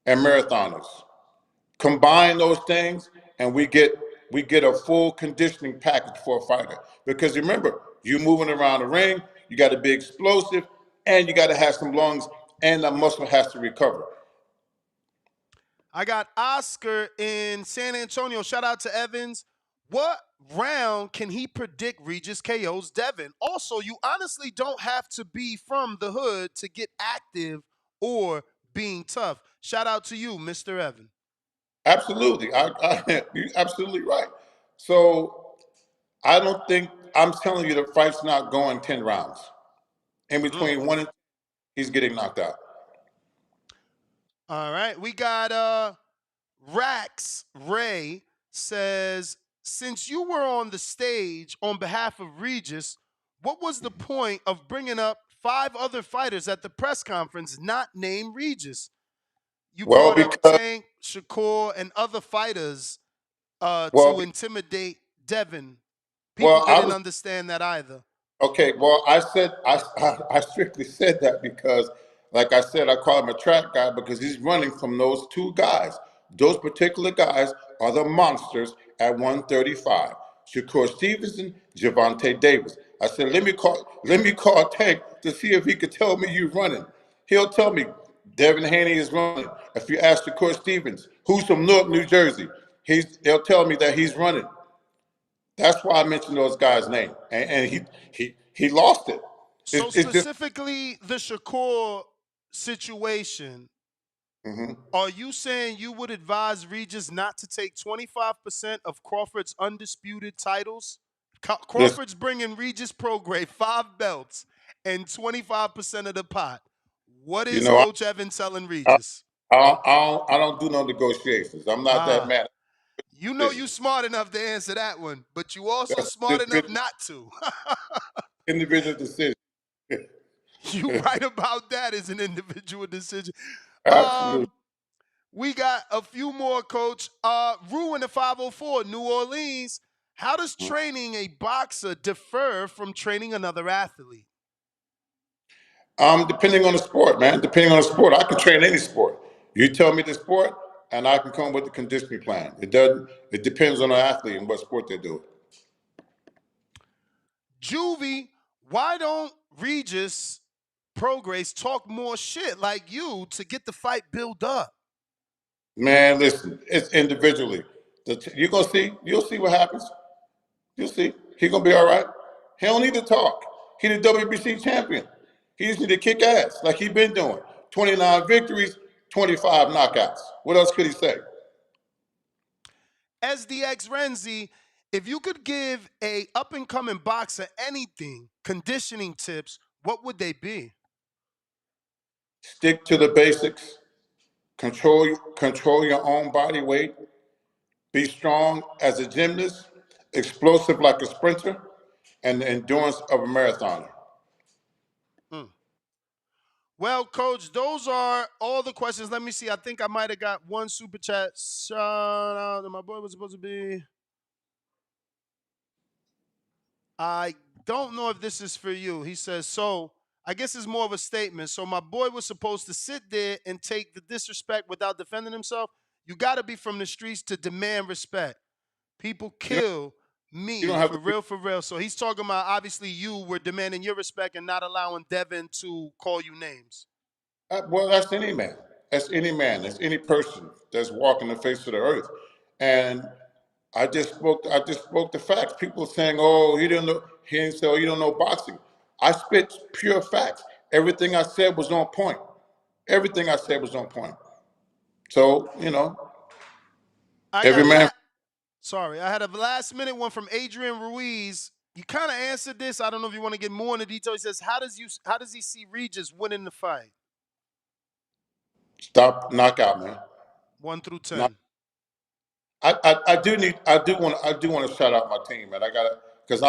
V: and marathoners. Combine those things, and we get a full conditioning package for a fighter. Because remember, you're moving around the ring, you got to be explosive, and you got to have some lungs, and the muscle has to recover.
E: I got Oscar in San Antonio. Shout out to Evans. What round can he predict Regis KO's Devin? Also, you honestly don't have to be from the hood to get active or being tough. Shout out to you, Mr. Evan.
V: Absolutely. You're absolutely right. So I don't think, I'm telling you, the fight's not going 10 rounds. In between 1 and 2, he's getting knocked out.
E: All right. We got Rax Ray says, since you were on the stage on behalf of Regis, what was the point of bringing up 5 other fighters at the press conference not named Regis? You brought up Tank, Shakur, and other fighters to intimidate Devin. People didn't understand that either.
V: Okay, well, I strictly said that because, like I said, I call him a track guy because he's running from those 2 guys. Those particular guys are the monsters at 135. Shakur Stevenson, Gervonta Davis. I said, let me call Tank to see if he could tell me you're running. He'll tell me Devin Haney is running. If you ask Shakur Stevens, who's from Newark, New Jersey, he'll tell me that he's running. That's why I mentioned those guys' name, and he lost it.
E: So specifically, the Shakur situation. Are you saying you would advise Regis not to take 25% of Crawford's undisputed titles? Crawford's bringing Regis Prograis 5 belts and 25% of the pot. What is Coach Evan telling Regis?
V: I don't do no negotiations. I'm not that mad.
E: You know you smart enough to answer that one, but you also smart enough not to.
V: Individual decision.
E: You right about that is an individual decision.
V: Absolutely.
E: We got a few more, Coach. Rue in the 504, New Orleans. How does training a boxer differ from training another athlete?
V: Depending on the sport, man. Depending on the sport, I can train any sport. You tell me the sport, and I can come up with the conditioning plan. It depends on the athlete and what sport they're doing.
E: Juvie, why don't Regis Prograis talk more shit like you to get the fight built up?
V: Man, listen, it's individually. You'll see what happens. You'll see. He's gonna be all right. He don't need to talk. He's the WBC champion. He just need to kick ass like he's been doing. 29 victories, 25 knockouts. What else could he say?
E: SDX Renzi, If you could give a up-and-coming boxer anything, conditioning tips, what would they be?
V: Stick to the basics. Control your own body weight. Be strong as a gymnast, explosive like a sprinter, and the endurance of a marathoner.
E: Well, Coach, those are all the questions. Let me see. I think I might have got one super chat. Shout out to my boy was supposed to be. I don't know if this is for you. He says, so I guess it's more of a statement. So my boy was supposed to sit there and take the disrespect without defending himself. You got to be from the streets to demand respect. People kill
V: You
E: me
V: don't have
E: for
V: to be,
E: real, for real. So he's talking about obviously you were demanding your respect and not allowing Devin to call you names.
V: well, that's any man. That's any man. That's any person that's walking the face of the earth. And I just spoke the facts. People saying, "Oh, he didn't know." He didn't say, "Oh, you don't know boxing." I spit pure facts. Everything I said was on point. Everything I said was on point. So
E: I
V: every
E: got
V: man.
E: Sorry, I had a last minute one from Adrian Ruiz. You kind of answered this. I don't know if you want to get more into detail. He says, how does he see Regis winning the fight?
V: Stop knockout, man.
E: 1 through 10.
V: Knock. I do want to shout out my team, man. I got to because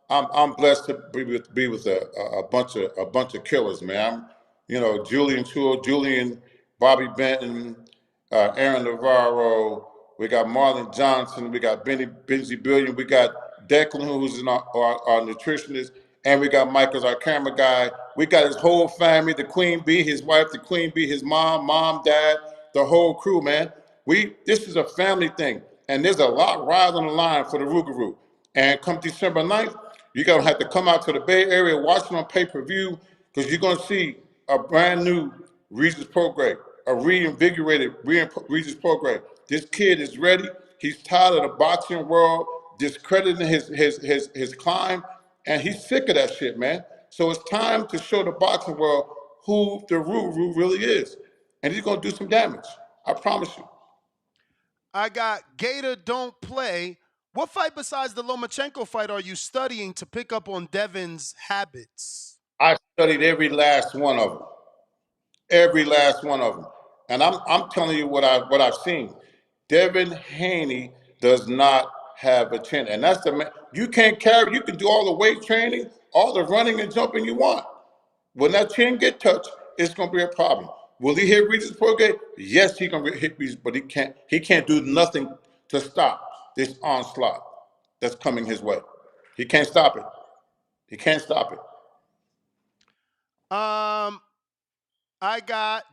V: I'm blessed to be with a bunch of killers, man. Julian Toole, Julian, Bobby Benton, Aaron Navarro. We got Marlon Johnson. We got Benji Billion. We got Declan, who's our nutritionist, and we got Mike as our camera guy. We got his whole family, the Queen Bee, his wife, the Queen Bee, his mom, dad, the whole crew, man. This is a family thing, and there's a lot riding on the line for the Rougarou. And come December 9th, you're gonna have to come out to the Bay Area, watch it on pay-per-view, because you're gonna see a brand new Regis Prograis, a reinvigorated Regis Prograis. This kid is ready. He's tired of the boxing world discrediting his climb, and he's sick of that shit, man. So it's time to show the boxing world who the Rougarou really is, and he's gonna do some damage. I promise you.
E: I got Gator Don't Play. What fight besides the Lomachenko fight are you studying to pick up on Devin's habits?
V: I studied every last one of them. Every last one of them. And I'm telling you what I've seen. Devin Haney does not have a chin. And that's the man. You can't carry, you can do all the weight training, all the running and jumping you want. When that chin get touched, it's gonna be a problem. Will he hit Regis Prograis? Yes, he can hit Regis, but he can't do nothing to stop this onslaught that's coming his way. He can't stop it. He can't stop it.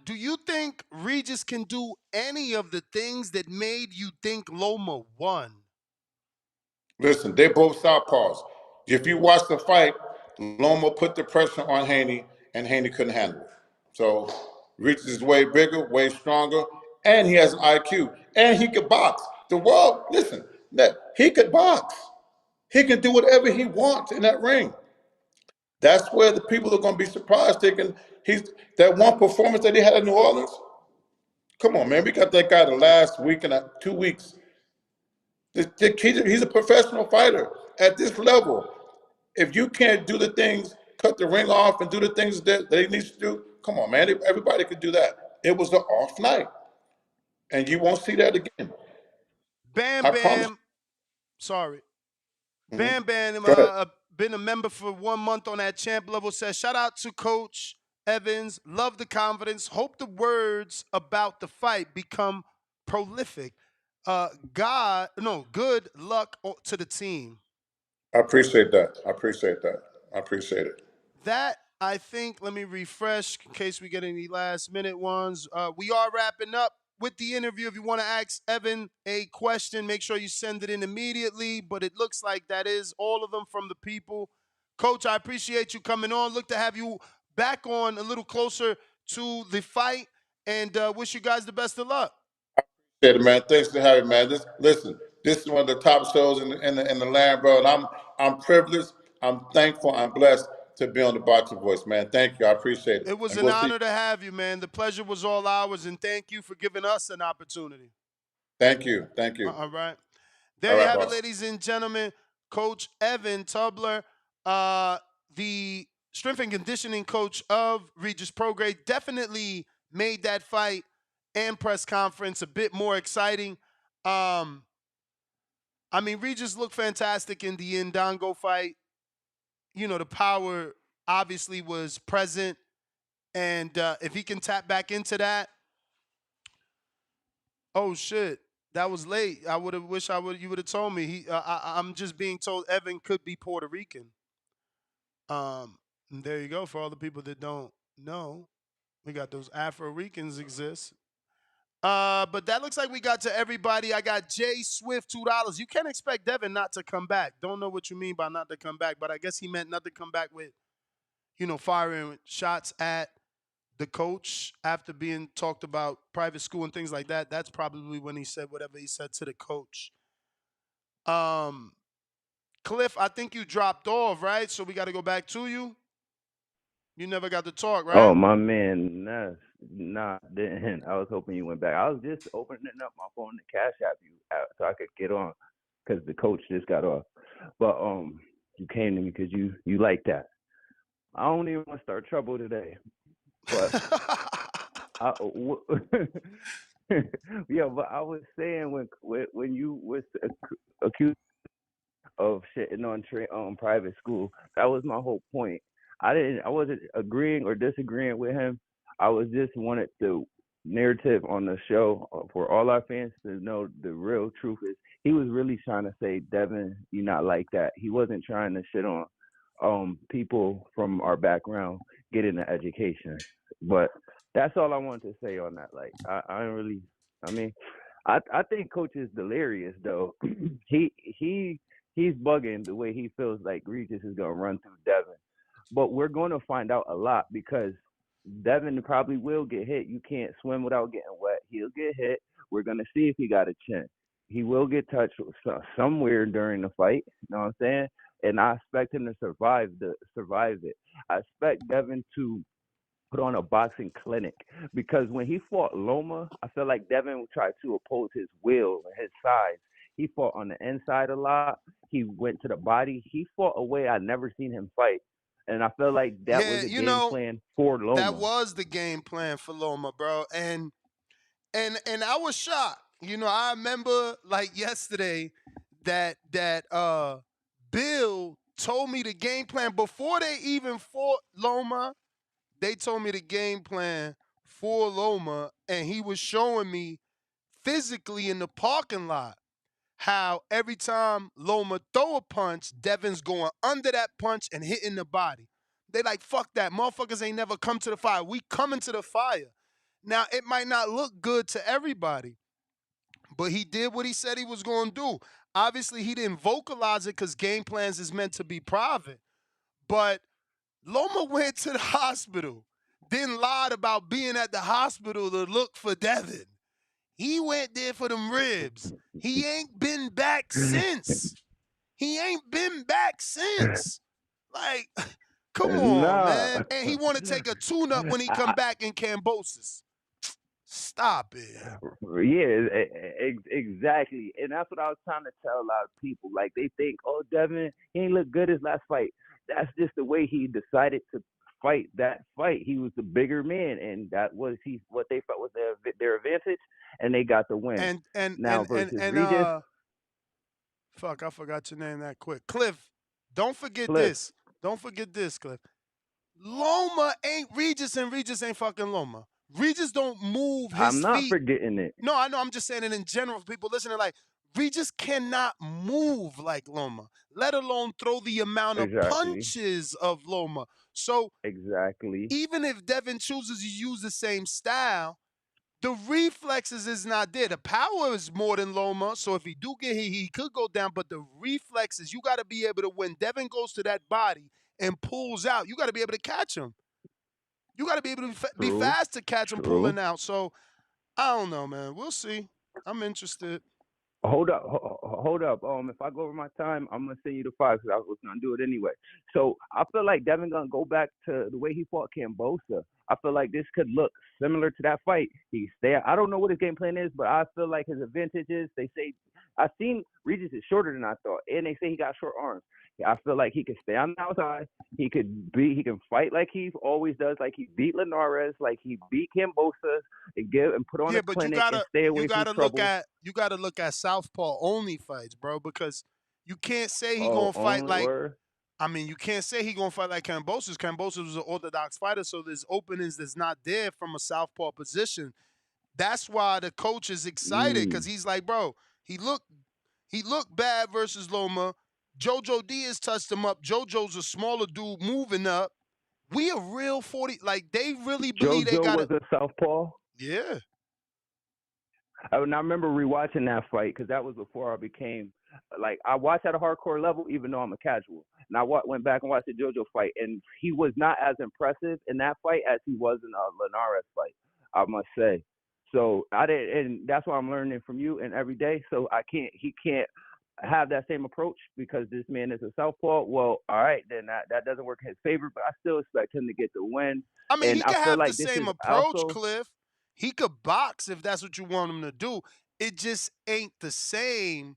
E: Do you think Regis can do any of the things that made you think Loma won?
V: Listen, they're both southpaws. If you watch the fight, Loma put the pressure on Haney, and Haney couldn't handle it. So Regis is way bigger, way stronger, and he has an IQ, and he could box. The world, listen, he could box. He can do whatever he wants in that ring. That's where the people are going to be surprised. That one performance that he had in New Orleans. Come on, man, we got that guy the last week and 2 weeks. He's a professional fighter at this level. If you can't do the things, cut the ring off and do the things that he needs to do, come on, man. Everybody could do that. It was an off night. And you won't see that again.
E: Bam
V: I promise.
E: Bam. Sorry.
V: Mm-hmm.
E: Bam Bam,
V: Go ahead.
E: been a member for 1 month on that champ level, says, shout out to Coach Evans. Love the confidence. Hope the words about the fight become prolific. Good luck to the team.
V: I appreciate that. I appreciate it.
E: That, I think, let me refresh in case we get any last minute ones. We are wrapping up with the interview. If you want to ask Evan a question, make sure you send it in immediately. But it looks like that is all of them from the people. Coach, I appreciate you coming on. Look to have you back on a little closer to the fight, and wish you guys the best of luck.
V: Appreciate it, man. Thanks for having me, man. This is one of the top shows in the land, bro. And I'm privileged. I'm thankful. I'm blessed to be on the Boxing Voice, man. Thank you. I appreciate it.
E: It was
V: and
E: an
V: we'll
E: honor to have you, man. The pleasure was all ours, and thank you for giving us an opportunity.
V: Thank you. Thank you.
E: All right. There
V: All
E: you
V: right,
E: have it,
V: boss.
E: ladies and gentlemen. Coach Evan Tubler, the strength and conditioning coach of Regis Prograde, definitely made that fight and press conference a bit more exciting. I mean, Regis looked fantastic in the Ndongo fight. You know, the power obviously was present. And if he can tap back into that, oh shit, that was late. I would have wished you would have told me. I'm just being told Evan could be Puerto Rican. And there you go. For all the people that don't know, we got those Afro Ricans exist. But that looks like we got to everybody. I got Jay Swift, $2. You can't expect Devin not to come back. Don't know what you mean by not to come back, but I guess he meant not to come back with, firing shots at the coach after being talked about private school and things like that. That's probably when he said whatever he said to the coach. Cliff, I think you dropped off, right? So we got to go back to you. You never got to talk, right?
Q: Oh, my man, nah, didn't. I was hoping you went back. I was just opening up my phone to Cash App you so I could get on because the coach just got off. But you came to me because you like that. I don't even want to start trouble today, but yeah. But I was saying when you was accused of shitting on private school, that was my whole point. I wasn't agreeing or disagreeing with him. I was just wanted the narrative on the show for all our fans to know the real truth is he was really trying to say, Devin, you're not like that. He wasn't trying to shit on people from our background getting an education. But that's all I wanted to say on that. Like I don't really I mean I think coach is delirious though. He's bugging the way he feels like Regis is gonna run through Devin. But we're going to find out a lot because Devin probably will get hit. You can't swim without getting wet. He'll get hit. We're going to see if he got a chin. He will get touched somewhere during the fight. You know what I'm saying? And I expect him to survive it. I expect Devin to put on a boxing clinic because when he fought Loma, I feel like Devin tried to oppose his will and his size. He fought on the inside a lot. He went to the body. He fought a way I never seen him fight. And I feel like that was a game plan for Loma.
E: That was the game plan for Loma, bro. And I was shocked. I remember like yesterday that Bill told me the game plan before they even fought Loma. They told me the game plan for Loma, and he was showing me physically in the parking lot how every time Loma throw a punch, Devin's going under that punch and hitting the body. They like, fuck that. Motherfuckers ain't never come to the fire. We coming to the fire. Now, it might not look good to everybody, but he did what he said he was going to do. Obviously, he didn't vocalize it because game plans is meant to be private. But Loma went to the hospital, then lied about being at the hospital to look for Devin. He went there for them ribs. He ain't been back since. Like, come on, man. And he want to take a tune-up when he come back in Cambosis. Stop it.
Q: Yeah, exactly. And that's what I was trying to tell a lot of people. Like, they think, oh, Devin, he ain't look good his last fight. That's just the way he decided to fight that fight. He was the bigger man, and that was what they felt was their advantage, and they got the win. Versus Regis.
E: Fuck, I forgot your name that quick. Cliff, don't forget this. Don't forget this, Cliff. Loma ain't Regis, and Regis ain't fucking Loma. Regis don't move his feet.
Q: I'm not forgetting it.
E: No, I know. I'm just saying it in general for people listening. Like, Regis cannot move like Loma, let alone throw the amount of punches of Loma. So
Q: exactly,
E: even if Devin chooses to use the same style, the reflexes is not there. The power is more than Loma. So if he do get hit, he could go down. But the reflexes, you got to be able to, when Devin goes to that body and pulls out, you got to be able to catch him. You got to be able to be fast to catch him pulling out. So I don't know, man. We'll see. I'm interested.
Q: Hold up. If I go over my time, I'm gonna send you the five because I was gonna do it anyway. So I feel like Devin gonna go back to the way he fought Cambosa. I feel like this could look similar to that fight. He stay. I don't know what his game plan is, but I feel like his advantage is they say I've seen Regis is shorter than I thought, and they say he got short arms. I feel like he can stay on the outside. He can fight like he always does, like he beat Linares, like he beat Kambosos, and put on a
E: but
Q: clinic and stay away from trouble.
E: you gotta look at southpaw only fights, bro, because you can't say he
Q: Oh,
E: gonna fight
Q: only
E: like.
Q: word?
E: I mean, you can't say he gonna fight like Kambosos. Kambosos was an orthodox fighter, so there's openings that's not there from a southpaw position. That's why the coach is excited because he's like, bro, he looked bad versus Loma. Jojo Diaz touched him up. Jojo's a smaller dude moving up. We a real 40. Like they really believe they
Q: JoJo
E: got
Q: was
E: it.
Q: a southpaw.
E: Yeah.
Q: And I remember rewatching that fight because that was before I became like I watched at a hardcore level, even though I'm a casual. And I went back and watched the JoJo fight, and he was not as impressive in that fight as he was in a Linares fight, I must say. So I did, and that's why I'm learning from you and every day. So he can't have that same approach because this man is a southpaw. Well, all right, then that doesn't work in his favor, but I still expect him to get the win.
E: I mean,
Q: And
E: he
Q: I
E: could
Q: feel
E: have the
Q: like this
E: same
Q: is
E: approach,
Q: also
E: Cliff. He could box if that's what you want him to do. It just ain't the same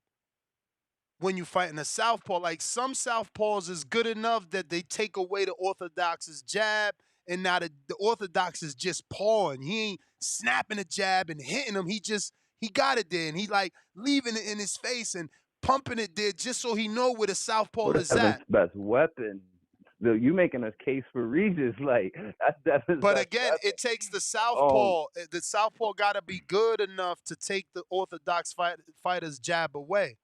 E: when you fighting a southpaw. Like some southpaws is good enough that they take away the orthodox's jab, and now the orthodox is just pawing. He ain't snapping a jab and hitting him. He got it there, and he like leaving it in his face and pumping it there just so he know where the southpaw is
Q: Devin's
E: at.
Q: best weapon. You making a case for Regis, like that's Devin's
E: But
Q: best
E: again,
Q: weapon.
E: it takes the southpaw. The southpaw got to be good enough to take the orthodox fighter's jab away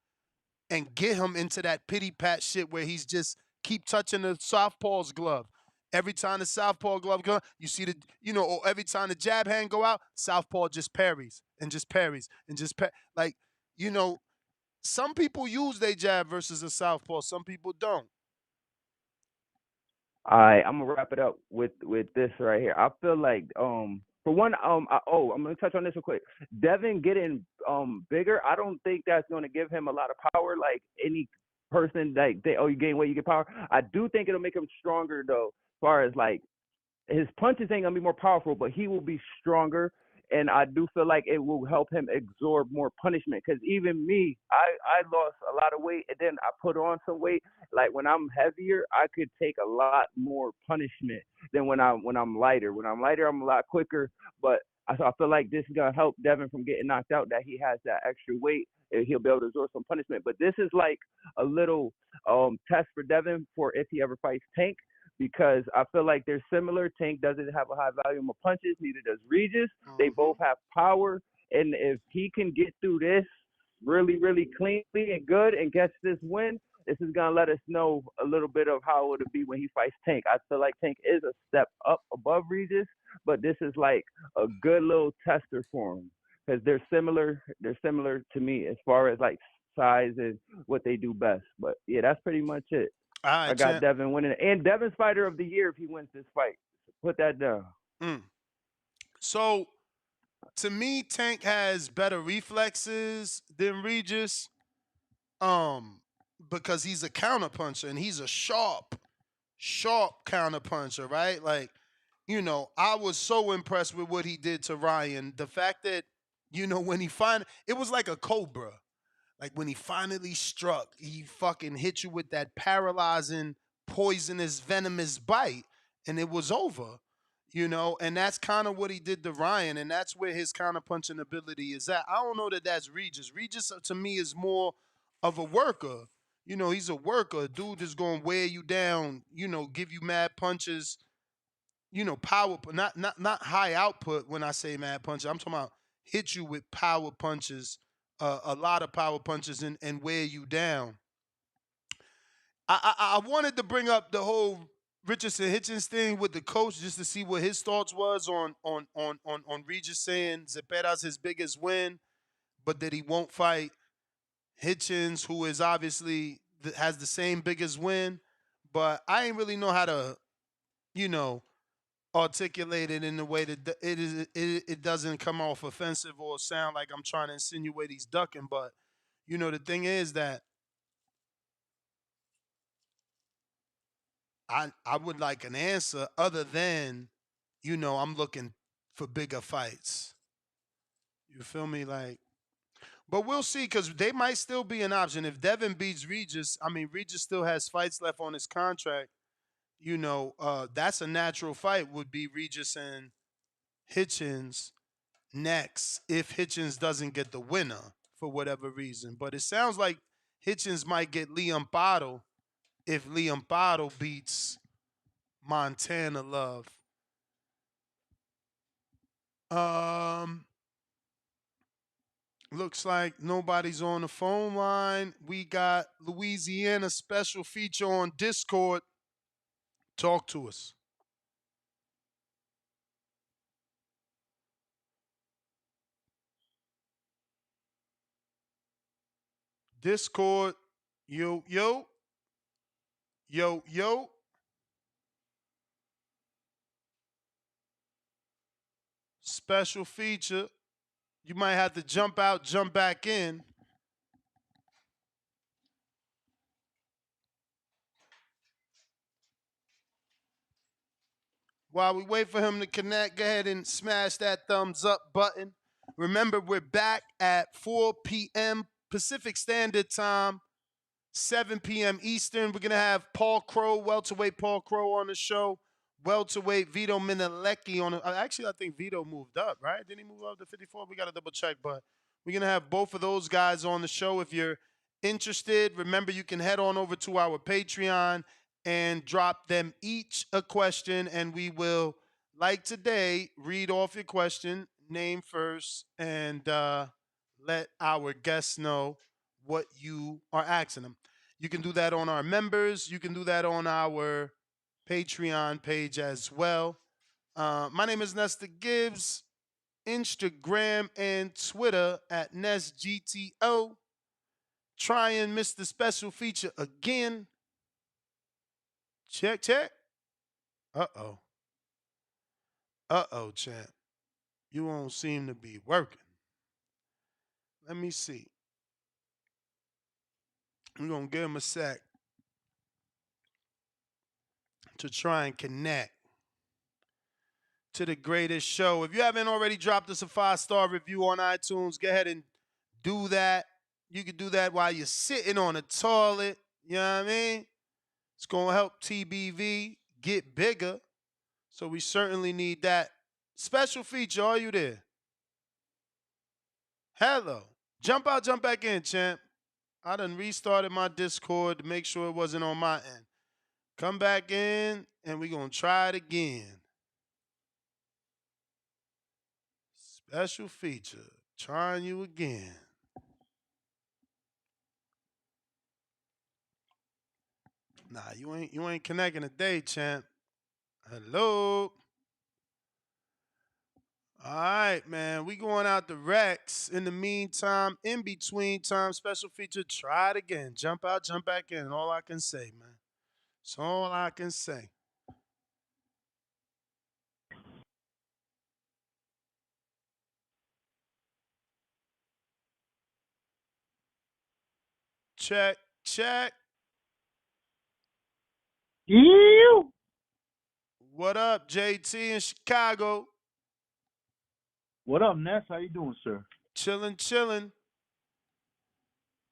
E: and get him into that pity pat shit where he's just keep touching the southpaw's glove. Every time the southpaw glove go, you see or every time the jab hand go out, southpaw just parries and just parries and just like, some people use their jab versus a southpaw. Some people don't.
Q: All right, I'm gonna wrap it up with this right here. I feel like for one I'm gonna touch on this real quick. Devin getting bigger, I don't think that's gonna give him a lot of power. Like any person like you gain weight, you get power. I do think it'll make him stronger though, as far as like his punches ain't gonna be more powerful, but he will be stronger. And I do feel like it will help him absorb more punishment. Because even me, I lost a lot of weight and then I put on some weight. Like when I'm heavier, I could take a lot more punishment than when I'm lighter. When I'm lighter, I'm a lot quicker. But I feel like this is gonna help Devin from getting knocked out. That he has that extra weight and he'll be able to absorb some punishment. But this is like a little test for Devin for if he ever fights Tank. Because I feel like they're similar. Tank doesn't have a high volume of punches, neither does Regis. They both have power. And if he can get through this really, really cleanly and good and gets this win, this is going to let us know a little bit of how it'll be when he fights Tank. I feel like Tank is a step up above Regis, but this is like a good little tester for him. Because they're similar. They're similar to me as far as like size and what they do best. But yeah, that's pretty much it.
E: All right,
Q: I got
E: champ.
Q: Devin winning, and Devin's fighter of the year if he wins this fight. Put that down.
E: So, to me, Tank has better reflexes than Regis, because he's a counterpuncher and he's a sharp counterpuncher, right? Like, I was so impressed with what he did to Ryan. The fact that, when it was like a cobra. Like when he finally struck, he fucking hit you with that paralyzing, poisonous, venomous bite, and it was over. And that's kind of what he did to Ryan, and that's where his counterpunching ability is at. I don't know that that's Regis. Regis to me is more of a worker. He's a worker. A dude is going to wear you down. Give you mad punches. Power, not high output. When I say mad punches, I'm talking about hit you with power punches. A lot of power punches and wear you down. I wanted to bring up the whole Richardson Hitchens thing with the coach just to see what his thoughts was on Regis saying Zepera's his biggest win, but that he won't fight Hitchens, who is obviously has the same biggest win. But I ain't really know how to, articulate it in a way that it doesn't come off offensive or sound like I'm trying to insinuate he's ducking. But the thing is that I would like an answer other than I'm looking for bigger fights. You feel me? But we'll see because they might still be an option. If Devin beats Regis, Regis still has fights left on his contract. That's a natural fight would be Regis and Hitchens next if Hitchens doesn't get the winner for whatever reason. But it sounds like Hitchens might get Liam Bottle if Liam Bottle beats Montana Love. Looks like nobody's on the phone line. We got Louisiana special feature on Discord. Talk to us. Discord. Yo, yo. Yo, yo. Special feature. You might have to jump out, jump back in. While we wait for him to connect, go ahead and smash that thumbs up button. Remember, we're back at 4 p.m. Pacific Standard Time, 7 p.m. Eastern. We're going to have Paul Crow, welterweight Paul Crow on the show. Welterweight Vito Minilecki on the, actually, I think Vito moved up, right? Didn't he move up to 54? We got to double check, but we're going to have both of those guys on the show. If you're interested, remember you can head on over to our Patreon and drop them each a question, and we will, like today, read off your question, name first, and let our guests know what you are asking them. You can do that on our members. You can do that on our Patreon page as well. My name is Nestor Gibbs. Instagram and Twitter at NestGTO. Try and miss the special feature again. Check, check. Uh-oh. Uh-oh, champ. You won't seem to be working. Let me see. We're going to give him a sec to try and connect to the greatest show. If you haven't already dropped us a 5-star review on iTunes, go ahead and do that. You can do that while you're sitting on the toilet. You know what I mean? It's going to help TBV get bigger. So we certainly need that. Special feature, are you there? Hello. Jump out, jump back in, champ. I done restarted my Discord to make sure it wasn't on my end. Come back in, and we're going to try it again. Special feature. Trying you again. Nah, you ain't connecting today, champ. Hello. All right, man. We going out to Rex. In the meantime, in between time, special feature, try it again. Jump out, jump back in. All I can say, man. That's all I can say. Check, check.
D: You.
E: What up, JT in Chicago?
D: What up, Ness? How you doing, sir?
E: Chilling, chilling.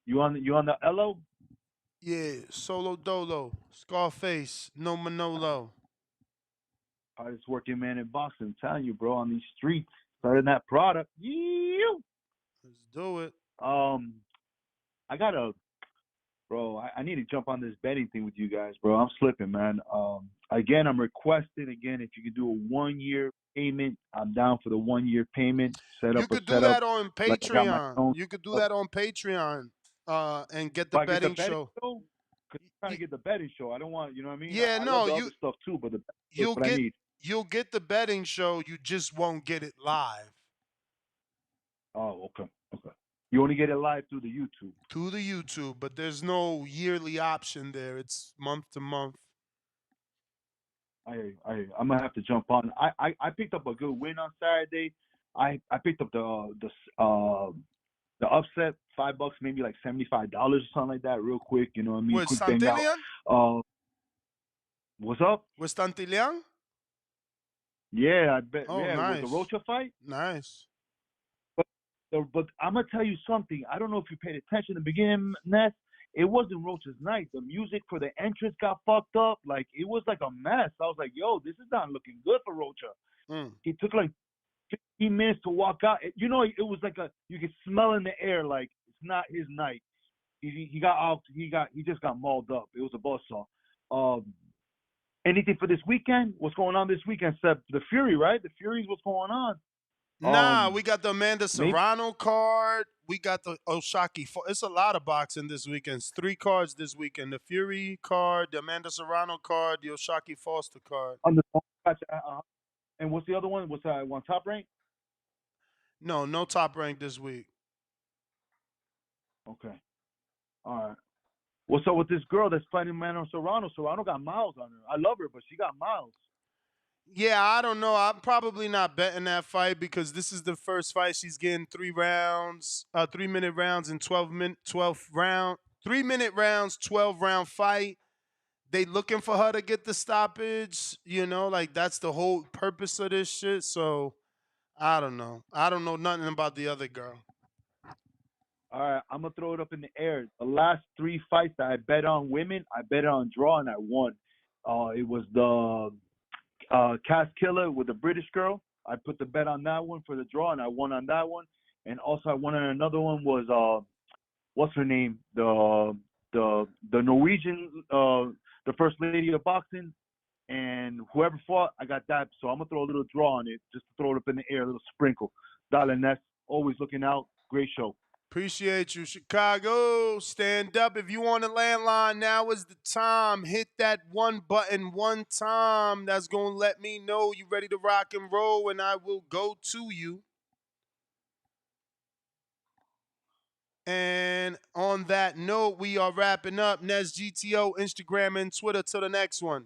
D: You on the LO?
E: Yeah, Solo Dolo, Scarface, No Manolo.
D: Hardest working man in boxing. I'm telling you, bro, on these streets, starting that product. You.
E: Let's do it.
D: I gotta, bro. I need to jump on this betting thing with you guys, bro. I'm slipping, man. Again, I'm requesting if you could do a 1-year payment. I'm down for the 1-year payment.
E: You could do that on Patreon. You could do that on Patreon, and get the betting show.
D: Cause I'm trying to get the betting show. I don't want, you know what I mean?
E: Yeah,
D: I
E: no,
D: love the other stuff too, but
E: you'll get the betting show. You just won't get it live.
D: Oh, okay. You only get it live through the YouTube.
E: Through the YouTube, but there's no yearly option there. It's month to month.
D: I'm gonna have to jump on. I picked up a good win on Saturday. I picked up the upset, $5, maybe like $75 or something like that, real quick. You know what I mean?
E: With
D: Quick bang
E: Santillán?
D: out. What's up?
E: With Santillán?
D: Yeah, I bet.
E: Oh,
D: Yeah, with
E: nice.
D: the Rocha fight.
E: Nice.
D: But I'm gonna tell you something. I don't know if you paid attention in the beginning, Ness. It wasn't Rocha's night. The music for the entrance got fucked up. Like it was like a mess. I was like, yo, this is not looking good for Rocha. He took like 15 minutes to walk out. You know, it was like you could smell in the air like it's not his night. He got out. He just got mauled up. It was a buzzsaw. Anything for this weekend? What's going on this weekend? Except the Fury, right? The Fury's what's going on.
E: Nah, we got the Amanda
D: maybe-
E: Serrano card. We got the Oshaki. It's a lot of boxing this weekend. It's 3 cards this weekend. The Fury card, the Amanda Serrano card, the Oshaki Foster card.
D: And what's the other one? What's that one? Top Rank?
E: No Top Rank this week.
D: Okay. All right. What's up with this girl that's fighting Amanda Serrano? Serrano got miles on her. I love her, but she got miles.
E: Yeah, I don't know. I'm probably not betting that fight because this is the first fight she's getting 3 rounds, 3-minute rounds and 12 round, 3-minute rounds, 12-round fight. They looking for her to get the stoppage, like that's the whole purpose of this shit. So I don't know. I don't know nothing about the other girl.
D: All right, I'm gonna throw it up in the air. The last 3 fights that I bet on women, I bet on draw and I won. It was the Cass Killer with the British girl. I put the bet on that one for the draw, and I won on that one. And also, I won on another one. Was what's her name? The Norwegian, the first lady of boxing, and whoever fought, I got that. So I'm gonna throw a little draw on it, just to throw it up in the air, a little sprinkle. Darling, that's always looking out. Great show.
E: Appreciate you, Chicago. Stand up. If you on the landline, now is the time. Hit that one button one time. That's going to let me know you ready to rock and roll, and I will go to you. And on that note, we are wrapping up. Nez GTO, Instagram, and Twitter. Till the next one.